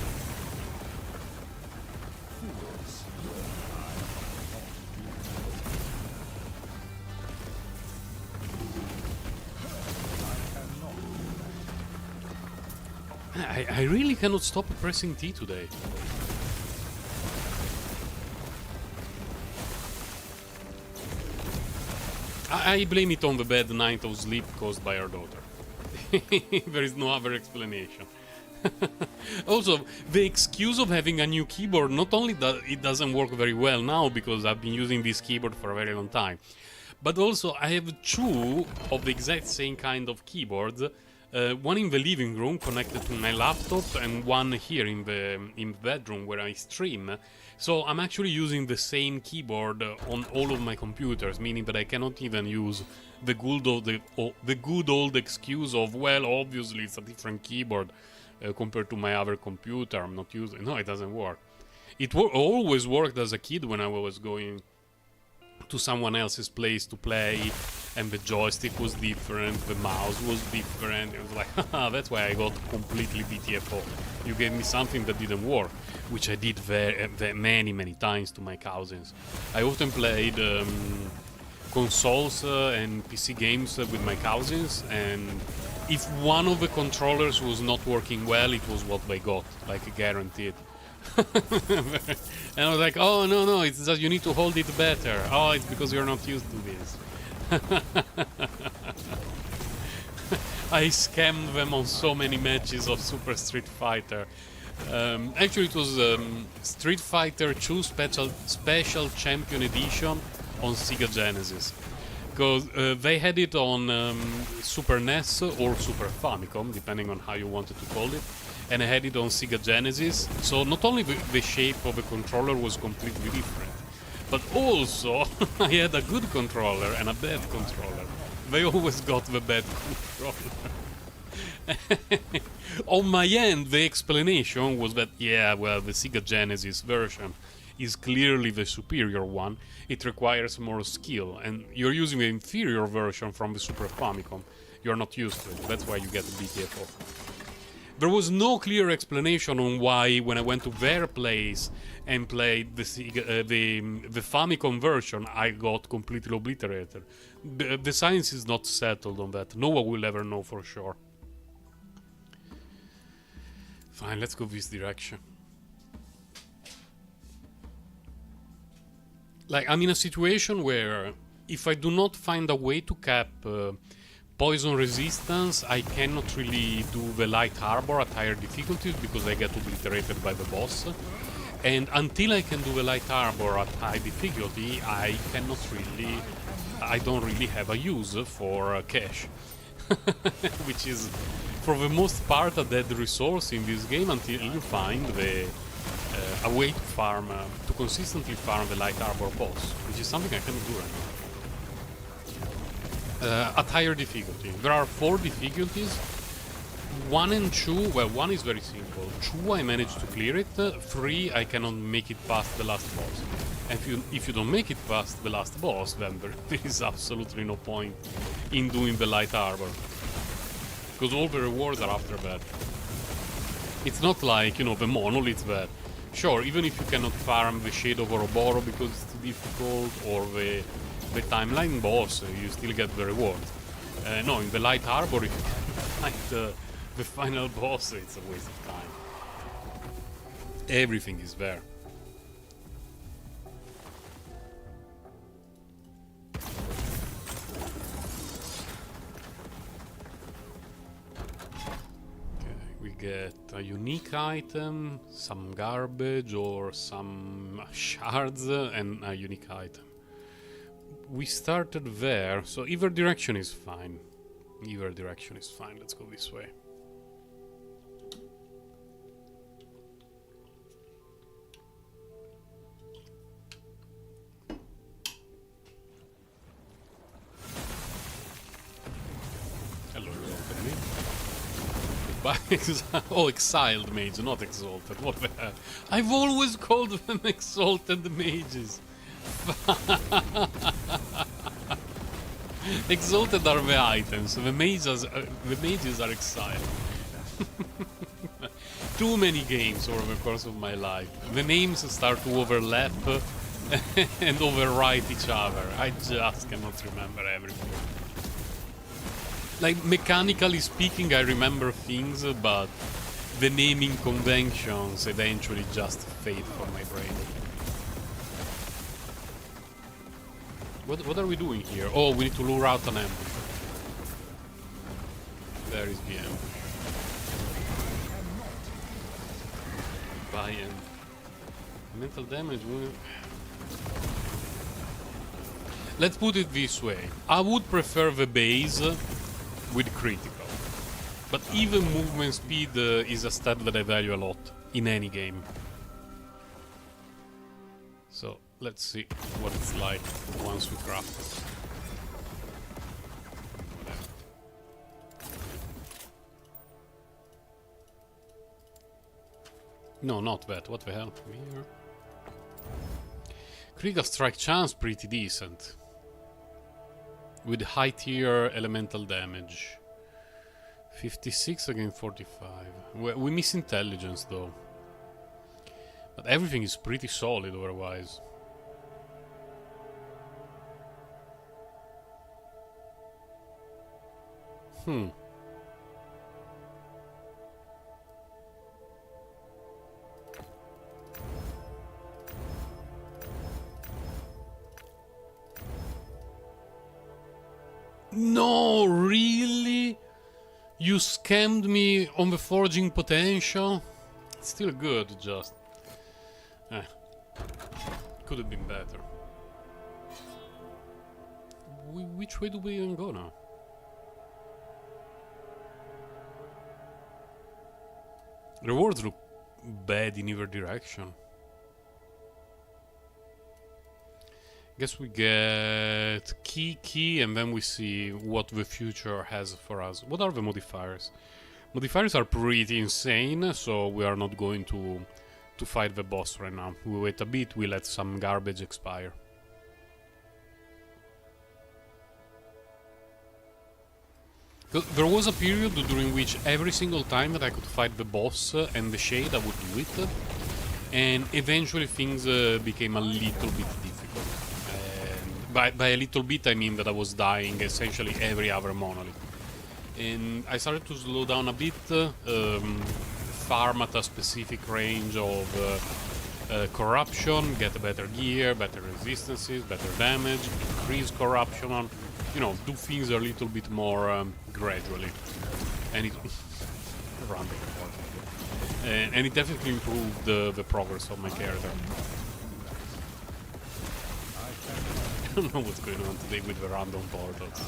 Speaker 1: I really cannot stop pressing T today. I blame it on the bad night of sleep caused by our daughter. There is no other explanation. Also, the excuse of having a new keyboard, not only that it doesn't work very well now because I've been using this keyboard for a very long time, but also I have two of the exact same kind of keyboards. One in the living room connected to my laptop, and one here in the bedroom where I stream. So I'm actually using the same keyboard on all of my computers, meaning that I cannot even use the good old excuse of, well, obviously it's a different keyboard compared to my other computer. I'm not using. No, it doesn't work. It always worked as a kid when I was going to someone else's place to play, and the joystick was different, the mouse was different. It was like, haha, that's why I got completely BTFO. You gave me something that didn't work, which I did many times to my cousins. I often played consoles and PC games with my cousins, and if one of the controllers was not working well, it was what they got, like guaranteed. And I was like, oh no, it's just you need to hold it better. Oh, it's because you're not used to this. I scammed them on so many matches of Super Street Fighter. Actually, it was Street Fighter 2 Special Champion Edition on Sega Genesis. Because they had it on Super NES or Super Famicom, depending on how you wanted to call it. And I had it on Sega Genesis, so not only the shape of the controller was completely different, but also I had a good controller and a bad controller. They always got the bad controller. On my end, the explanation was that, yeah, well, the Sega Genesis version is clearly the superior one. It requires more skill, and you're using the inferior version from the Super Famicom. You're not used to it. That's why you get the BTFO. There was no clear explanation on why, when I went to their place and played the Famicom version, I got completely obliterated. The science is not settled on that. No one will ever know for sure. Fine, let's go this direction. Like, I'm in a situation where if I do not find a way to cap poison resistance, I cannot really do the light harbor at higher difficulties because I get obliterated by the boss. And until I can do the light harbor at high difficulty, I don't really have a use for cash. Which is, for the most part, a dead resource in this game until you find a way to farm, to consistently farm the light harbor boss, which is something I cannot do right now. At higher difficulty. There are 4 difficulties. 1 and 2, well, 1 is very simple. 2 I managed to clear it. 3 I cannot make it past the last boss. And if you don't make it past the last boss, then there is absolutely no point in doing the light harbor. Because all the rewards are after that. It's not like, you know, the Monoliths that, sure, even if you cannot farm the Shade of Ouroboros because it's too difficult, or the timeline boss, you still get the reward. No, in the light harbor, if you can find the final boss, it's a waste of time. Everything is there. We get a unique item, some garbage or some shards, and a unique item. We started there, so either direction is fine. Either direction is fine. Let's go this way. Hello, exalted mage. Oh, exiled mage, not exalted. What the hell? I've always called them exalted mages. Exalted are the items, the mages are exiled. Too many games over the course of my life. The names start to overlap and overwrite each other. I just cannot remember everything. Like, mechanically speaking, I remember things, but the naming conventions eventually just fade from my brain. What are we doing here? Oh, we need to lure out an ambush. There is the ambush. Buy-in. Mental damage. Let's put it this way. I would prefer the base with critical. But even movement speed is a stat that I value a lot in any game. So, let's see what it's like once we craft it. No, not that. What the hell? Here. Critical strike chance pretty decent. With high tier elemental damage. 56 against 45. We miss intelligence though. But everything is pretty solid otherwise. No, really? You scammed me on the forging potential? It's still good, just... could have been better. Which way do we even go now? Rewards look bad in either direction. Guess we get key, and then we see what the future has for us. What are the modifiers? Modifiers are pretty insane, so we are not going to fight the boss right now. We wait a bit, we let some garbage expire. There was a period during which every single time that I could fight the boss and the shade, I would do it. And eventually things became a little bit difficult. And by a little bit, I mean that I was dying essentially every other monolith. And I started to slow down a bit, farm at a specific range of corruption, get better gear, better resistances, better damage, increase corruption on, you know, do things a little bit more gradually. And it random and it definitely improved the progress of my character. I don't know what's going on today with the random portals.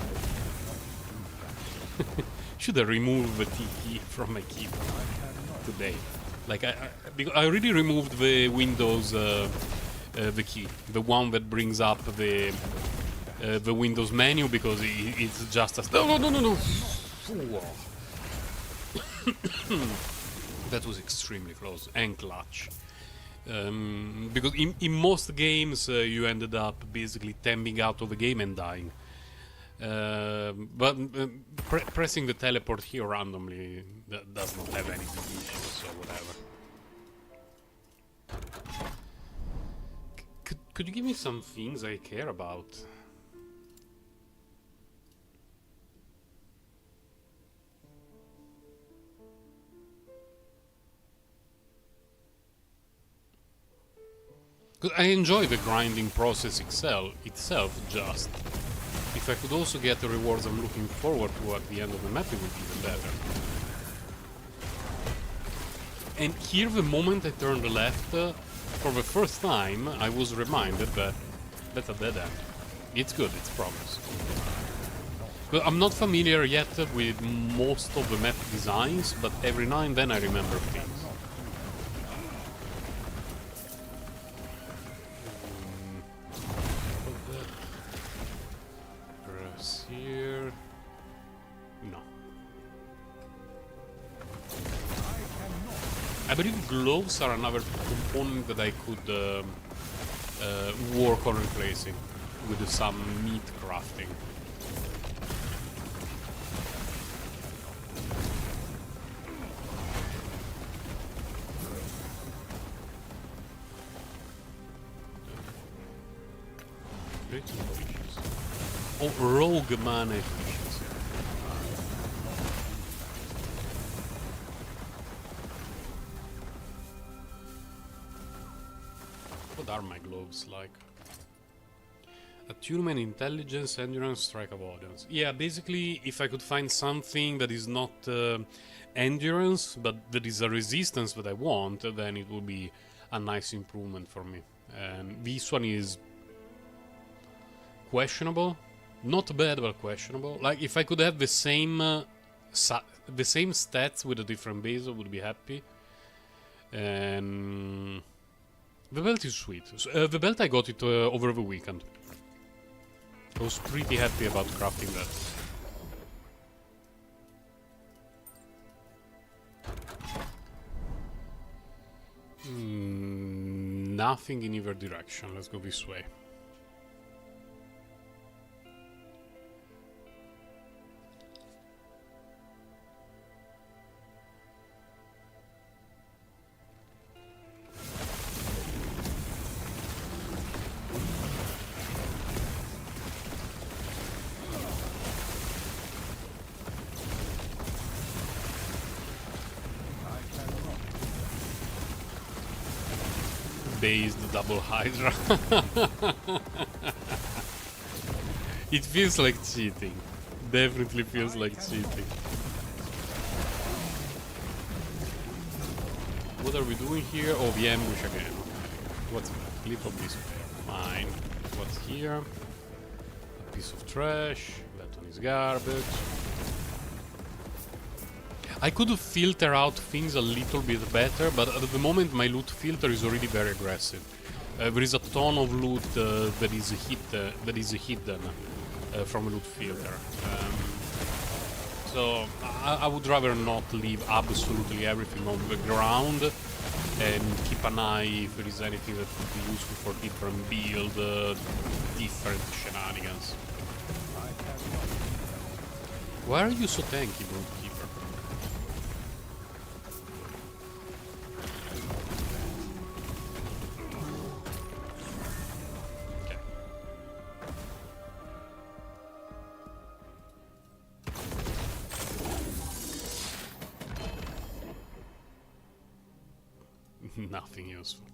Speaker 1: Should I remove the T key from my keyboard today? Like because I already removed the Windows the key, the one that brings up the Windows menu, because it's just a no. That was extremely close, and clutch. Because in most games you ended up basically tamping out of the game and dying. But pressing the teleport here randomly does not have any issues, so whatever. Could you give me some things I care about? I enjoy the grinding process itself, just if I could also get the rewards I'm looking forward to at the end of the map, it would be even better. And here, the moment I turned left, for the first time, I was reminded that that's a dead end. It's good, it's progress. But I'm not familiar yet with most of the map designs, but every now and then I remember things. Here, no. I believe gloves are another component that I could work on replacing with some meat crafting. Oh, rogue mana efficiency. What are my gloves like? Attunement, intelligence, endurance, strike avoidance. Yeah, basically, if I could find something that is not endurance, but that is a resistance that I want, then it would be a nice improvement for me. And this one is questionable. Not bad, but questionable. Like, if I could have the same stats with a different base, I would be happy. And the belt is sweet. So, the belt, I got it over the weekend. I was pretty happy about crafting that. Nothing in either direction. Let's go this way. Based double Hydra. It feels like cheating. Definitely feels like cheating. What are we doing here? Oh, the ambush again. What's that? Clip of despair. Fine. What's here? A piece of trash. That one is garbage. I could filter out things a little bit better, but at the moment my loot filter is already very aggressive. There is a ton of loot that is hidden from a loot filter. So I would rather not leave absolutely everything on the ground and keep an eye if there is anything that could be useful for different build, different shenanigans. Why are you so tanky, Broodkeeper? Okay. Nothing useful.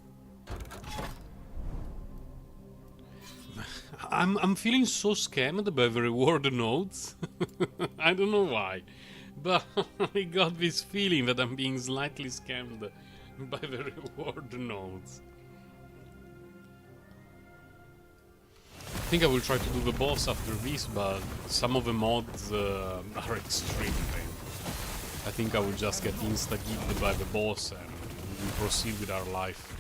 Speaker 1: I'm feeling so scammed by the reward nodes. I don't know why, but I got this feeling that I'm being slightly scammed by the reward nodes. I think I will try to do the boss after this, but some of the mods are extremely painful. I think I will just get insta-gifted by the boss and we proceed with our life.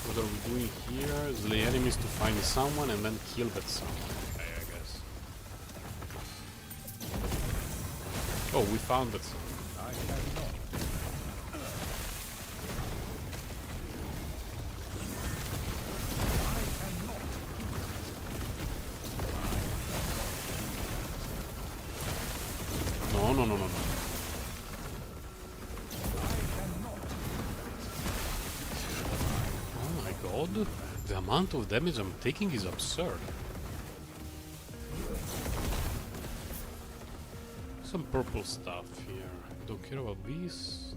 Speaker 1: What are we doing here? Slay enemies to find someone and then kill that someone. Okay, I guess. Oh, we found that someone. No, no, no, no, no. Oh my god. The amount of damage I'm taking is absurd. Some purple stuff here. Don't care about this.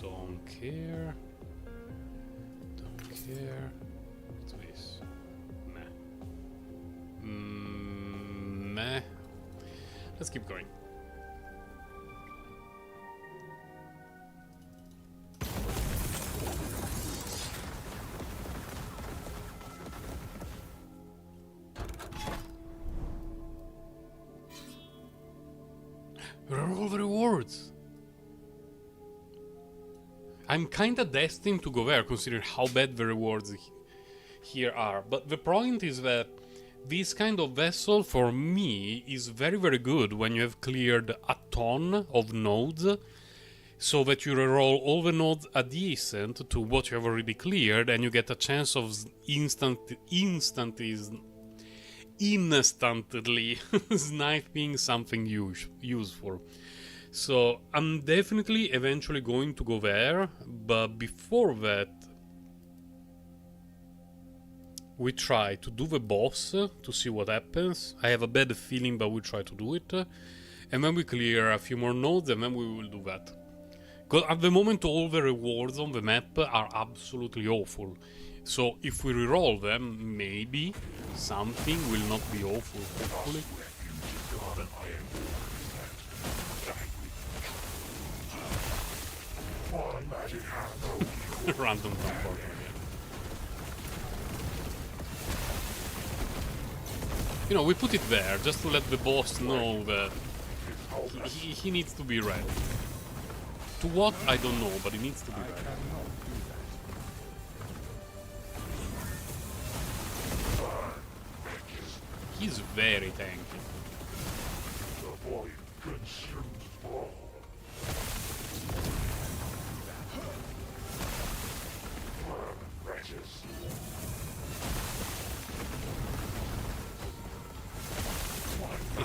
Speaker 1: Don't care. Don't care. What's this? Meh. Meh. Let's keep going. Where are all the rewards? I'm kinda destined to go there, considering how bad the rewards here are. But the point is that this kind of vessel, for me, is very, very good when you have cleared a ton of nodes, so that you reroll all the nodes adjacent to what you have already cleared, and you get a chance of instantly sniping something useful. So I'm definitely eventually going to go there, but before that we try to do the boss to see what happens. I have a bad feeling, but we try to do it, and then we clear a few more nodes and then we will do that. Because at the moment all the rewards on the map are absolutely awful. So if we reroll them, maybe something will not be awful, hopefully. Random transport again. You know, we put it there just to let the boss know that he needs to be ready. To what? I don't know, but he needs to be ready. He's very tanky. The void consumes all.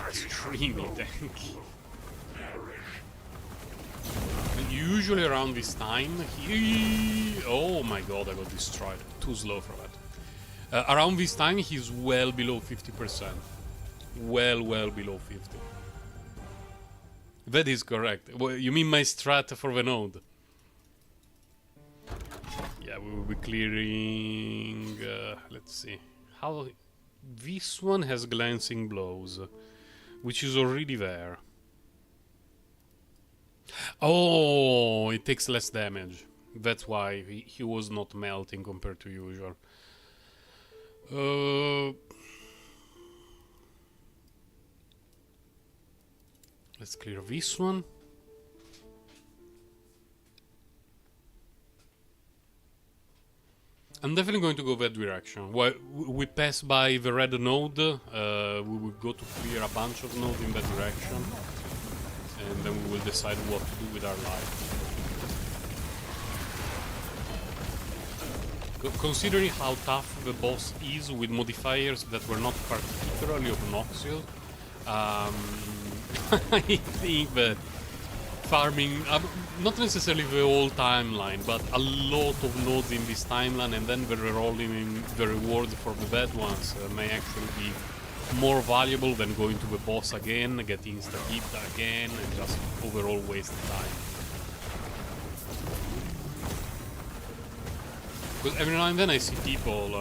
Speaker 1: Extremely tanky. And usually around this time, oh my god, I got destroyed. Too slow for that. Around this time, he's well below 50%. Well below 50. That is correct. Well, you mean my strat for the node? Yeah, we will be clearing... let's see. How... This one has glancing blows, which is already there. Oh, it takes less damage. That's why he was not melting compared to usual. Let's clear this one. I'm definitely going to go that direction. We pass by the red node, we will go to clear a bunch of nodes in that direction, and then we will decide what to do with our life. Considering how tough the boss is with modifiers that were not particularly obnoxious, I think that farming, not necessarily the whole timeline, but a lot of nodes in this timeline, and then the rerolling the rewards for the bad ones may actually be more valuable than going to the boss again, get insta-hit again, and just overall waste time. Because every now and then I see people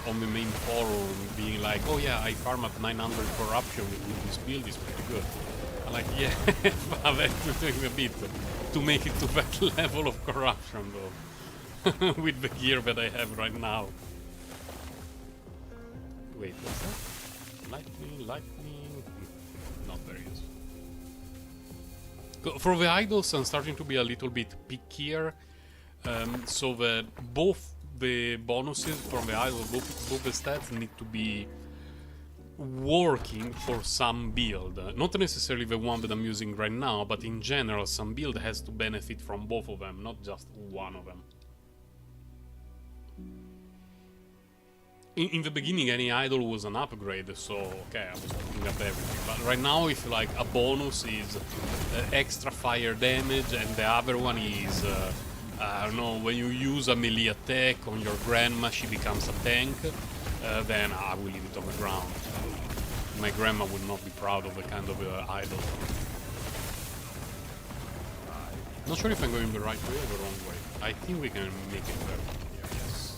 Speaker 1: on the main forum being like, oh yeah, I farm at 900 corruption with this build, is pretty good. I'm like, yeah, I've had to do a bit to make it to that level of corruption though. With the gear that I have right now. Wait, what's that? Lightning. Not very useful. For the idols, I'm starting to be a little bit pickier, so that both the bonuses from the idol, both the stats need to be working for some build. Not necessarily the one that I'm using right now, but in general, some build has to benefit from both of them, not just one of them. In the beginning, any idol was an upgrade, so okay, I was picking up everything. But right now, if like a bonus is extra fire damage, and the other one is I don't know, when you use a melee attack on your grandma, she becomes a tank, then I will leave it on the ground. My grandma would not be proud of the kind of idol. Not sure if I'm going the right way or the wrong way. I think we can make it there. Yes.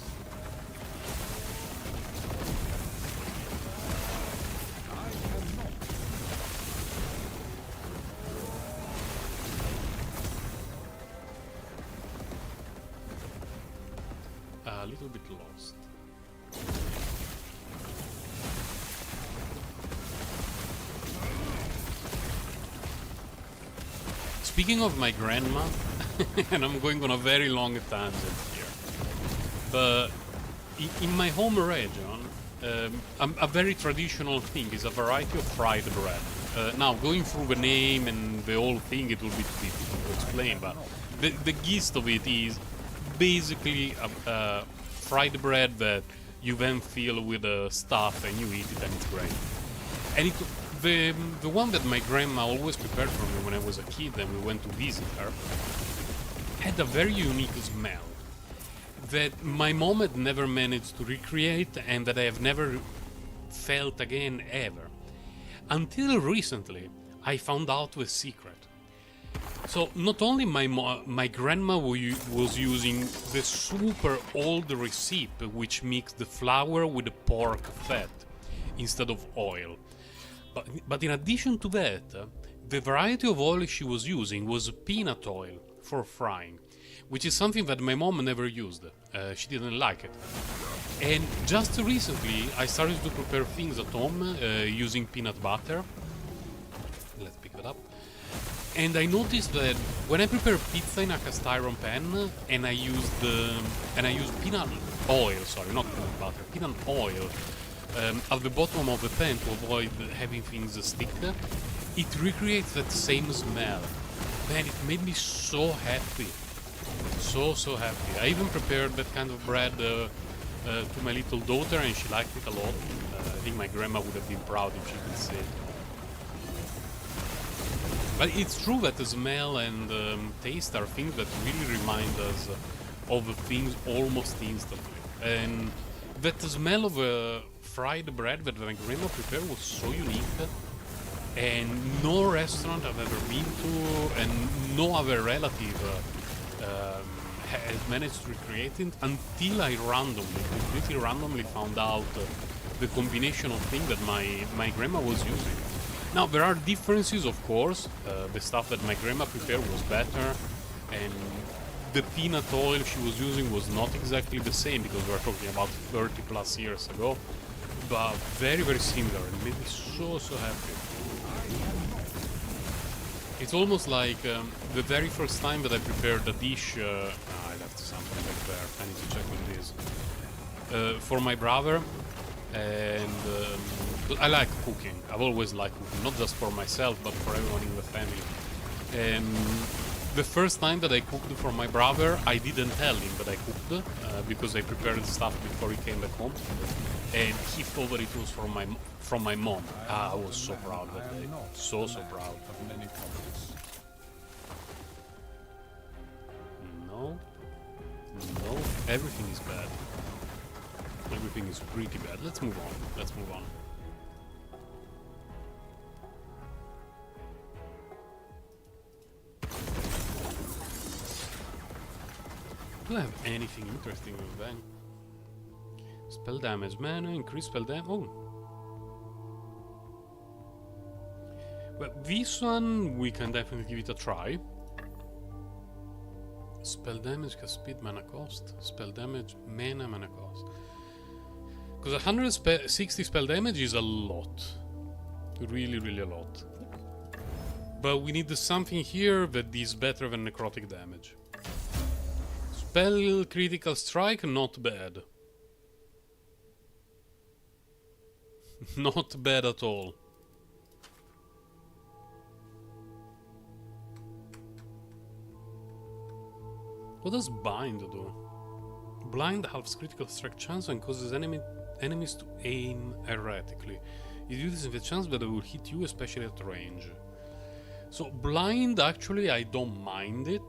Speaker 1: A little bit lost. Speaking of my grandma, and I'm going on a very long tangent here, but in my home region, a very traditional thing is a variety of fried bread. Now, going through the name and the whole thing, it will be too difficult to explain, but the gist of it is basically a fried bread that you then fill with stuff and you eat it and it's great. And the one that my grandma always prepared for me when I was a kid and we went to visit her had a very unique smell that my mom had never managed to recreate and that I have never felt again ever. Until recently, I found out the secret. So not only my grandma was using the super old recipe which mixed the flour with the pork fat instead of oil, but in addition to that, the variety of oil she was using was peanut oil for frying, which is something that my mom never used. She didn't like it. And just recently I started to prepare things at home using peanut butter. Let's pick that up. And I noticed that when I prepare pizza in a cast iron pan and I use peanut oil, sorry, not peanut butter, peanut oil at the bottom of the pan to avoid having things stick, it recreates that same smell. Man, it made me so happy. So happy. I even prepared that kind of bread to my little daughter and she liked it a lot. I think my grandma would have been proud if she could see it. But it's true that the smell and taste are things that really remind us of things almost instantly. And that the smell of fried bread that my grandma prepared was so unique. And no restaurant I've ever been to and no other relative has managed to recreate it until I completely randomly found out the combination of things that my grandma was using. Now, there are differences, of course. The stuff that my grandma prepared was better, and the peanut oil she was using was not exactly the same because we're talking about 30 plus years ago, but very, very similar and made me so happy. It's almost like the very first time that I prepared a dish. I left something back there. I need to check what it is. for my brother, and I like cooking. I've always liked cooking, not just for myself, but for everyone in the family. And the first time that I cooked for my brother, I didn't tell him that I cooked because I prepared stuff before he came back home, and he thought that it was from my mom. I was so proud that day, so proud. No, no, everything is bad. Everything is pretty bad. Let's move on. Let's move on. Do I have anything interesting with that? Spell damage, mana, increase spell damage. Oh. Well, this one we can definitely give it a try. Spell damage, cast speed, mana cost. Spell damage, mana cost. Because 160 spell damage is a lot. Really, really a lot. But we need something here that is better than necrotic damage. Spell critical strike, not bad. Not bad at all. What does bind do? Blind halves critical strike chance and causes enemies to aim erratically. You do this with a chance that they will hit you, especially at range. So blind, actually, I don't mind it.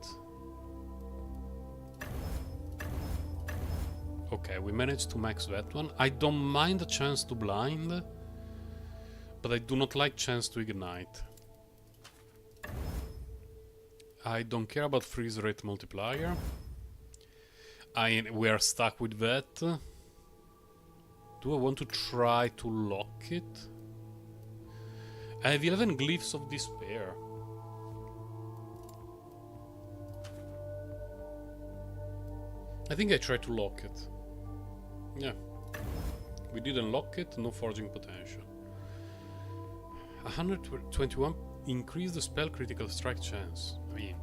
Speaker 1: Okay, we managed to max that one. I don't mind the chance to blind, but I do not like chance to ignite. I don't care about freeze rate multiplier. We are stuck with that. Do I want to try to lock it? I have 11 glyphs of despair. I think I try to lock it. Yeah. We didn't lock it, no forging potential. 121 increase the spell critical strike chance. I mean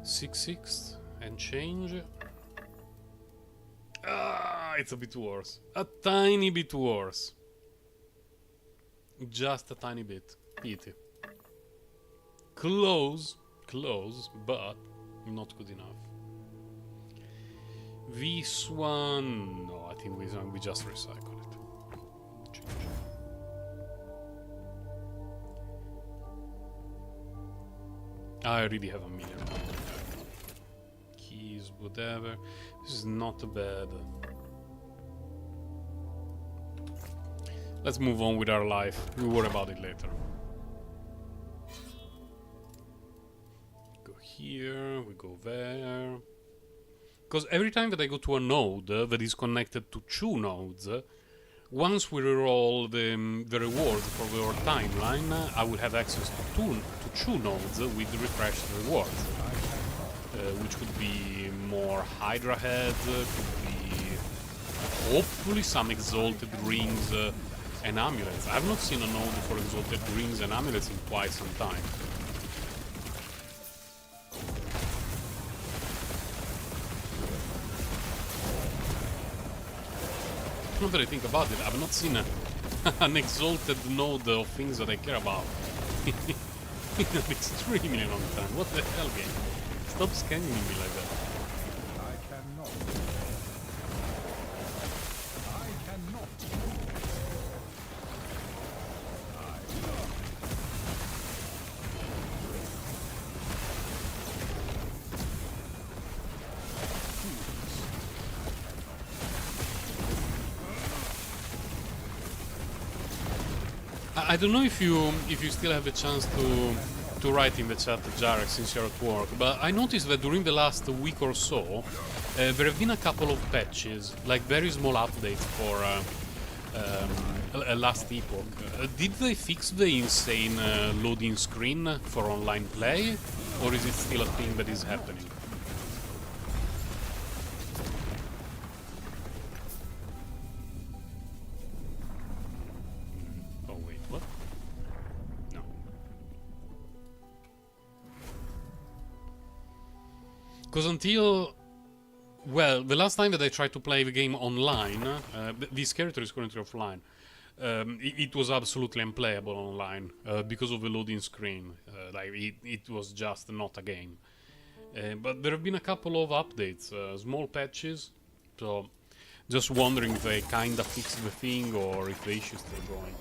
Speaker 1: 6/6 and change. Ah, it's a bit worse. A tiny bit worse. Just a tiny bit. Pity. Close, but not good enough. This one, no, I think we just recycle it. Change. I already have a million. Keys, whatever. This is not bad. Let's move on with our life. We'll worry about it later. Go here, we go there. Because every time that I go to a node that is connected to two nodes, once we reroll the reward for our timeline, I will have access to two nodes with refreshed rewards. Which could be more Hydra heads, could be hopefully some exalted rings and amulets. I have not seen a node for exalted rings and amulets in quite some time. Now that I think about it, I've not seen an exalted node of things that I care about in an extremely long time. What the hell, game? Stop scanning me like that.
Speaker 2: I cannot.
Speaker 1: I don't know if you still have the chance to write in the chat, Jarek, since you're at work, but I noticed that during the last week or so, there have been a couple of patches, like very small updates for last Epoch. Did they fix the insane loading screen for online play, or is it still a thing that is happening? Because until Well, the last time that I tried to play the game online, this character is currently offline. It was absolutely unplayable online because of the loading screen. Like it was just not a game. But there have been a couple of updates, small patches. So, just wondering if they kinda fixed the thing or if the issue's still going.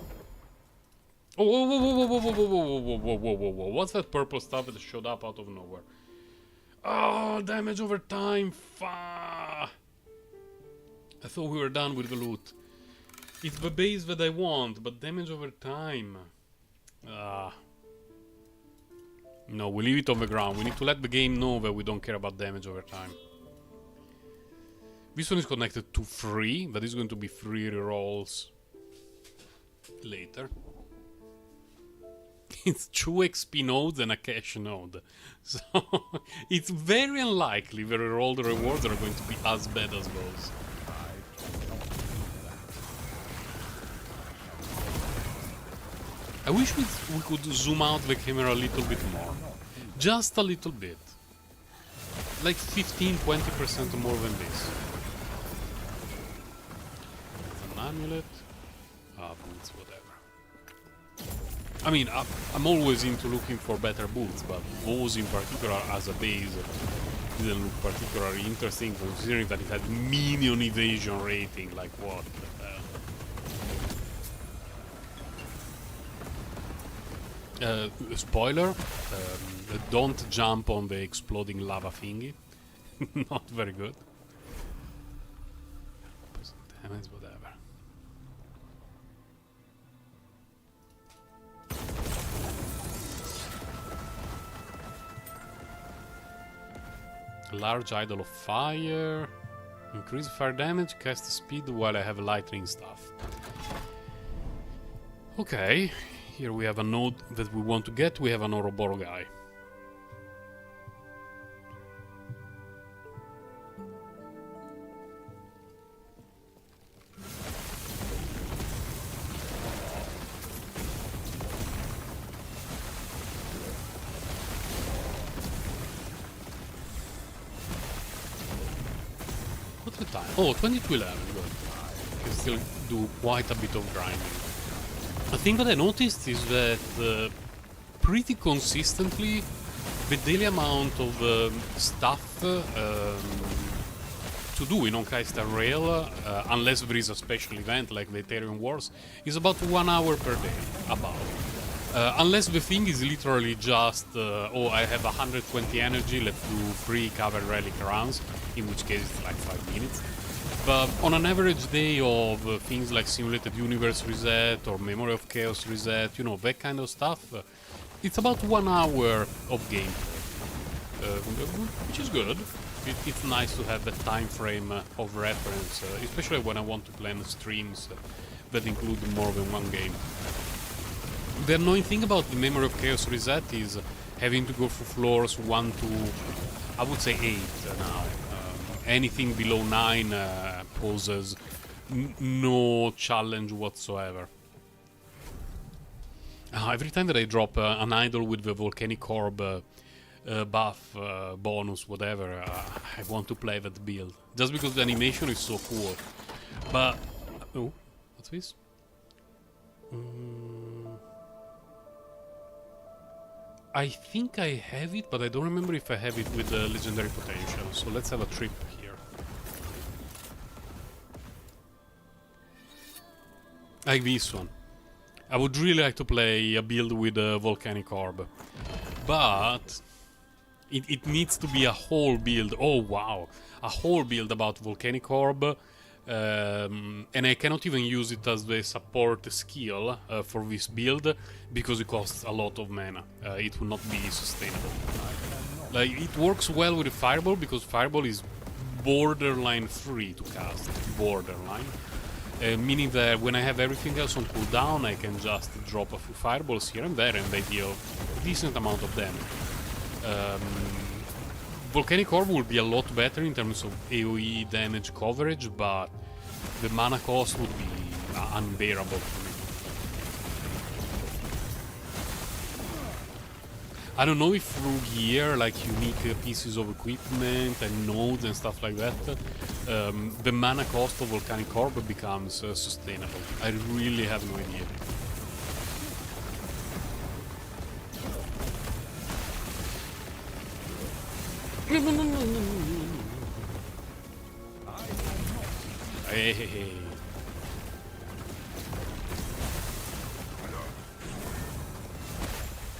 Speaker 1: Oh, whoa, whoa, whoa, whoa, whoa, whoa, whoa, whoa, whoa, whoa, whoa, whoa! What's that purple stuff that showed up out of nowhere? Oh, damage over time! I thought we were done with the loot. It's the base that I want, but damage over time. No, we leave it on the ground. We need to let the game know that we don't care about damage over time. This one is connected to 3. That is going to be 3 rerolls later. It's 2 XP nodes and a cash node. So, it's very unlikely the rerolled rewards are going to be as bad as those. I wish we could zoom out the camera a little bit more. Just a little bit. Like 15-20% more than this. An amulet. Boots, whatever. I mean, I'm always into looking for better boots, but those in particular as a base didn't look particularly interesting, considering that it had minion evasion rating. Like, what the hell? Spoiler, don't jump on the exploding lava thingy. Not very good. Damage, whatever. Large idol of fire. Increase fire damage, cast speed while I have lightning stuff. Okay. Here we have a node that we want to get. We have an Ouroboros guy. What's the time? Oh, 22:11. Good. Can still do quite a bit of grinding. A thing that I noticed is that pretty consistently the daily amount of stuff to do in Honkai Rail, unless there is a special event like the Ethereum Wars, is about 1 hour per day. About. Unless the thing is literally just, oh, I have 120 energy, let's do 3 cover relic runs, in which case it's like 5 minutes. But on an average day of things like Simulated Universe Reset or Memory of Chaos Reset, you know, that kind of stuff, it's about 1 hour of gameplay, which is good. It's nice to have that time frame of reference, especially when I want to plan streams that include more than one game. The annoying thing about the Memory of Chaos Reset is having to go through floors 1 to, I would say 8 now. Anything below 9 poses no challenge whatsoever. Every time that I drop an idol with the volcanic orb buff, bonus, whatever, I want to play that build. Just because the animation is so cool. But... oh, what's this? I think I have it, but I don't remember if I have it with the legendary potential. So let's have a trip here. Like this one. I would really like to play a build with a volcanic orb. But it needs to be a whole build. Oh wow. A whole build about volcanic orb. And I cannot even use it as the support skill for this build because it costs a lot of mana. It will not be sustainable. Like, it works well with the Fireball because Fireball is borderline free to cast. Borderline. Meaning that when I have everything else on cooldown, I can just drop a few Fireballs here and there and they deal a decent amount of damage. Volcanic Orb will be a lot better in terms of AoE damage coverage, but the mana cost would be unbearable for I don't know if through gear, like unique pieces of equipment and nodes and stuff like that, the mana cost of Volcanic Orb becomes sustainable. I really have no idea. Hey.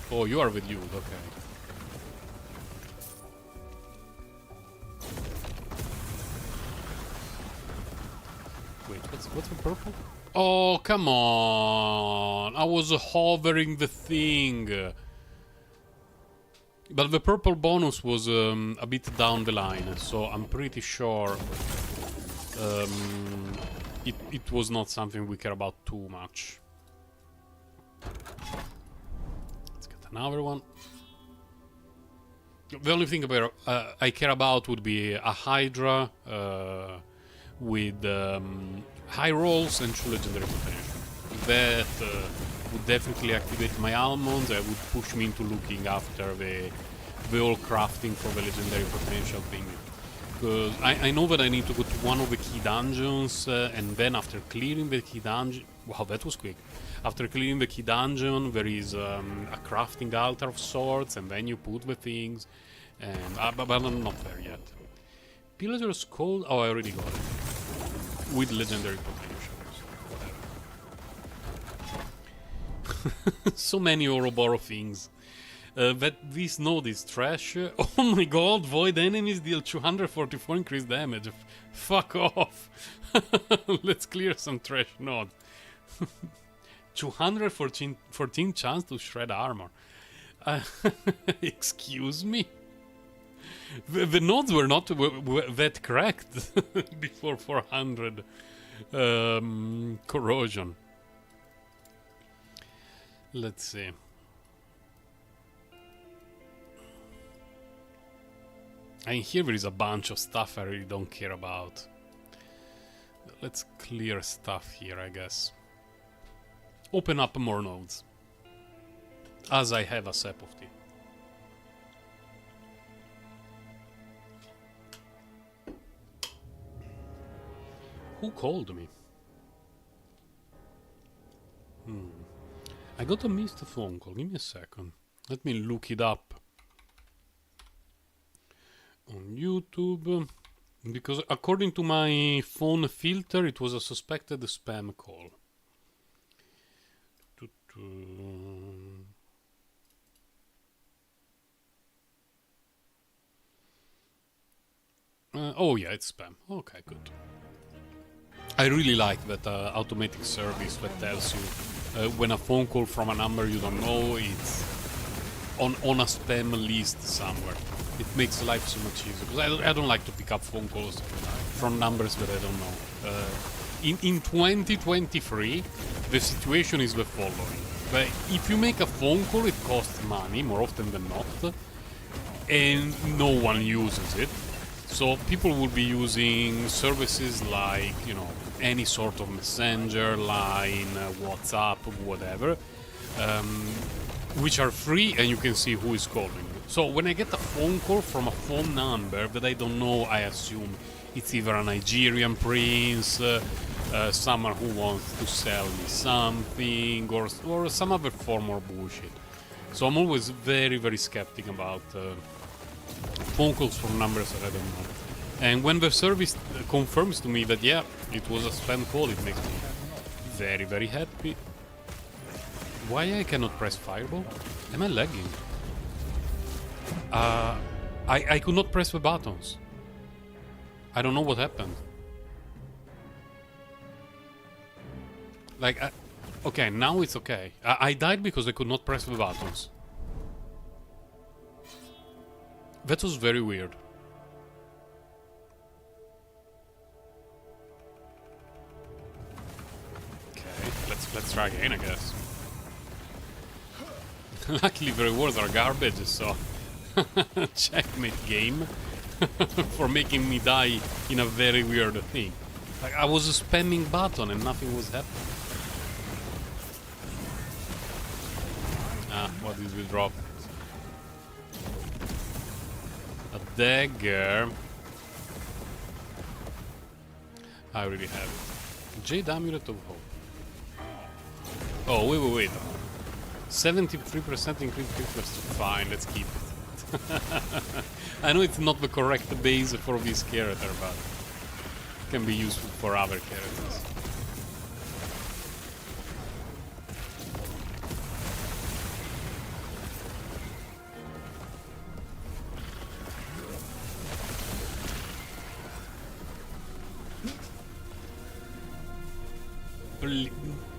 Speaker 1: Oh, you are with you, okay. Wait, what's the purple? Oh, come on! I was hovering the thing. But the purple bonus was a bit down the line, so I'm pretty sure it was not something we care about too much. Let's get another one. The only thing about I care about would be a Hydra with high rolls and 2 legendary potential. That would definitely activate my almonds. It would push me into looking after the whole crafting for the legendary potential thing. Because I know that I need to go to one of the key dungeons, and then after clearing the key dungeon... Wow, that was quick. After clearing the key dungeon, there is a crafting altar of sorts, and then you put the things. And but I'm not there yet. Pillager's Cold... Oh, I already got it. With legendary potential. Whatever. So many Ouroboros things. That this node is trash. Oh my god, void enemies deal 244 increased damage. Fuck off. Let's clear some trash node. 214 chance to shred armor. Excuse me? The nodes were not that cracked before 400 corrosion. Let's see. And here there is a bunch of stuff I really don't care about. Let's clear stuff here, I guess. Open up more nodes. As I have a sip of tea. Who called me? I got a missed phone call. Give me a second. Let me look it up on YouTube, because according to my phone filter it was a suspected spam call. Oh yeah, it's spam. Okay, good. I really like that automatic service that tells you when a phone call from a number you don't know, it's on a spam list somewhere. It makes life so much easier, because I don't like to pick up phone calls from numbers that I don't know. In 2023, the situation is the following. But if you make a phone call, it costs money, more often than not, and no one uses it. So people will be using services like, you know, any sort of messenger, line, WhatsApp, whatever, which are free and you can see who is calling. So when I get a phone call from a phone number that I don't know, I assume it's either a Nigerian prince, someone who wants to sell me something, or some other form of bullshit. So I'm always very, very skeptic about phone calls from numbers that I don't know. And when the service confirms to me that, yeah, it was a spam call, it makes me very, very happy. Why I cannot press fireball? Am I lagging? I could not press the buttons. I don't know what happened. Like, okay, now it's okay. I died because I could not press the buttons. That was very weird. Okay, let's try again, I guess. Luckily the rewards are garbage, so checkmate game for making me die in a very weird thing. Like, I was spamming button and nothing was happening. Ah, what did we drop? A dagger. I already have it. Jade Amulet of Hope. Oh, wait. 73% increase crit rest. Fine, let's keep it. I know it's not the correct base for this character, but it can be useful for other characters.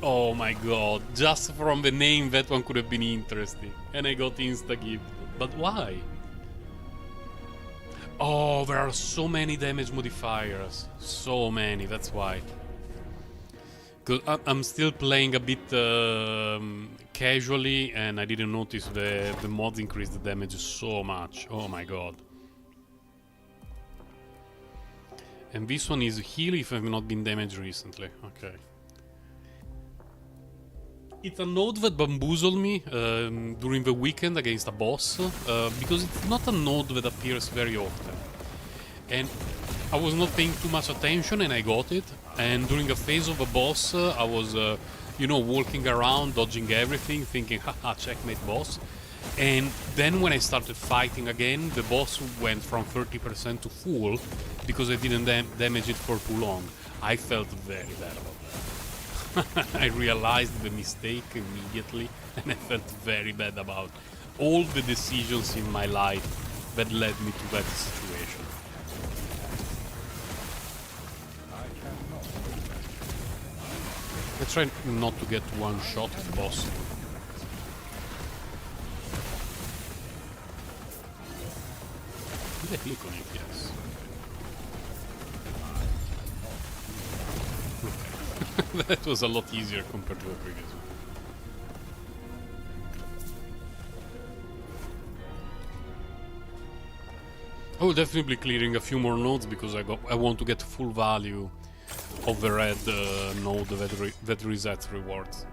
Speaker 1: Oh my god, just from the name that one could have been interesting. And I got insta-gift. But why? Oh, there are so many damage modifiers. So many, that's why. Because I'm still playing a bit casually and I didn't notice the mods increase the damage so much. Oh my god. And this one is heal if I've not been damaged recently. Okay. It's a node that bamboozled me during the weekend against a boss, because it's not a node that appears very often. And I was not paying too much attention and I got it. And during a phase of a boss, I was, you know, walking around, dodging everything, thinking, haha, checkmate boss. And then when I started fighting again, the boss went from 30% to full because I didn't damage it for too long. I felt very bad about that. I realized the mistake immediately and I felt very bad about all the decisions in my life that led me to that situation. Let's try not to get one shot if possible. Did I click on it? Yes. That was a lot easier compared to the previous one. I will definitely be clearing a few more nodes because I want to get full value of the red node that resets rewards.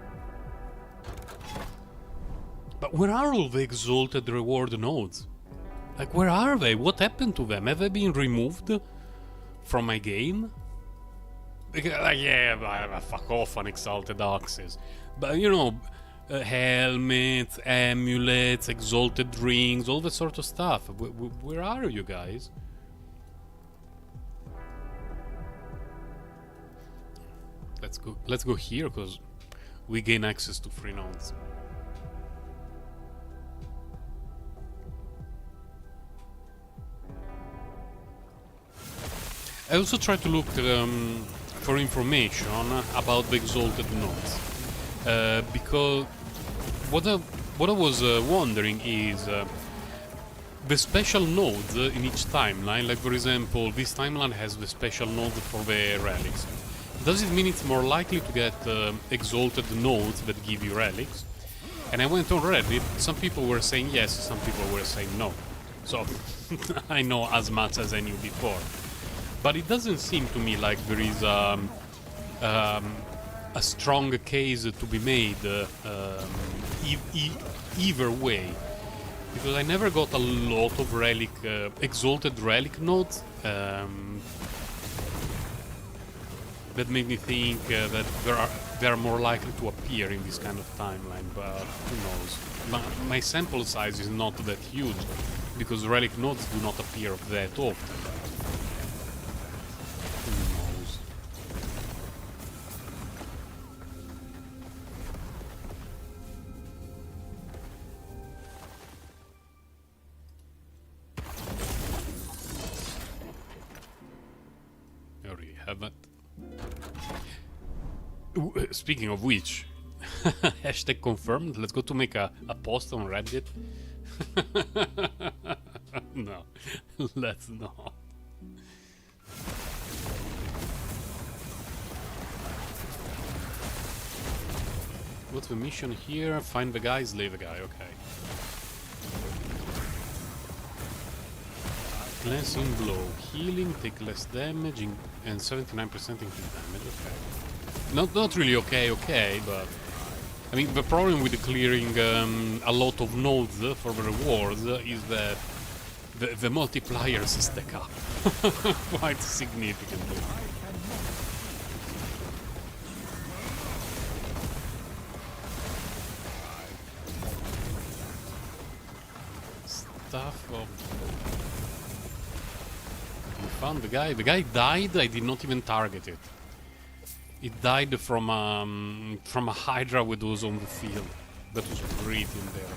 Speaker 1: But where are all the exalted reward nodes? Like, where are they? What happened to them? Have they been removed from my game? Like, yeah, fuck off on exalted axes. But, you know, helmets, amulets, exalted rings, all that sort of stuff. Where are you guys? Let's go here, because we gain access to free nodes. I also try to look for information about the exalted nodes, because what I was wondering is the special nodes in each timeline. Like, for example, this timeline has the special node for the relics. Does it mean it's more likely to get exalted nodes that give you relics? And I went on Reddit. Some people were saying yes, some people were saying no. So I know as much as I knew before. But it doesn't seem to me like there is a strong case to be made either way, because I never got a lot of relic, exalted relic nodes that made me think that they are more likely to appear in this kind of timeline. But who knows? My sample size is not that huge because relic nodes do not appear that often. Speaking of which, hashtag confirmed. Let's go to make a post on Reddit. No, let's not. What's the mission here? Find the guy, slay the guy. Okay. Cleansing blow, healing, take less damage, and 79% increase damage. Okay. Not really okay, but I mean the problem with clearing a lot of nodes for the rewards is that The multipliers stack up quite significantly. Stuff of... We found the guy. The guy died. I did not even target it. It died from a Hydra that was on the field. That was breathing there.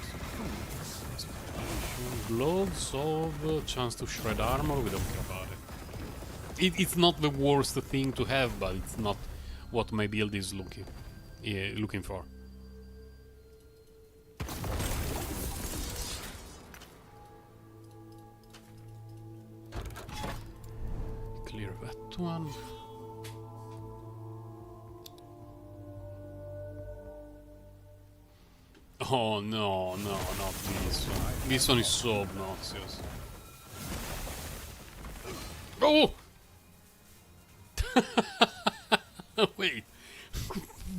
Speaker 1: Gloves of chance to shred armor. We don't care about it. It's not the worst thing to have, but it's not what my build is looking for. Clear that one. Oh no, not this one. This one is so obnoxious. Oh! Wait.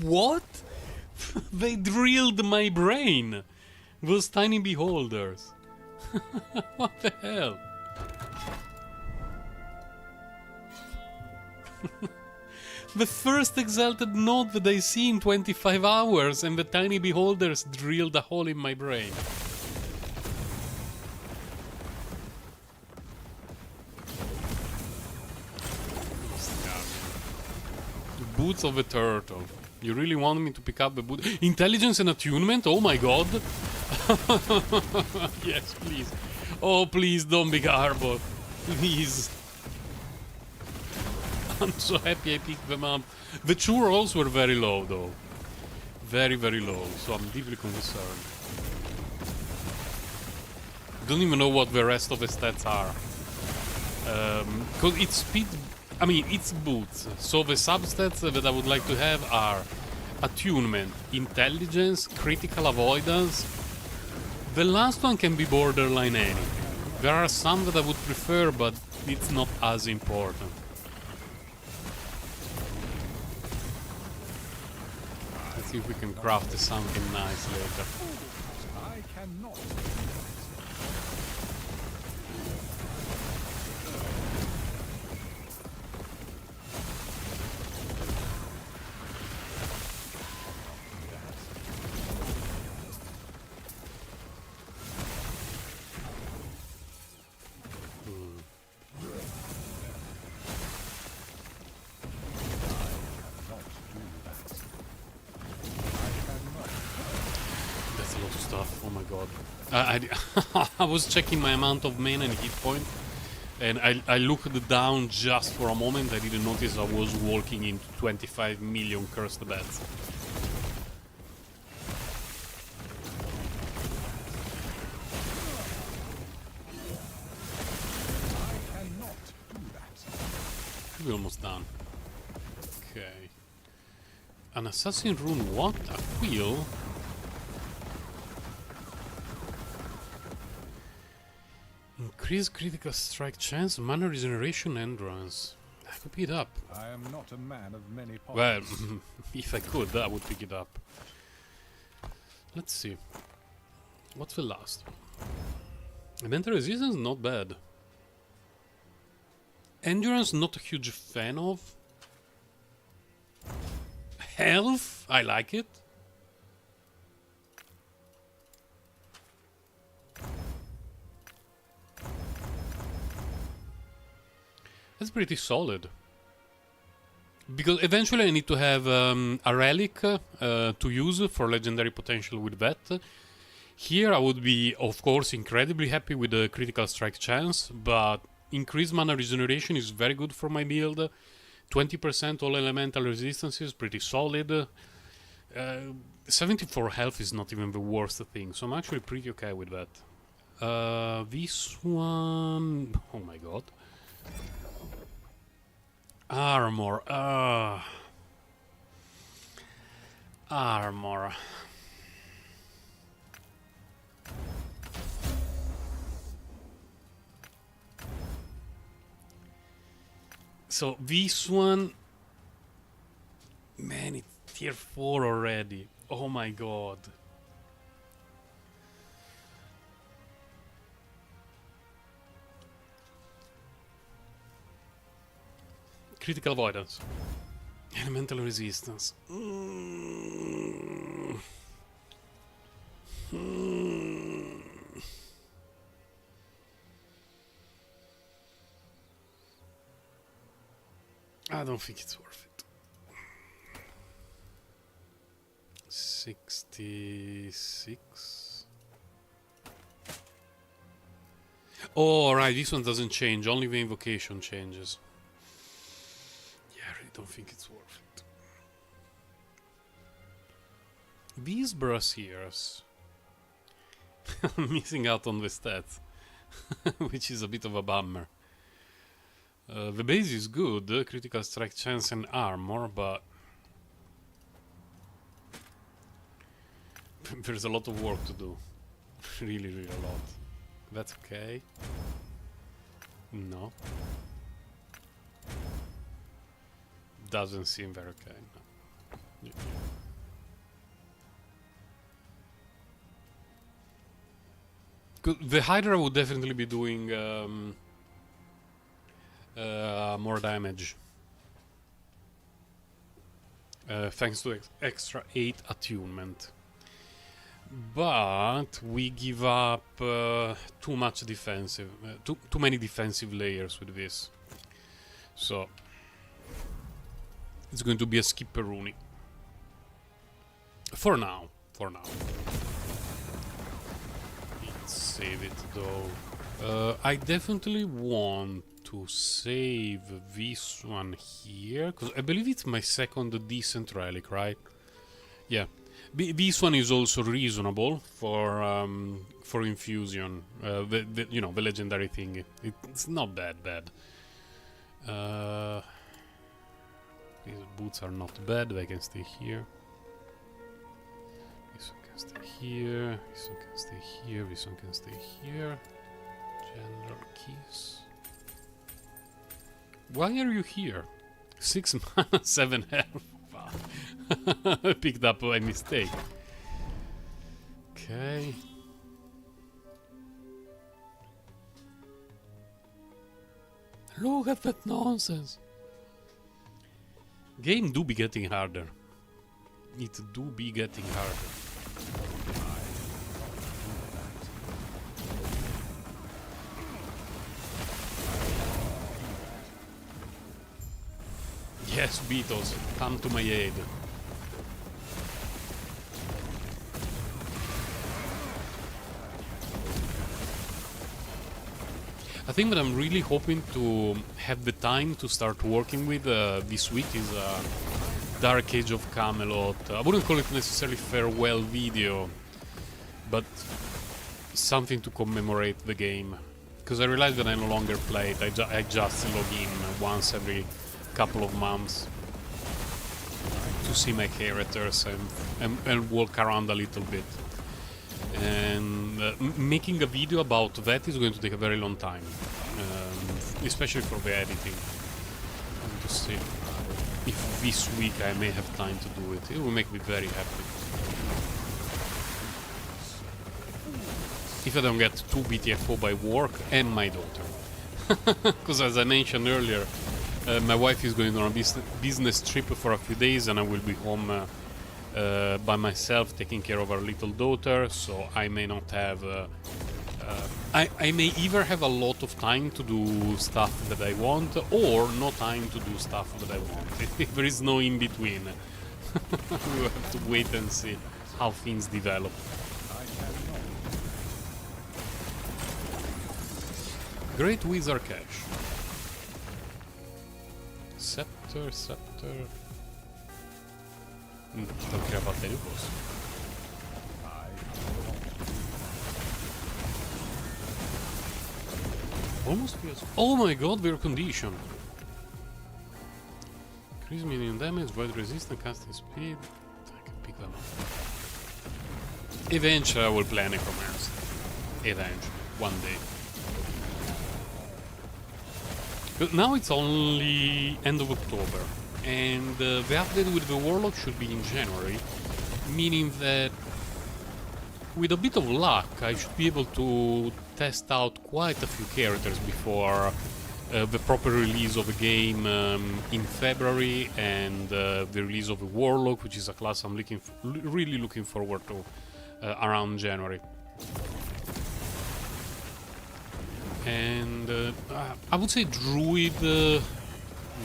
Speaker 1: What? They drilled my brain! Those tiny beholders. What the hell? The first exalted node that I see in 25 hours, and the tiny beholders drilled a hole in my brain. The boots of a turtle. You really want me to pick up the boot? Intelligence and attunement? Oh my god! Yes, please. Oh, please don't be Garbo. Please. I'm so happy I picked them up. The true rolls were very low though. Very, very low, so I'm deeply concerned. Don't even know what the rest of the stats are. Cause it's speed, I mean it's boots. So the substats that I would like to have are attunement, intelligence, critical avoidance. The last one can be borderline any. There are some that I would prefer, but it's not as important. See if we can craft something nice later.
Speaker 2: I cannot.
Speaker 1: I was checking my amount of mana and hit point, and I looked down just for a moment. I didn't notice I was walking into 25 million cursed bats.
Speaker 2: I cannot do that.
Speaker 1: We're almost done. Okay. An assassin rune, what? A wheel? Increase critical strike chance, mana regeneration, endurance. I could pick it up.
Speaker 2: I am not a man of many parts.
Speaker 1: Well, if I could, I would pick it up. Let's see. What's the last one? Mental resistance, not bad. Endurance, not a huge fan of. Health, I like it. That's pretty solid. Because eventually I need to have a relic to use for legendary potential with that. Here I would be, of course, incredibly happy with the critical strike chance, but increased mana regeneration is very good for my build. 20% all elemental resistance is pretty solid. 74 health is not even the worst thing, so I'm actually pretty okay with that. This one... Oh my god. Armor. Armor. So this one... Man, it's tier 4 already. Oh my god. Critical avoidance. Elemental resistance. I don't think it's worth it. 66. Oh, right, this one doesn't change, only the invocation changes. Yeah, I really don't think it's worth it. These brassiers. I'm missing out on the stats, which is a bit of a bummer. The base is good, critical strike chance and armor, but there's a lot of work to do. Really, really a lot. That's okay. No. Doesn't seem very okay. No. Yeah. The Hydra would definitely be doing more damage. Thanks to extra 8 attunement. But we give up too much defensive, too many defensive layers with this. So it's going to be a skipperoonie. For now. Let's save it though. I definitely want to save this one here, because I believe it's my second decent relic, right? Yeah. This one is also reasonable for infusion. You know, the legendary thing. It's not that bad. These boots are not bad. They can stay here. This one can stay here. This one can stay here. This one can stay here. General keys. Why are you here? 6 mana, 7 health. I picked up by mistake. Okay. Look at that nonsense. Game do be getting harder. It do be getting harder. Yes, Beatles, come to my aid. I think that I'm really hoping to have the time to start working with this week is Dark Age of Camelot. I wouldn't call it necessarily farewell video, but something to commemorate the game. Because I realized that I no longer play it, I just log in once every couple of months to see my characters and walk around a little bit. And making a video about that is going to take a very long time, especially for the editing. To see if this week I may have time to do it. It will make me very happy. If I don't get 2 BTFO by work and my daughter. Because as I mentioned earlier, my wife is going on a business trip for a few days and I will be home by myself taking care of our little daughter, so I may not have I may either have a lot of time to do stuff that I want or no time to do stuff that I want. There is no in between. We have to wait and see how things develop. Great Wizard Cache. Scepter. Don't care about any boss. Almost feels. Oh my god, we're conditioned. Increase minion damage, void resistance, casting speed. I can pick them up. Eventually I will play Necromancer. Eventually. One day. But now it's only end of October. And the update with the Warlock should be in January, meaning that with a bit of luck I should be able to test out quite a few characters before the proper release of a game in February, and the release of a Warlock, which is a class I'm really looking forward to around January. And I would say Druid,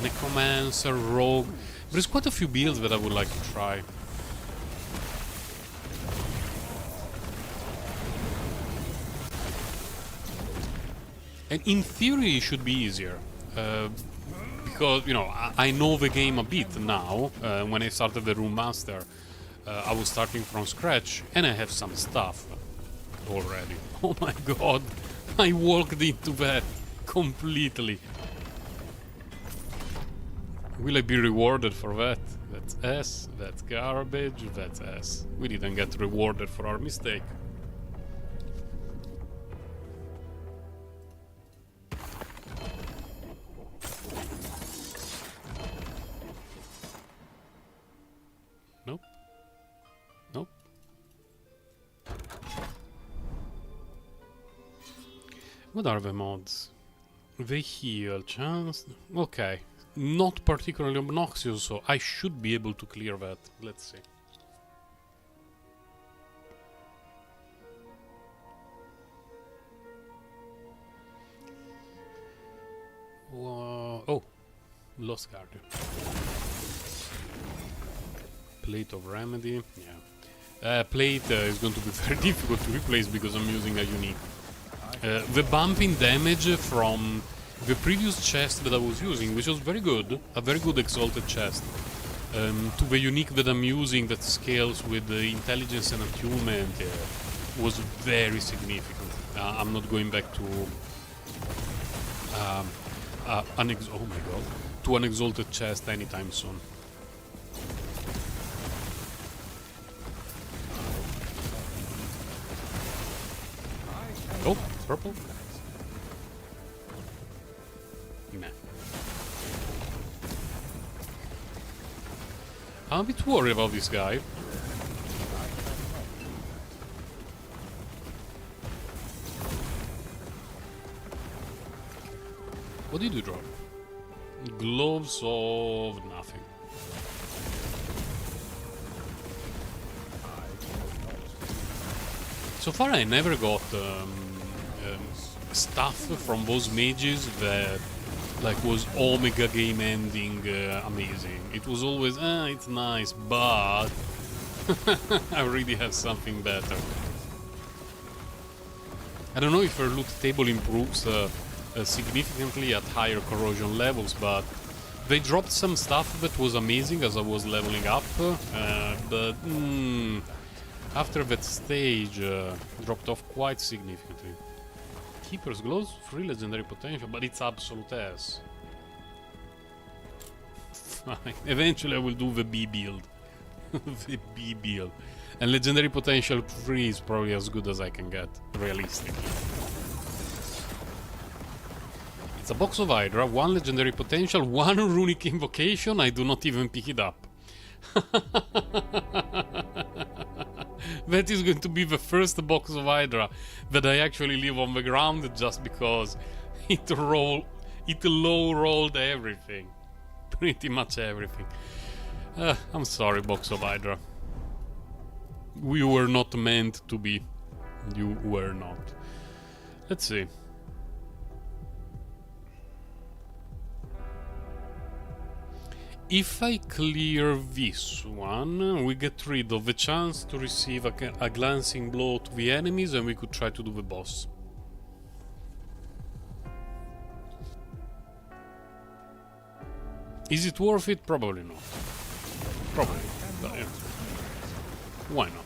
Speaker 1: Necromancer, Rogue. There's quite a few builds that I would like to try. And in theory it should be easier, because, you know, I know the game a bit now. When I started the Rune Master, I was starting from scratch, and I have some stuff already. Oh my god, I walked into that completely. Will I be rewarded for that? That's S, that's garbage, that's S. We didn't get rewarded for our mistake. Nope. Nope. What are the mods? The heal chance. Okay. Not particularly obnoxious, so I should be able to clear that. Let's see. Oh, Lost Guardian. Plate of Remedy, yeah. Plate is going to be very difficult to replace because I'm using a unique. The bumping damage from the previous chest that I was using, which was very good, a very good exalted chest, to the unique that I'm using that scales with the intelligence and attunement, was very significant. I'm not going back to an exalted chest anytime soon. Oh, purple. Nah. I'm a bit worried about this guy. What did you drop? Gloves of nothing. So far I never got stuff from those mages that like was Omega game ending amazing. It was always, it's nice, but I already have something better. I don't know if her loot table improves significantly at higher corrosion levels, but they dropped some stuff that was amazing as I was leveling up, but after that stage dropped off quite significantly. Keeper's Gloves, free legendary potential, but it's absolute S. Fine. Eventually I will do the B build. The B build. And legendary potential free is probably as good as I can get, realistically. It's a box of Hydra, 1 legendary potential, 1 runic invocation, I do not even pick it up. That is going to be the first box of Hydra that I actually leave on the ground just because it low rolled everything. Pretty much everything. I'm sorry, box of Hydra. We were not meant to be. You were not. Let's see. If I clear this one, we get rid of the chance to receive a glancing blow to the enemies, and we could try to do the boss. Is it worth it? Probably not. Probably. But, yeah. Why not?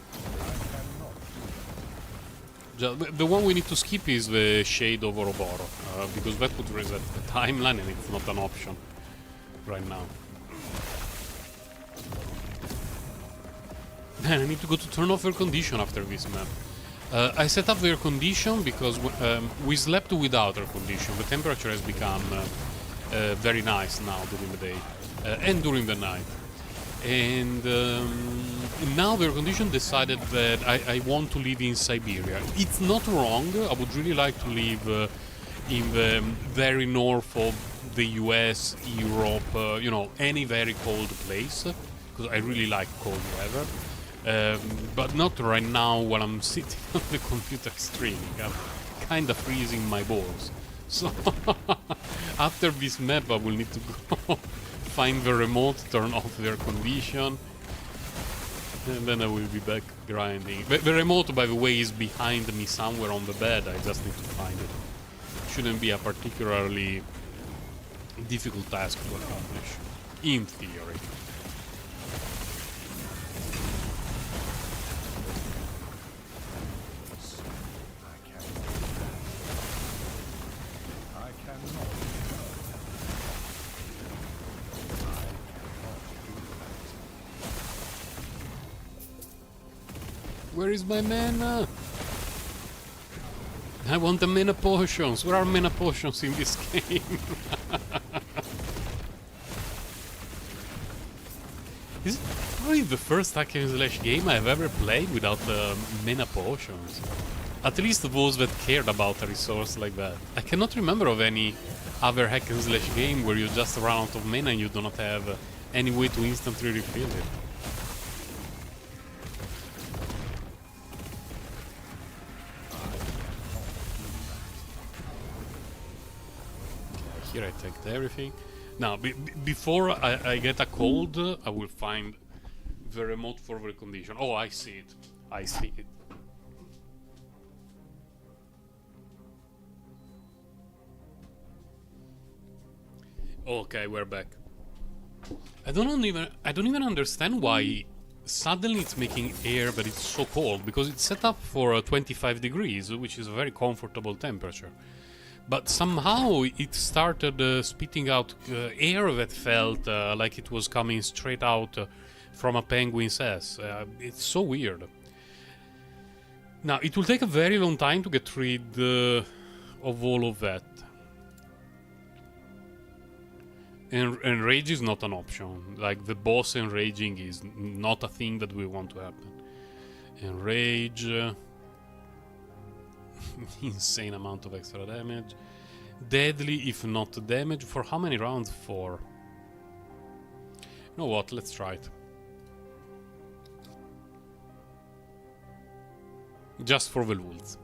Speaker 1: The one we need to skip is the Shade of Ouroboros, because that would reset the timeline, and it's not an option right now. Man, I need to go to turn off air condition after this map. I set up the air condition because we slept without air condition. The temperature has become very nice now during the day and during the night. And now the air condition decided that I want to live in Siberia. It's not wrong. I would really like to live in the very north of the US, Europe, you know, any very cold place, because I really like cold weather. But not right now while I'm sitting on the computer streaming. I'm kinda freezing my balls. So after this map I will need to go find the remote, turn off the air condition, and then I will be back grinding. The remote, by the way, is behind me somewhere on the bed. I just need to find it. Shouldn't be a particularly difficult task to accomplish, in theory. Where is my mana? I want the mana potions. Where are mana potions in this game? This is probably the first hack and slash game I've ever played without mana potions. At least those that cared about a resource like that. I cannot remember of any other hack and slash game where you just run out of mana and you do not have any way to instantly refill it. Here I take everything. Now, before I get a cold, I will find the remote for the condition. Oh, I see it. I see it. Okay, we're back. I don't even understand why suddenly it's making air that it's so cold, because it's set up for 25 degrees, which is a very comfortable temperature. But somehow it started spitting out air that felt like it was coming straight out from a penguin's ass. It's so weird. Now, it will take a very long time to get rid of all of that. And rage is not an option. Like, the boss enraging is not a thing that we want to happen. Enrage... insane amount of extra damage. Deadly if not damage. For how many rounds? 4. You know what? Let's try it. Just for the lulz.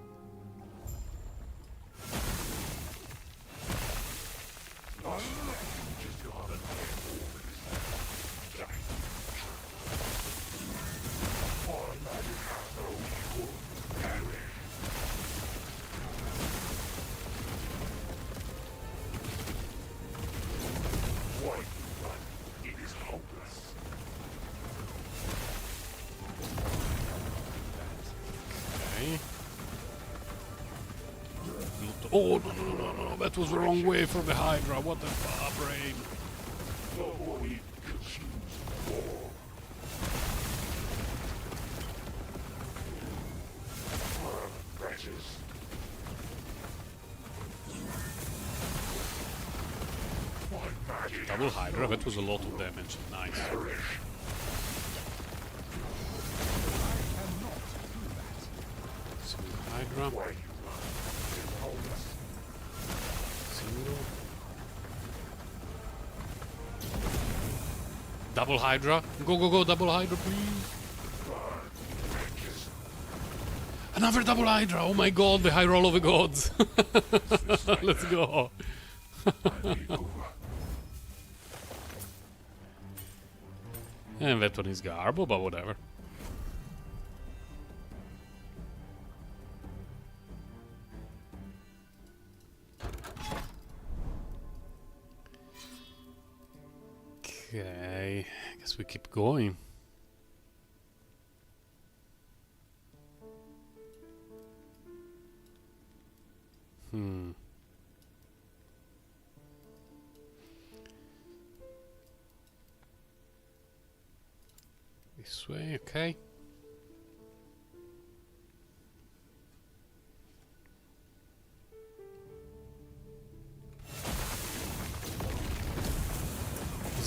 Speaker 1: Oh, no, that was the wrong way for the Hydra. What the fuck, brain? Double Hydra, that was a lot of damage. Nice. Single Hydra. Double Hydra. Go, double Hydra, please. Another double Hydra. Oh my god, the high roll of the gods. Let's go. And that one is garbo, but whatever. Okay, I guess we keep going. This way, okay.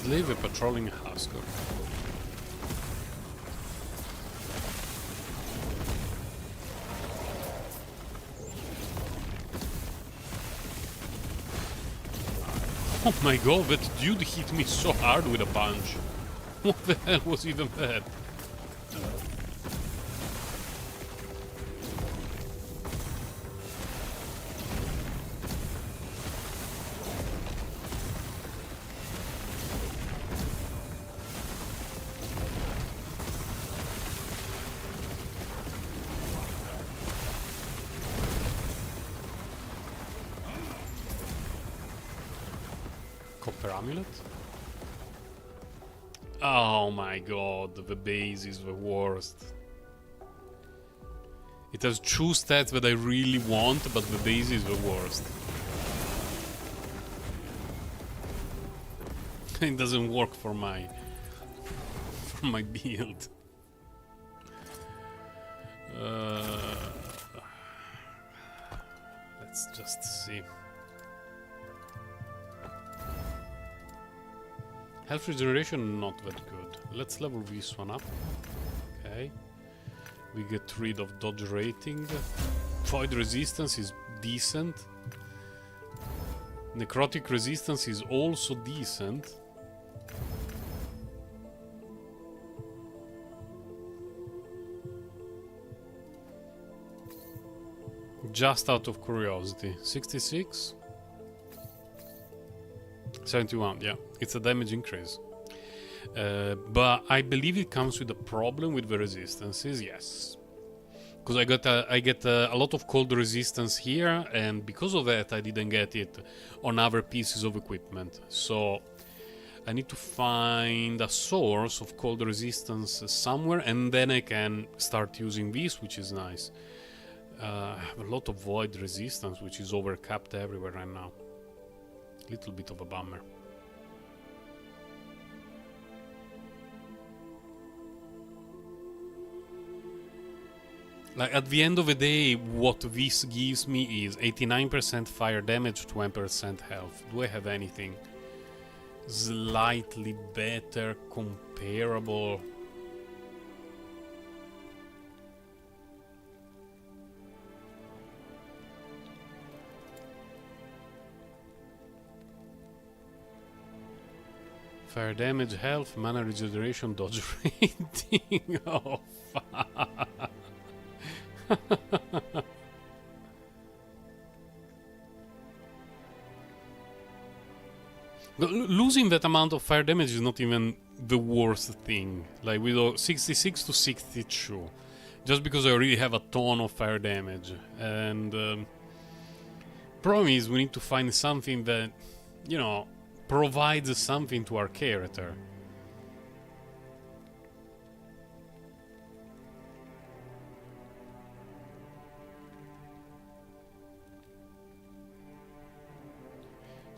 Speaker 1: Leave a patrolling Husker. Oh my god, that dude hit me so hard with a punch. What the hell was even that? Copper amulet? Oh my god, the base is the worst. It has two stats that I really want, but the base is the worst. It doesn't work for my build. Let's just see. Health regeneration, not that good. Let's level this one up. Okay. We get rid of dodge rating. Void resistance is decent. Necrotic resistance is also decent. Just out of curiosity. 66? 71, yeah. It's a damage increase. But I believe it comes with a problem with the resistances, yes. Because I get a lot of cold resistance here, and because of that I didn't get it on other pieces of equipment. So I need to find a source of cold resistance somewhere, and then I can start using this, which is nice. I have a lot of void resistance, which is overcapped everywhere right now. Little bit of a bummer. Like, at the end of the day, what this gives me is 89% fire damage, 20% health. Do I have anything slightly better, comparable? Fire damage, health, mana regeneration, dodge rating. Oh, fuck. Losing that amount of fire damage is not even the worst thing. Like, we go 66 to 62. Just because I already have a ton of fire damage. And problem is, we need to find something that, you know, provides something to our character.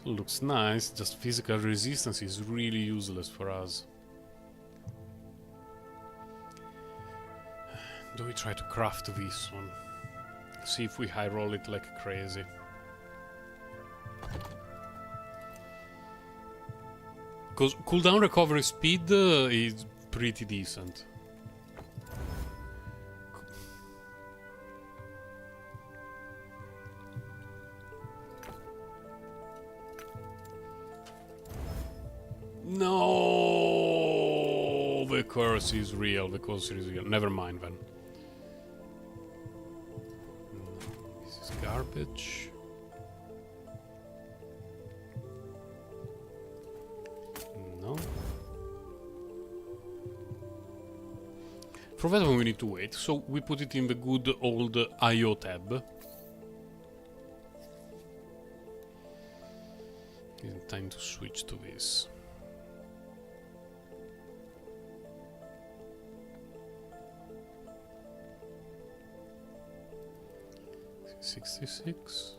Speaker 1: Looks nice, just physical resistance is really useless for us. Do we try to craft this one? See if we high roll it like crazy. Because cooldown recovery speed is pretty decent. No, the curse is real. The curse is real. Never mind then. This is garbage. No. For that one we need to wait, so we put it in the good old IO tab. It's time to switch to this. $66,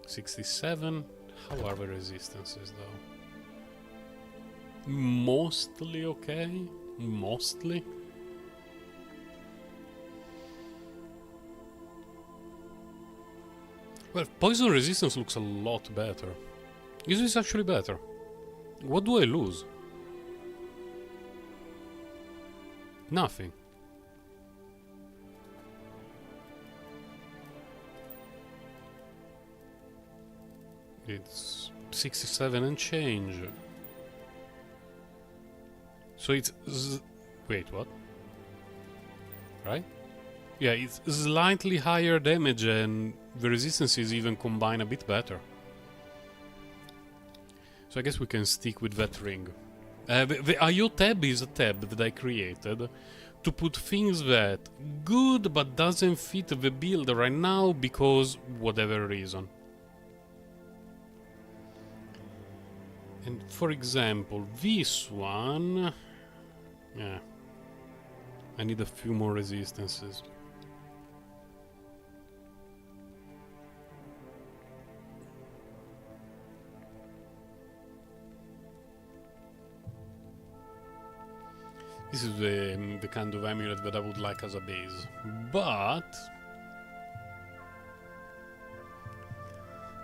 Speaker 1: 67. How are the resistances though? Mostly okay. Mostly. Well, poison resistance looks a lot better. Is this actually better? What do I lose? Nothing. It's 67 and change. So it's... Wait, what? Right? Yeah, it's slightly higher damage and the resistance is even combined a bit better. So I guess we can stick with that ring. The IO tab is a tab that I created to put things that good but doesn't fit the build right now because whatever reason. And for example, this one... Yeah. I need a few more resistances. This is the kind of amulet that I would like as a base. But...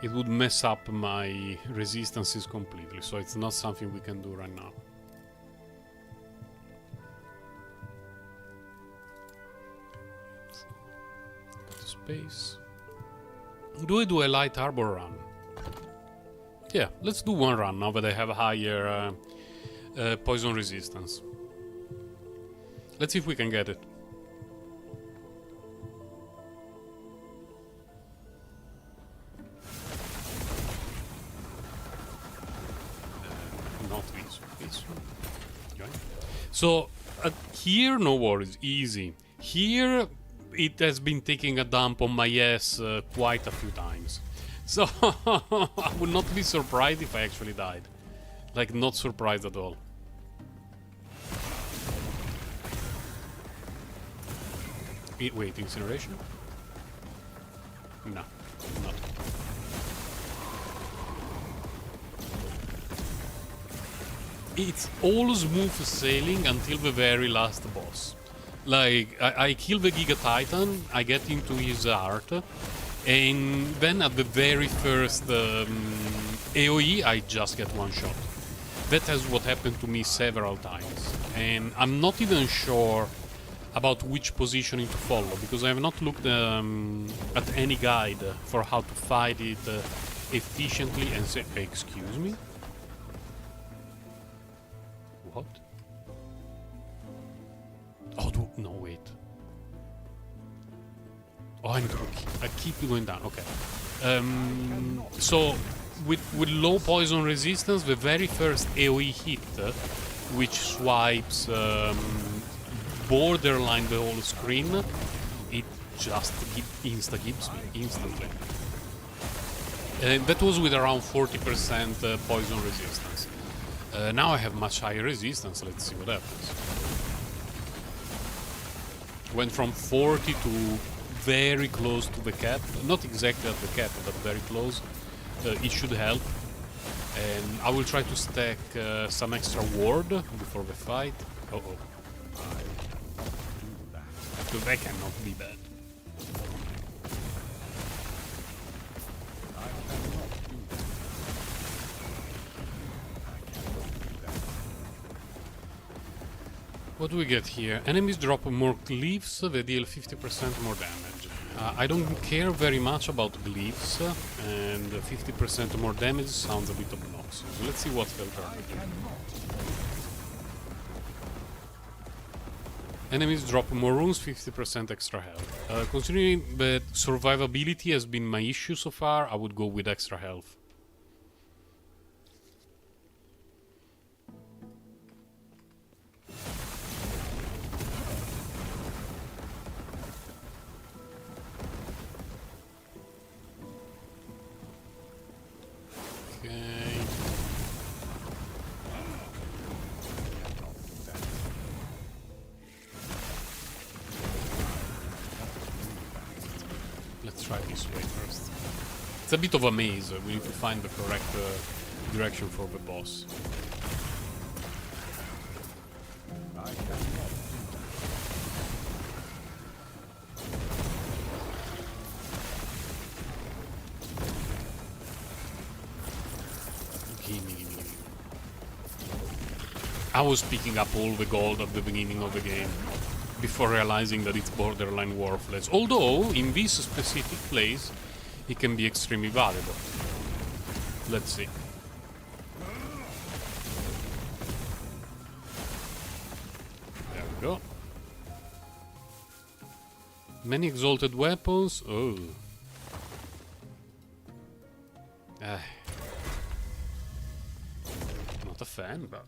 Speaker 1: it would mess up my resistances completely, so it's not something we can do right now. Space. Do I do a light arbor run? Yeah, let's do one run now that I have a higher poison resistance. Let's see if we can get it. Not this one. This one. Okay. So here, no worries, easy. Here, it has been taking a dump on my ass quite a few times. So I would not be surprised if I actually died. Like, not surprised at all. Wait, incineration? No, not. It's all smooth sailing until the very last boss. Like, I kill the Giga Titan, I get into his art, and then at the very first AoE, I just get one shot. That has what happened to me several times, and I'm not even sure about which positioning to follow, because I have not looked at any guide for how to fight it efficiently and say... Excuse me? What? Oh, no, wait. Oh, I keep going down, okay. So, with low poison resistance, the very first AoE hit, which swipes borderline the whole screen, it just insta-gives me, instantly. That was with around 40% poison resistance. Now I have much higher resistance, let's see what happens. Went from 40 to very close to the cap, not exactly at the cap, but very close. It should help. And I will try to stack some extra ward before the fight. Uh-oh. So that cannot be bad. What do we get here? Enemies drop more glyphs, they deal 50% more damage. I don't care very much about glyphs, and 50% more damage sounds a bit obnoxious. Let's see what's the alternative. Enemies drop more runes, 50% extra health. Considering that survivability has been my issue so far, I would go with extra health. Try this way first. It's a bit of a maze. We need to find the correct direction for the boss. Gimme. I was picking up all the gold at the beginning of the game, before realizing that it's borderline worthless. Although, in this specific place, it can be extremely valuable. Let's see. go. Many exalted weapons. Oh. Not a fan, but...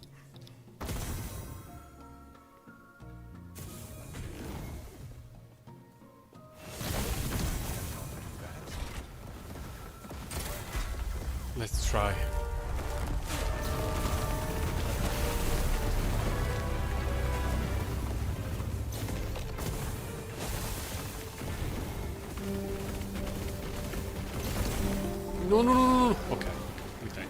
Speaker 1: Let's try. No, no, no, no, no. Okay. Okay.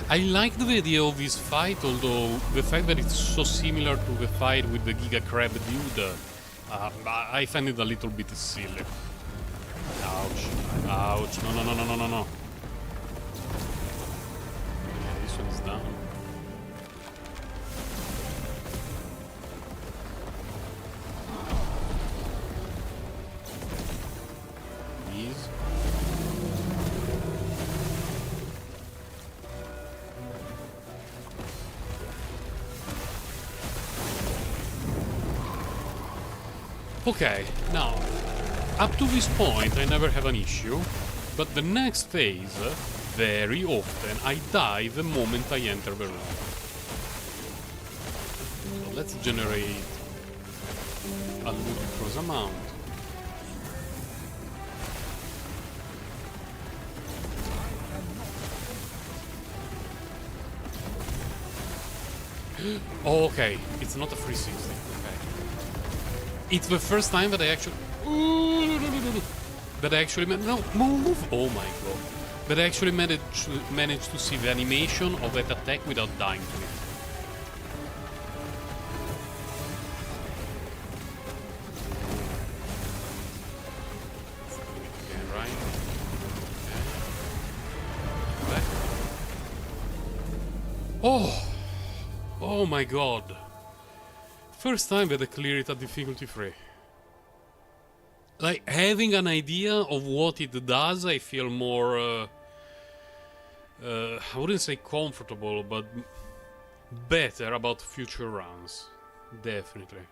Speaker 1: I like the idea of this fight, although the fact that it's so similar to the fight with the Giga Crab dude, I find it a little bit silly. Ouch. Ouch. No, no, no, no, no, no, no. Yeah, this one's down. These. Okay, now, up to this point I never have an issue, but the next phase, very often, I die the moment I enter the room. So let's generate a ludicrous amount. Oh, okay, it's not a 360. It's the first time that I actually... That I actually... No, move! Oh my god. That I actually managed to see the animation of that attack without dying to it. Okay, right. Okay. Back. Oh! Oh my god. First time that I clear it at difficulty 3. Like, having an idea of what it does, I feel more... I wouldn't say comfortable, but better about future runs. Definitely.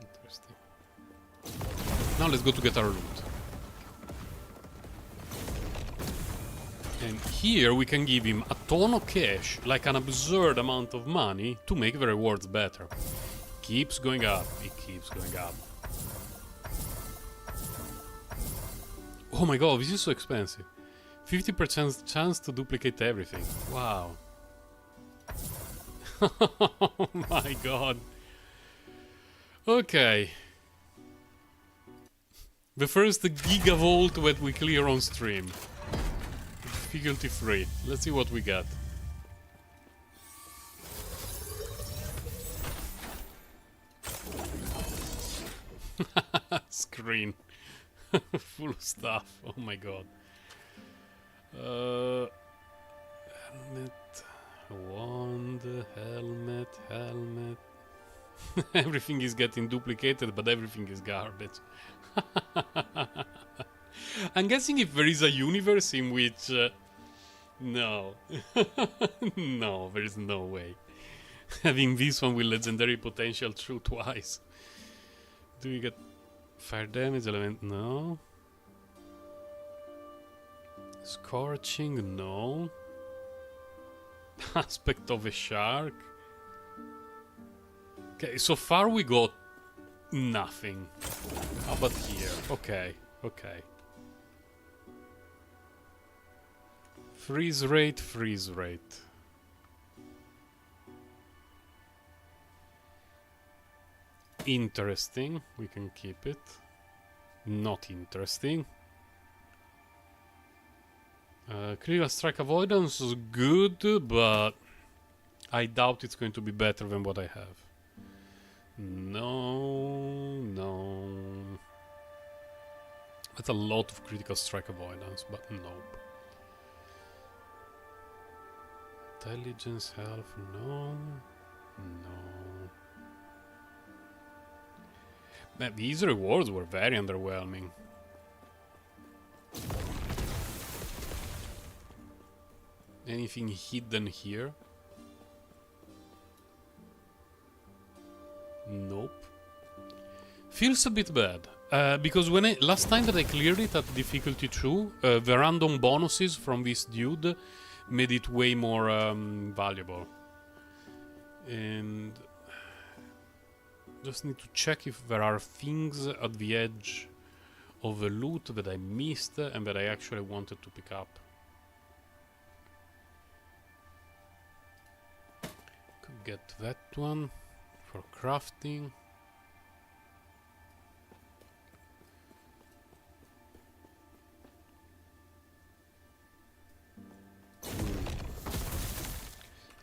Speaker 1: Interesting. Now let's go to get our loot. And here we can give him a ton of cash, like an absurd amount of money, to make the rewards better. Keeps going up, it keeps going up. Oh my god, this is so expensive. 50% chance to duplicate everything. Wow. Oh my god. Okay. The first gigavolt that we clear on stream. Difficulty 3. Let's see what we got. Screen. Full of stuff. Oh my god. Helmet. Wand. Helmet. Everything is getting duplicated, but everything is garbage. I'm guessing if there is a universe in which... no. No, there is no way. Having this one with legendary potential true twice. Do we get fire damage element? No. Scorching? No. Aspect of a shark? Okay, so far we got nothing. How about here? Okay, okay. Freeze rate, freeze rate. Interesting, we can keep it. Not interesting. Critical strike avoidance is good, but I doubt it's going to be better than what I have. No, no. That's a lot of critical strike avoidance, but nope. Intelligence, health, no. No. Man, these rewards were very underwhelming. Anything hidden here? Nope. Feels a bit bad. Because when last time that I cleared it at difficulty 2, the random bonuses from this dude made it way more valuable. And just need to check if there are things at the edge of the loot that I missed and that I actually wanted to pick up. Could get that one for crafting.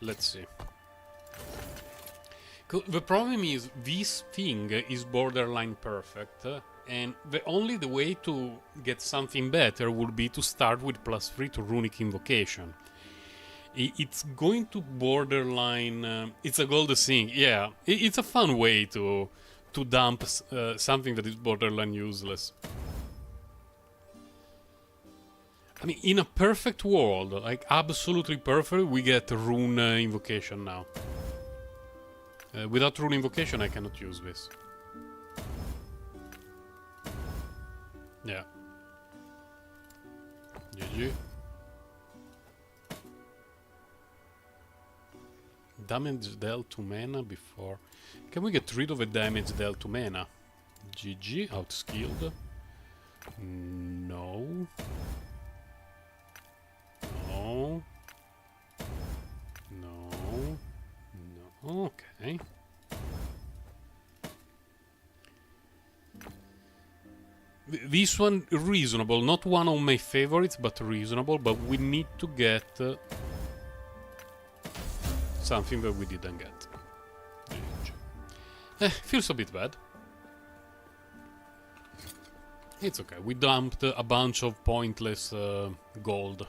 Speaker 1: Let's see. The problem is this thing is borderline perfect, and the way to get something better would be to start with +3 to runic invocation. It's going to borderline. It's a gold thing, yeah. It's a fun way to dump something that is borderline useless. I mean, in a perfect world, like absolutely perfect, we get rune invocation now. Without rune invocation, I cannot use this. Yeah. GG. Damage dealt to mana before. Can we get rid of a damage dealt to mana? GG, outskilled. No. No. No. No. Okay. This one reasonable, not one of my favorites, but reasonable. But we need to get something that we didn't get. Feels a bit bad. It's okay. We dumped a bunch of pointless gold.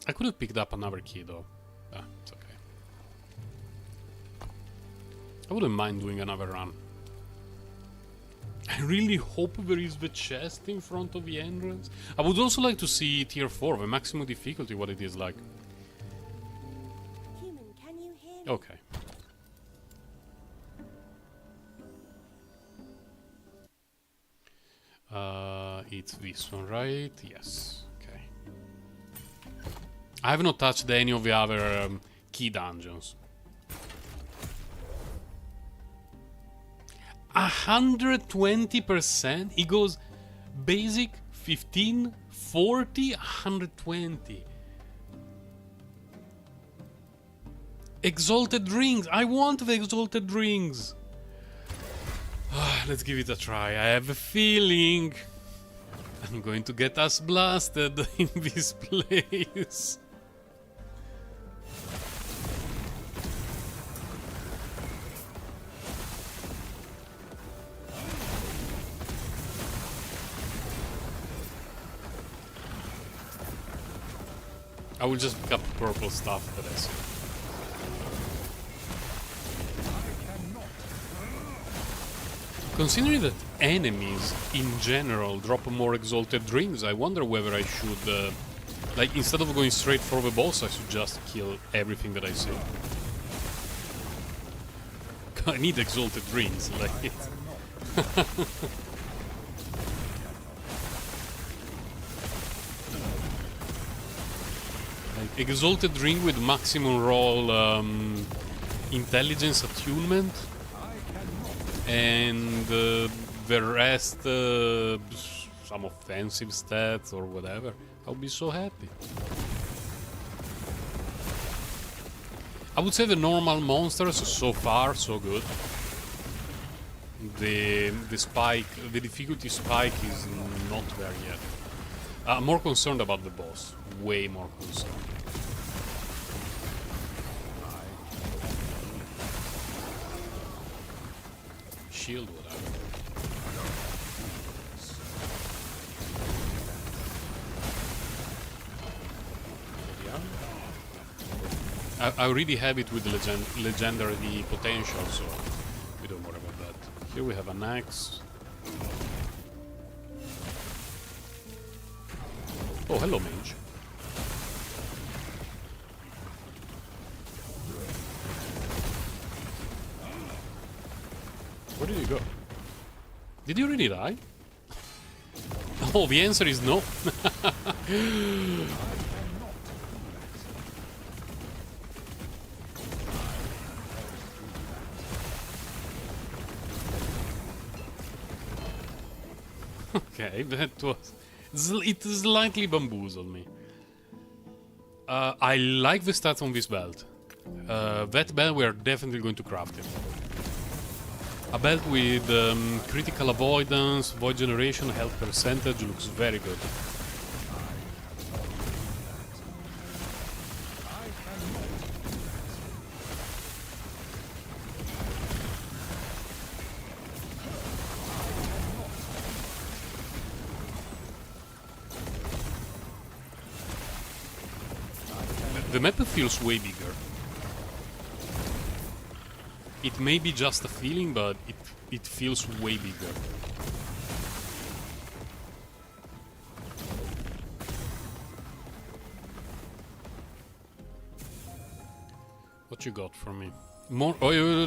Speaker 1: I could have picked up another key though. Ah, it's okay. I wouldn't mind doing another run. I really hope there is the chest in front of the entrance. I would also like to see tier 4, the maximum difficulty, what it is like.
Speaker 3: Human, can you hear me?
Speaker 1: Okay. It's this one, right? Yes. Okay. I have not touched any of the other key dungeons. 120%? It goes basic 15, 40, 120. Exalted rings! I want the exalted rings! Let's give it a try. I have a feeling I'm going to get us blasted in this place. I will just pick up purple stuff that I see. Considering that enemies in general drop more exalted rings, I wonder whether I should, like, instead of going straight for the boss, I should just kill everything that I see. I need exalted rings, like it. Like, exalted ring with maximum roll intelligence attunement. And the rest, some offensive stats or whatever. I'll be so happy. I would say the normal monsters so far so good. The spike, the difficulty spike is not there yet. I'm more concerned about the boss. Way more concerned. Shield, whatever. I already have it with the legendary potential, so we don't worry about that. Here we have an axe. Oh, hello, mage. Where did he go? Did you really die? Oh, the answer is no. Okay, that was... It slightly bamboozled me. I like the stats on this belt. That belt we are definitely going to craft it. A belt with critical avoidance, void generation, health percentage looks very good. The map feels way bigger. It may be just a feeling, but it feels way bigger. What you got for me? More? Oh, no.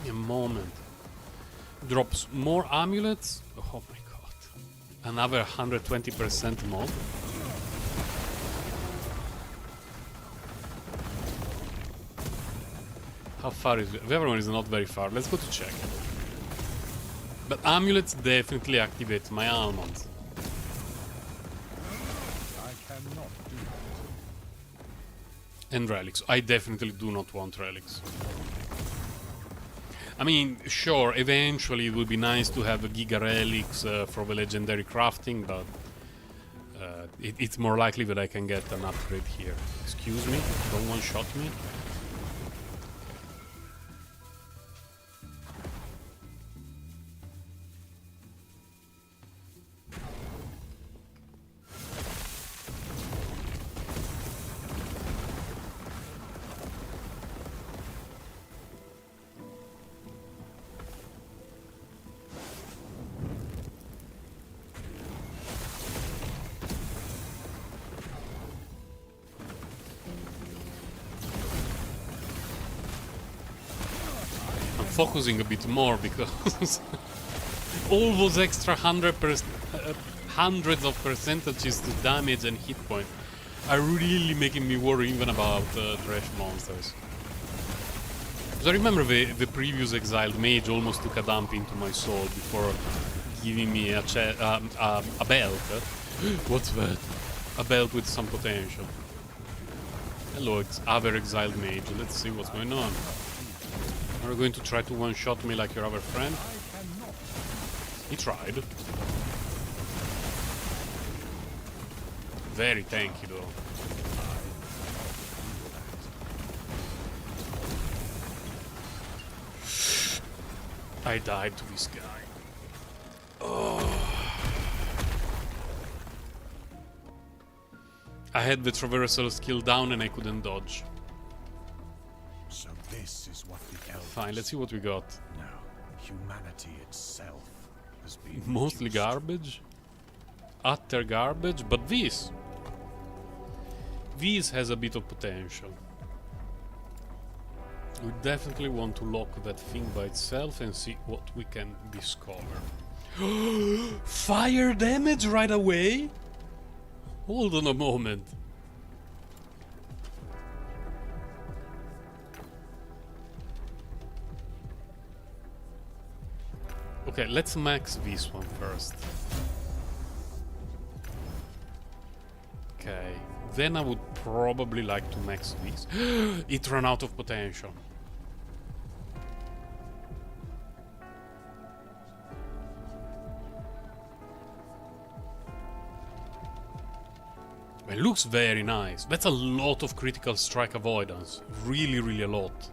Speaker 1: Give me a moment. Drops more amulets. Oh my god! Another 120% mod. How far is it? The other one is not very far. Let's go to check. But amulets definitely activate my almonds.
Speaker 2: I cannot do that.
Speaker 1: And relics. I definitely do not want relics. I mean, sure, eventually it would be nice to have a Giga Relics for the legendary crafting, but it's more likely that I can get an upgrade here. Excuse me? Don't one-shot me? Focusing a bit more because all those extra hundreds of percentages to damage and hit point are really making me worry even about trash monsters. Because I remember the previous exiled mage almost took a dump into my soul before giving me a belt. What's that? A belt with some potential. Hello, other exiled mage. Let's see what's going on. Are you going to try to one-shot me like your other friend? He tried. Very tanky though. I died to this guy. Oh. I had the traversal skill down and I couldn't dodge.
Speaker 2: So this is what the elders...
Speaker 1: Fine, let's see what we got.
Speaker 2: Now, humanity itself has been
Speaker 1: Mostly
Speaker 2: reduced.
Speaker 1: garbage. Utter garbage, but this has a bit of potential. We definitely want to lock that thing by itself and see what we can discover. Fire damage right away? Hold on a moment. Okay, let's max this one first. Okay, then I would probably like to max this. It ran out of potential. It looks very nice. That's a lot of critical strike avoidance. Really, really a lot.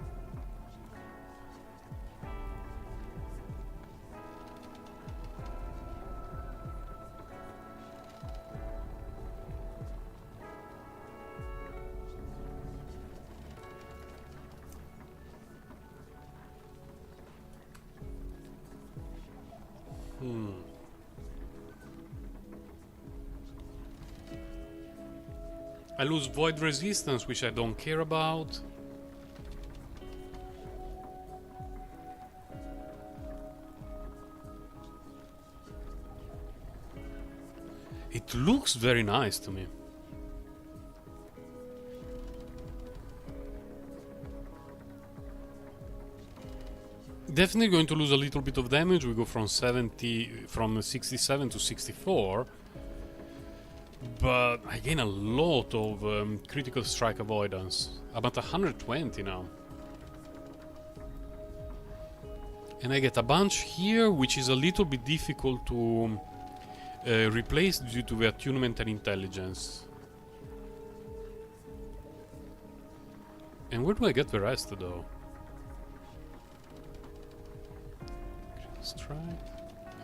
Speaker 1: I lose void resistance, which I don't care about. It looks very nice to me. Definitely going to lose a little bit of damage. We go from 67 to 64. But I gain a lot of critical strike avoidance. I'm at 120 now. And I get a bunch here, which is a little bit difficult to replace due to the attunement and intelligence. And where do I get the rest though? Strike.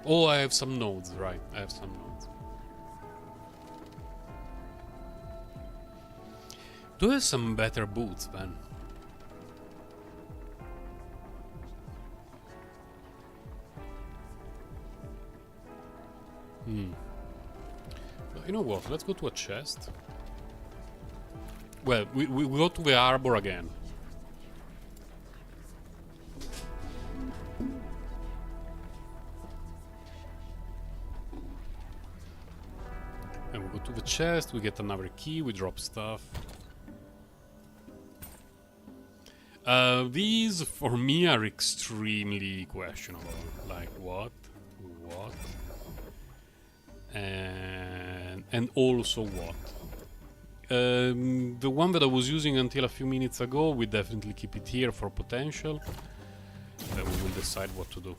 Speaker 1: Oh, I have some nodes, right. I have some nodes. Do I have some better boots then? But you know what? Let's go to a chest. Well, we go to the harbor again. And we go to the chest, we get another key, we drop stuff. These, for me, are extremely questionable. Like, what? What? And also what? The one that I was using until a few minutes ago, we definitely keep it here for potential. Then we will decide what to do.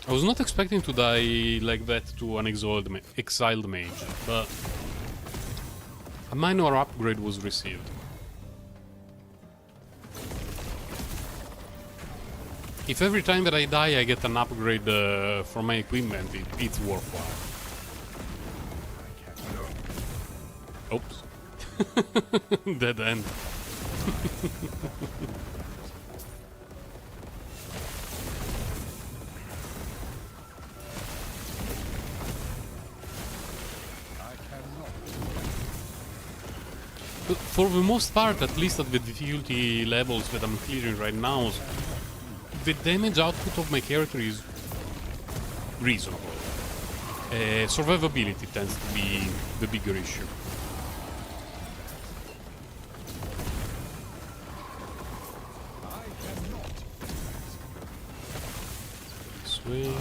Speaker 1: I was not expecting to die like that to an exiled mage, but a minor upgrade was received. If every time that I die I get an upgrade for my equipment, it's worthwhile. Oops. Dead end. For the most part, at least at the difficulty levels that I'm clearing right now, the damage output of my character is reasonable. Survivability tends to be the bigger issue. This way.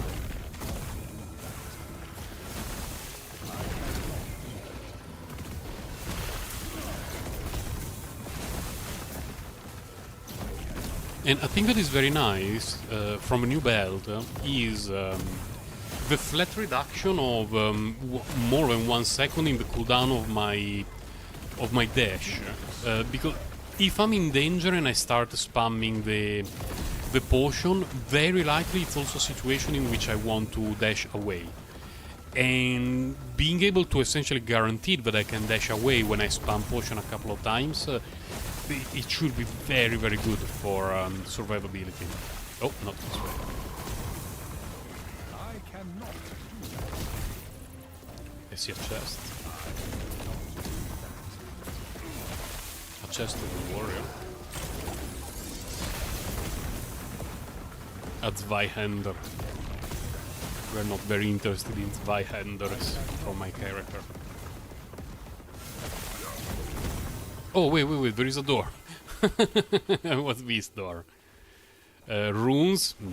Speaker 1: And a thing that is very nice from a new belt is the flat reduction of more than 1 second in the cooldown of my dash. Because if I'm in danger and I start spamming the potion, very likely it's also a situation in which I want to dash away. And being able to essentially guarantee that I can dash away when I spam potion a couple of times, it should be very, very good for survivability. Oh, not this way. I see a chest. A chest of a warrior. A Zweihander. We're not very interested in Zweihanders for my character. Oh, wait, there is a door. What's this door? Runes? No.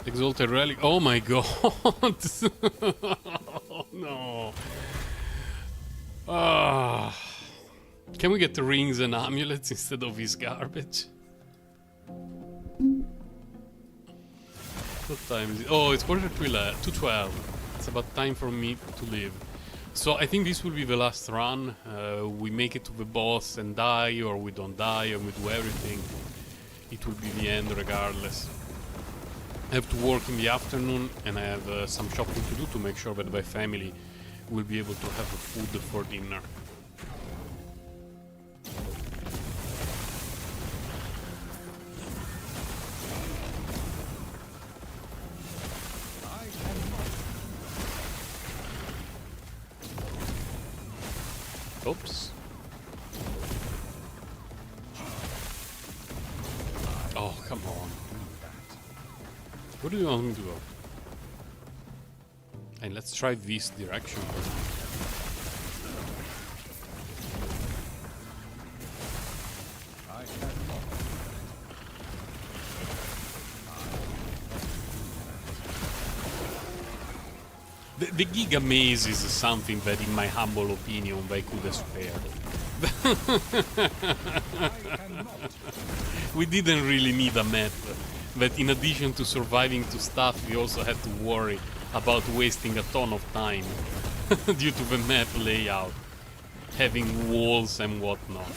Speaker 1: Exalted relic. Oh my god! Oh no. Can we get the rings and amulets instead of this garbage? What time is it? Oh, it's quarter to 12. It's about time for me to leave. So I think this will be the last run. We make it to the boss and die, or we don't die and we do everything. It will be the end regardless. I have to work in the afternoon and I have some shopping to do to make sure that my family will be able to have food for dinner. Oops. Oh, come on. What do you want me to do? And let's try this direction. The Giga Maze is something that, in my humble opinion, they could have spared. We didn't really need a map, but in addition to surviving to stuff, we also had to worry about wasting a ton of time due to the map layout, having walls and whatnot.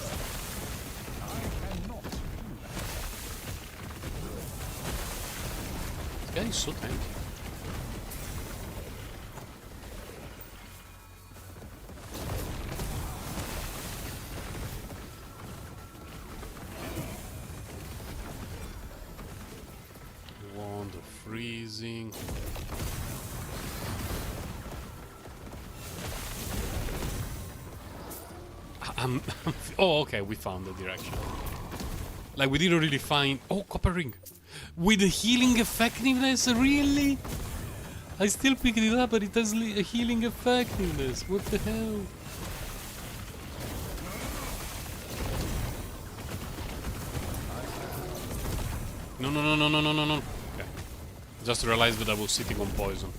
Speaker 1: This guy is so tanky. Wand of freezing. Oh, okay, we found the direction. Like, we didn't really find... Oh, copper ring! With the healing effectiveness, really? I still picked it up, but it has a healing effectiveness. What the hell? No, no, no, no, no, no, no, no. Okay. Just realized that I was sitting on poison.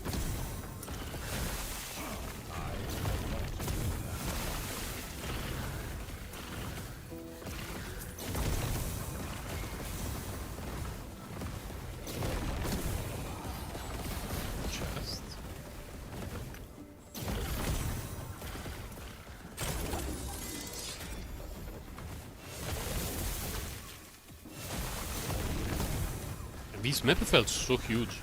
Speaker 1: Chest. This map felt so huge.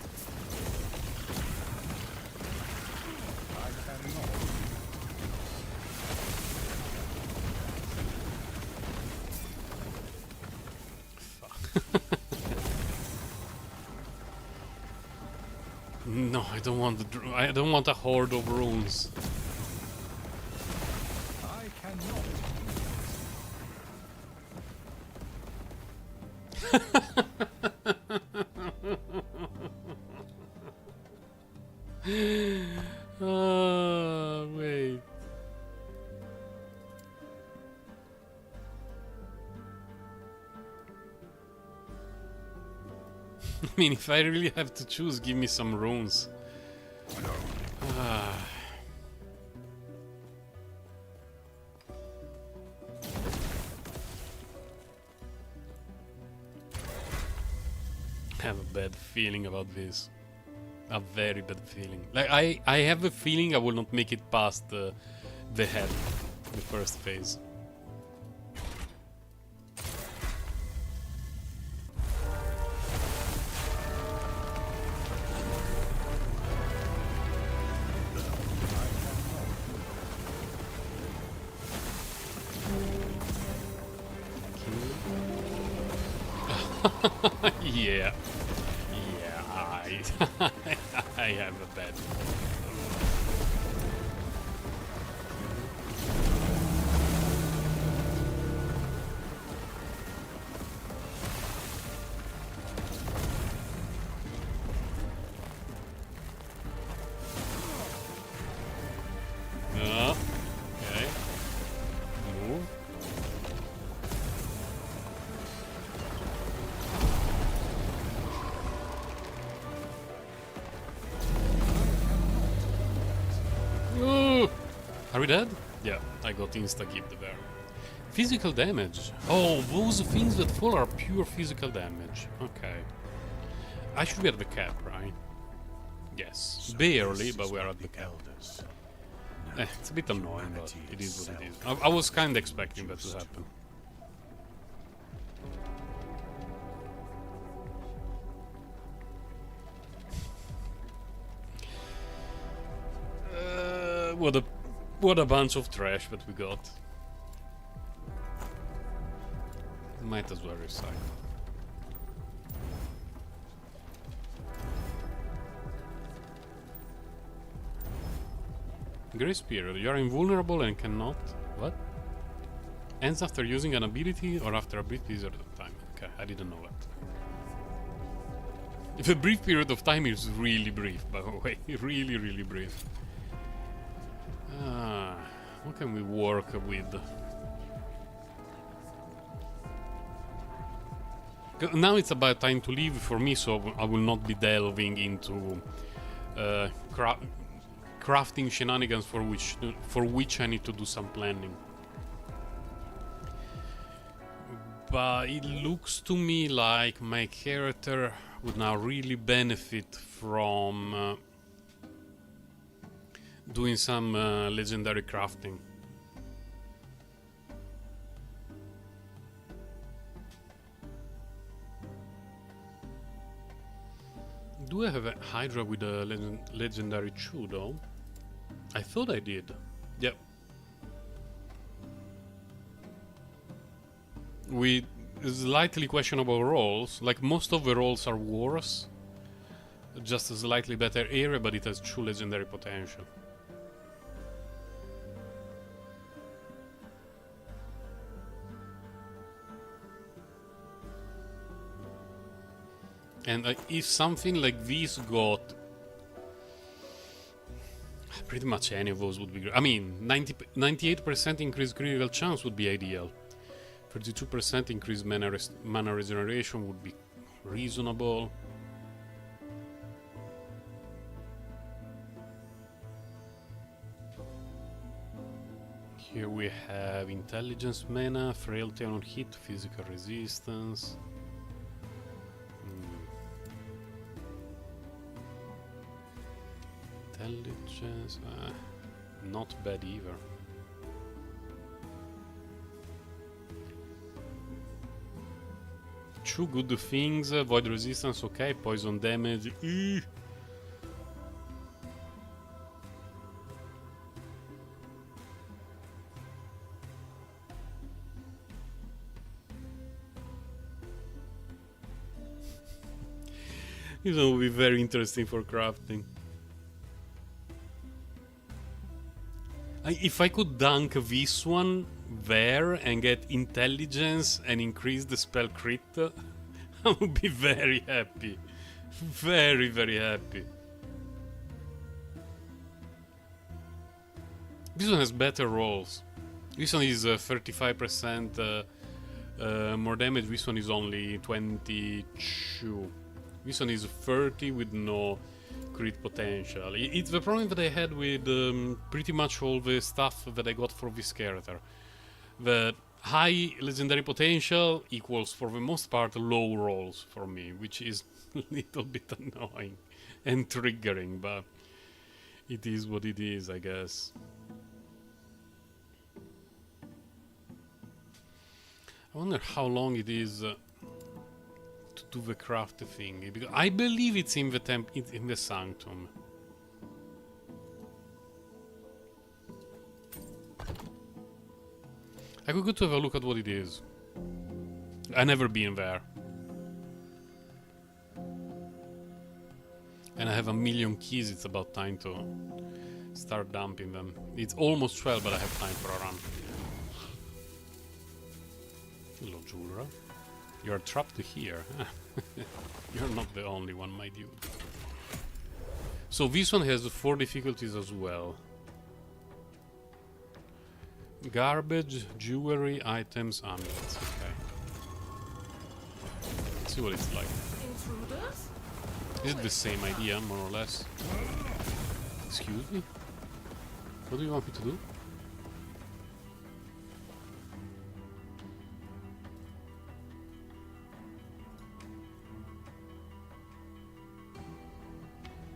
Speaker 1: No, I don't want I don't want a horde of runes.
Speaker 2: I cannot.
Speaker 1: Wait. I mean, if I really have to choose, give me some runes. I have a bad feeling about this. A very bad feeling. Like, I have a feeling I will not make it past the head, the first phase. Yeah. Yeah, I have a bad. Okay. Move. Are we dead? Yeah, I got insta-keep there. Physical damage. Oh, those things that fall are pure physical damage. Okay. I should be at the cap, right? Yes.
Speaker 2: So
Speaker 1: barely,
Speaker 2: this
Speaker 1: but
Speaker 2: is
Speaker 1: we are
Speaker 2: what
Speaker 1: at the cap.
Speaker 2: elders.
Speaker 1: It's a bit annoying, but
Speaker 2: Humanity
Speaker 1: it is what it is.
Speaker 2: itself
Speaker 1: I was kind of expecting that to
Speaker 2: produced.
Speaker 1: happen. What a bunch of trash that we got. Might as well recycle. Grace period. You are invulnerable and cannot. What? Ends after using an ability or after a brief period of time? Okay, I didn't know that. If a brief period of time is really brief, by the way, really, really brief. What can we work with? Now it's about time to leave for me, so I will not be delving into crafting shenanigans for which I need to do some planning. But it looks to me like my character would now really benefit from doing some legendary crafting. Do I have a Hydra with a legendary chew though? I thought I did. Yep. With slightly questionable rolls, like most of the rolls are worse. Just a slightly better area, but it has true legendary potential. And if something like this got... Pretty much any of those would be great. I mean, 98% increased critical chance would be ideal. 32% increased mana regeneration would be reasonable. Here we have intelligence mana, frailty on hit, physical resistance. Intelligence, not bad either. Two good things, void resistance, okay, poison damage, eeh. This one will be very interesting for crafting. If I could dunk this one there and get intelligence and increase the spell crit, I would be very happy. Very, very happy. This one has better rolls. This one is 35% more damage, this one is only 22. This one is 30 with no crit potential. It's the problem that I had with pretty much all the stuff that I got for this character. The high legendary potential equals, for the most part, low rolls for me, which is a little bit annoying and triggering, but it is what it is, I guess. I wonder how long it is to do the craft thing, because I believe it's in the in the sanctum. I could go to have a look at what it is. I've never been there. And I have a million keys, it's about time to start dumping them. It's almost 12, but I have time for a run. Hello, Julra. You're trapped here. You're not the only one, my dude. So this one has 4 difficulties as well. Garbage, jewelry, items, amulets. Okay. Let's see what it's like.
Speaker 3: Intruders?
Speaker 1: Is it the same idea, more or less? Excuse me? What do you want me to do?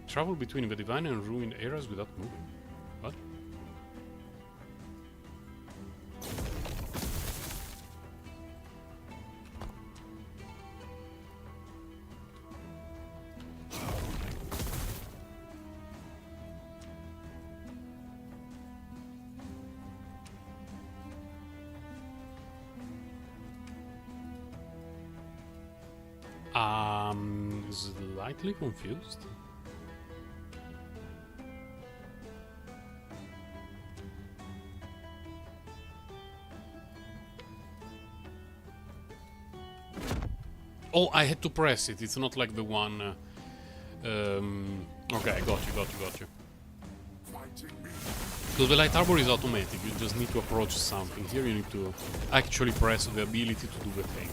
Speaker 1: Travel between the divine and ruined areas without moving. What? Slightly confused. Oh, I had to press it. It's not like the one... okay, got you. Because the light arbor is automatic. You just need to approach something. Here you need to actually press the ability to do the thing.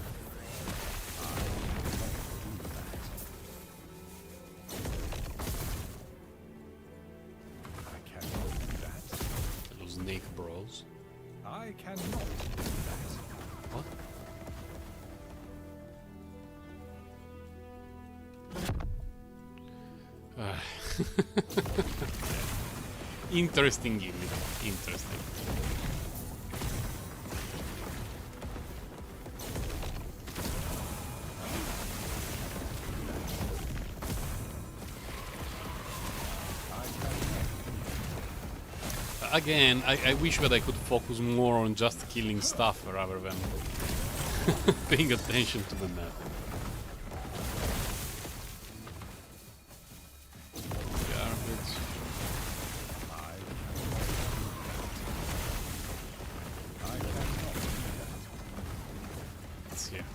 Speaker 1: Those snake bros.
Speaker 2: I cannot do that.
Speaker 1: What? Interesting gimmick. Interesting. Again, I wish that I could focus more on just killing stuff rather than paying attention to the map. Garbage. It's here.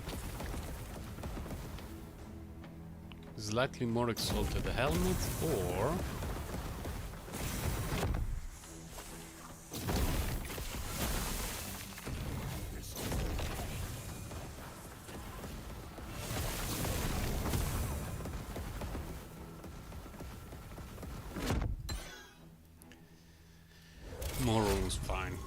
Speaker 1: Slightly more exalted helmet, or... more rules, fine.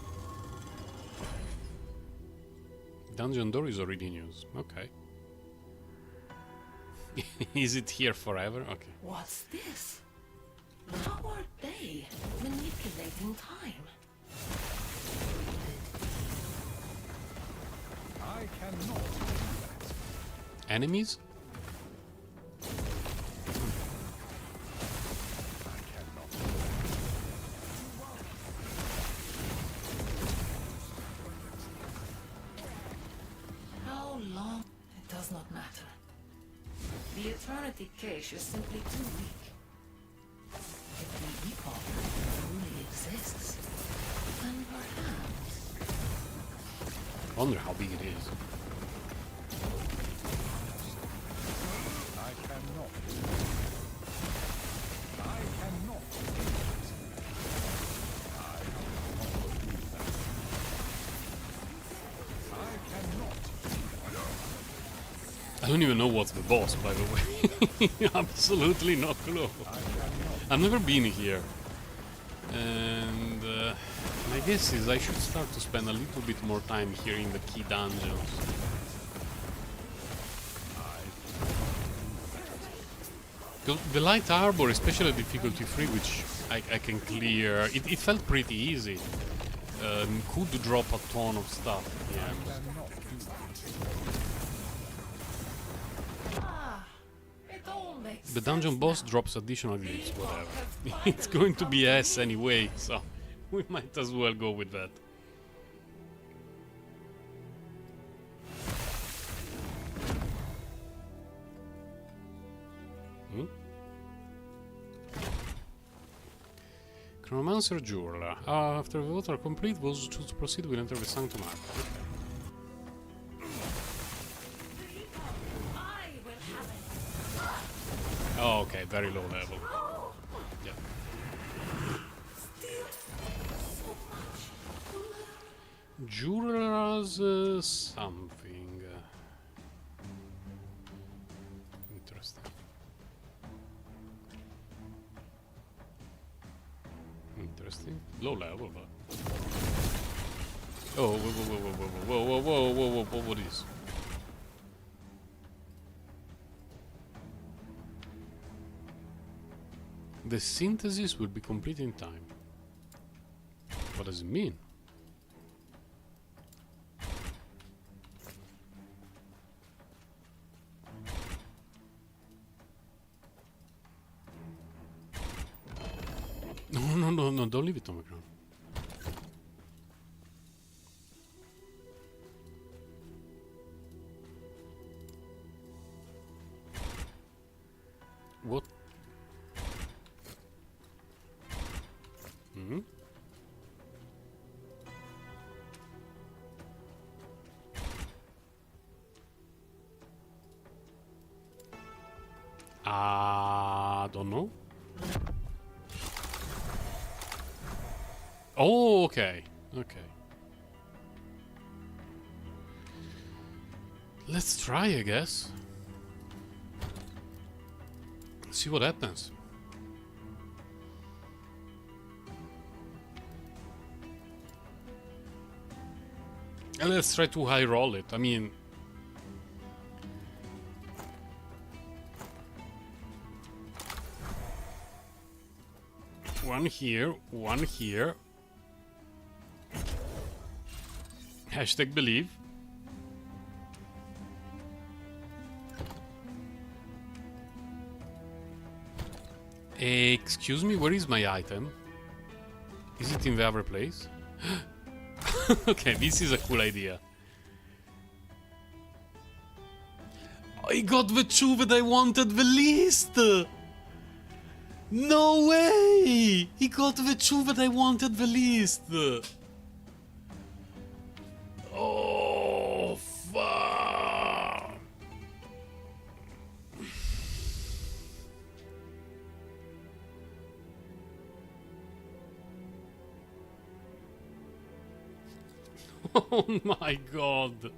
Speaker 1: Dungeon door is already in use. Okay. Is it here forever? Okay.
Speaker 3: What's this? How are they manipulating time?
Speaker 2: I cannot do that.
Speaker 1: Enemies?
Speaker 2: I cannot.
Speaker 3: How long? It does not matter. The Eternity Cache is simply too weak. If the Epoch truly exists, then perhaps...
Speaker 1: I wonder how big it is.
Speaker 2: I cannot do that. I cannot do that. I cannot do that. I cannot do that.
Speaker 1: I don't even know what's the boss, by the way. Absolutely no clue. I've never been here. And my guess is I should start to spend a little bit more time here in the key dungeons. The light arbor, especially difficulty 3, which I can clear, it felt pretty easy. Could drop a ton of stuff at the end.
Speaker 3: It all makes
Speaker 1: The dungeon
Speaker 3: sense
Speaker 1: boss
Speaker 3: now.
Speaker 1: drops additional glitches, whatever. It's going to be S anyway, so we might as well go with that. Chronomancer Jurla. After the vote are complete, those who choose to proceed will enter the Sanctum Arc.
Speaker 3: I will have it.
Speaker 1: Oh, okay, very low level. Yeah.
Speaker 3: Still so much.
Speaker 1: Jurla's something. Interesting. Interesting. Low level, but. Oh, whoa, what is? The synthesis will be complete in time. What does it mean? No, don't leave it on the ground. What? Hmm? Don't know. Oh, okay. Okay. Let's try, I guess. See what happens. And let's try to high roll it. I mean, one here, one here. Hashtag believe. Excuse me, where is my item? Is it in the other place? Okay, this is a cool idea. I got the two that I wanted the least! No way! He got the two that I wanted the least! Oh, fuck! Oh my god.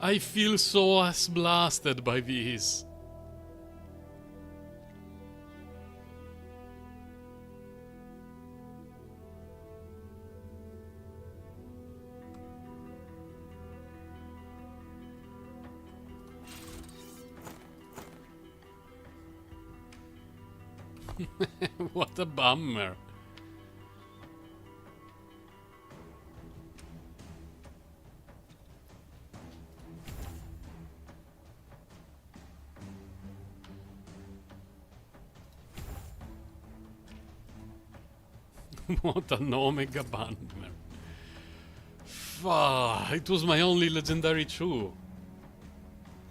Speaker 1: I feel so ass blasted by this. What a bummer. What an omega bummer. Fuck, it was my only legendary Chu.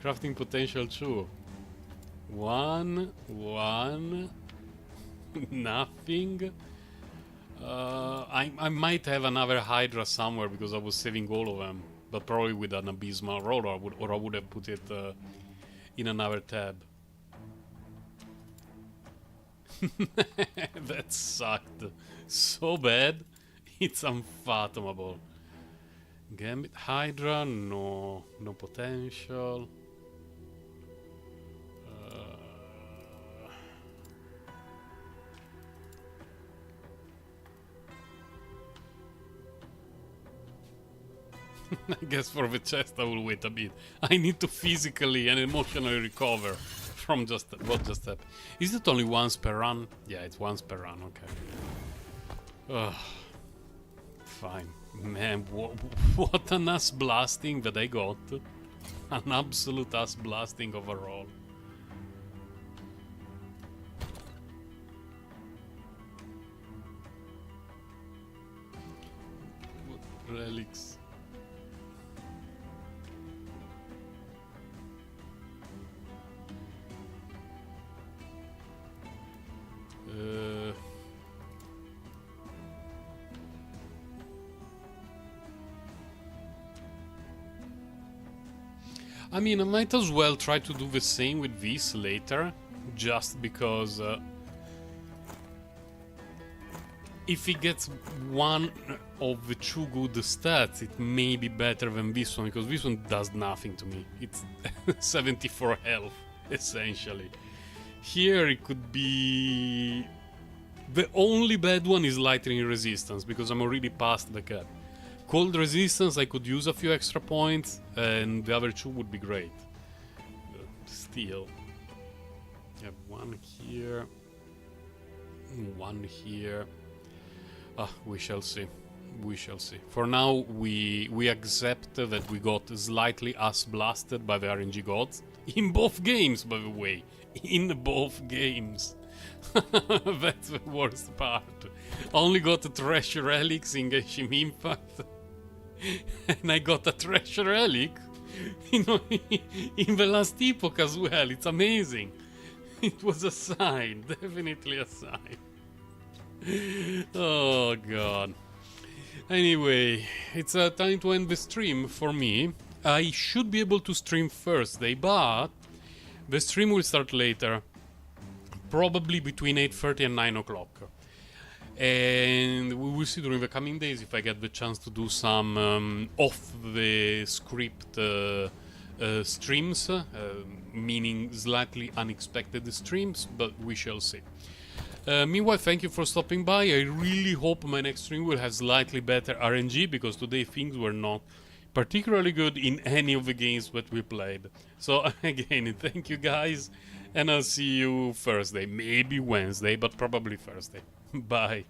Speaker 1: Crafting potential Chu. One, nothing. I might have another Hydra somewhere because I was saving all of them, but probably with an abysmal roll, or I would have put it in another tab. That sucked so bad, it's unfathomable. Gambit Hydra, no potential. I guess for the chest I will wait a bit. I need to physically and emotionally recover from just what just happened. Is it only once per run? Yeah, it's once per run, okay. Fine. Man, what an ass blasting that I got. An absolute ass blasting overall. Relics. I mean, I might as well try to do the same with this later, just because if he gets one of the two good stats, it may be better than this one, because this one does nothing to me. It's 74 health, essentially. Here it could be... The only bad one is lightning resistance, because I'm already past the cap. Cold resistance, I could use a few extra points, and the other two would be great. Still. I have one here. One here. We shall see. We shall see. For now, we accept that we got slightly ass blasted by the RNG gods. In both games, by the way. In both games. That's the worst part. Only got a Trash Relics in Genshin Impact. And I got a Trash Relic in the last Epoch as well. It's amazing. It was a sign. Definitely a sign. Oh god. Anyway, it's time to end the stream for me. I should be able to stream Thursday, but The stream will start later, probably between 8:30 and 9 o'clock. And we will see during the coming days if I get the chance to do some off the script streams, meaning slightly unexpected streams, but we shall see. Meanwhile, thank you for stopping by. I really hope my next stream will have slightly better RNG, because today things were not particularly good in any of the games that we played. So again, thank you guys, and I'll see you Thursday, maybe Wednesday, but probably Thursday. Bye.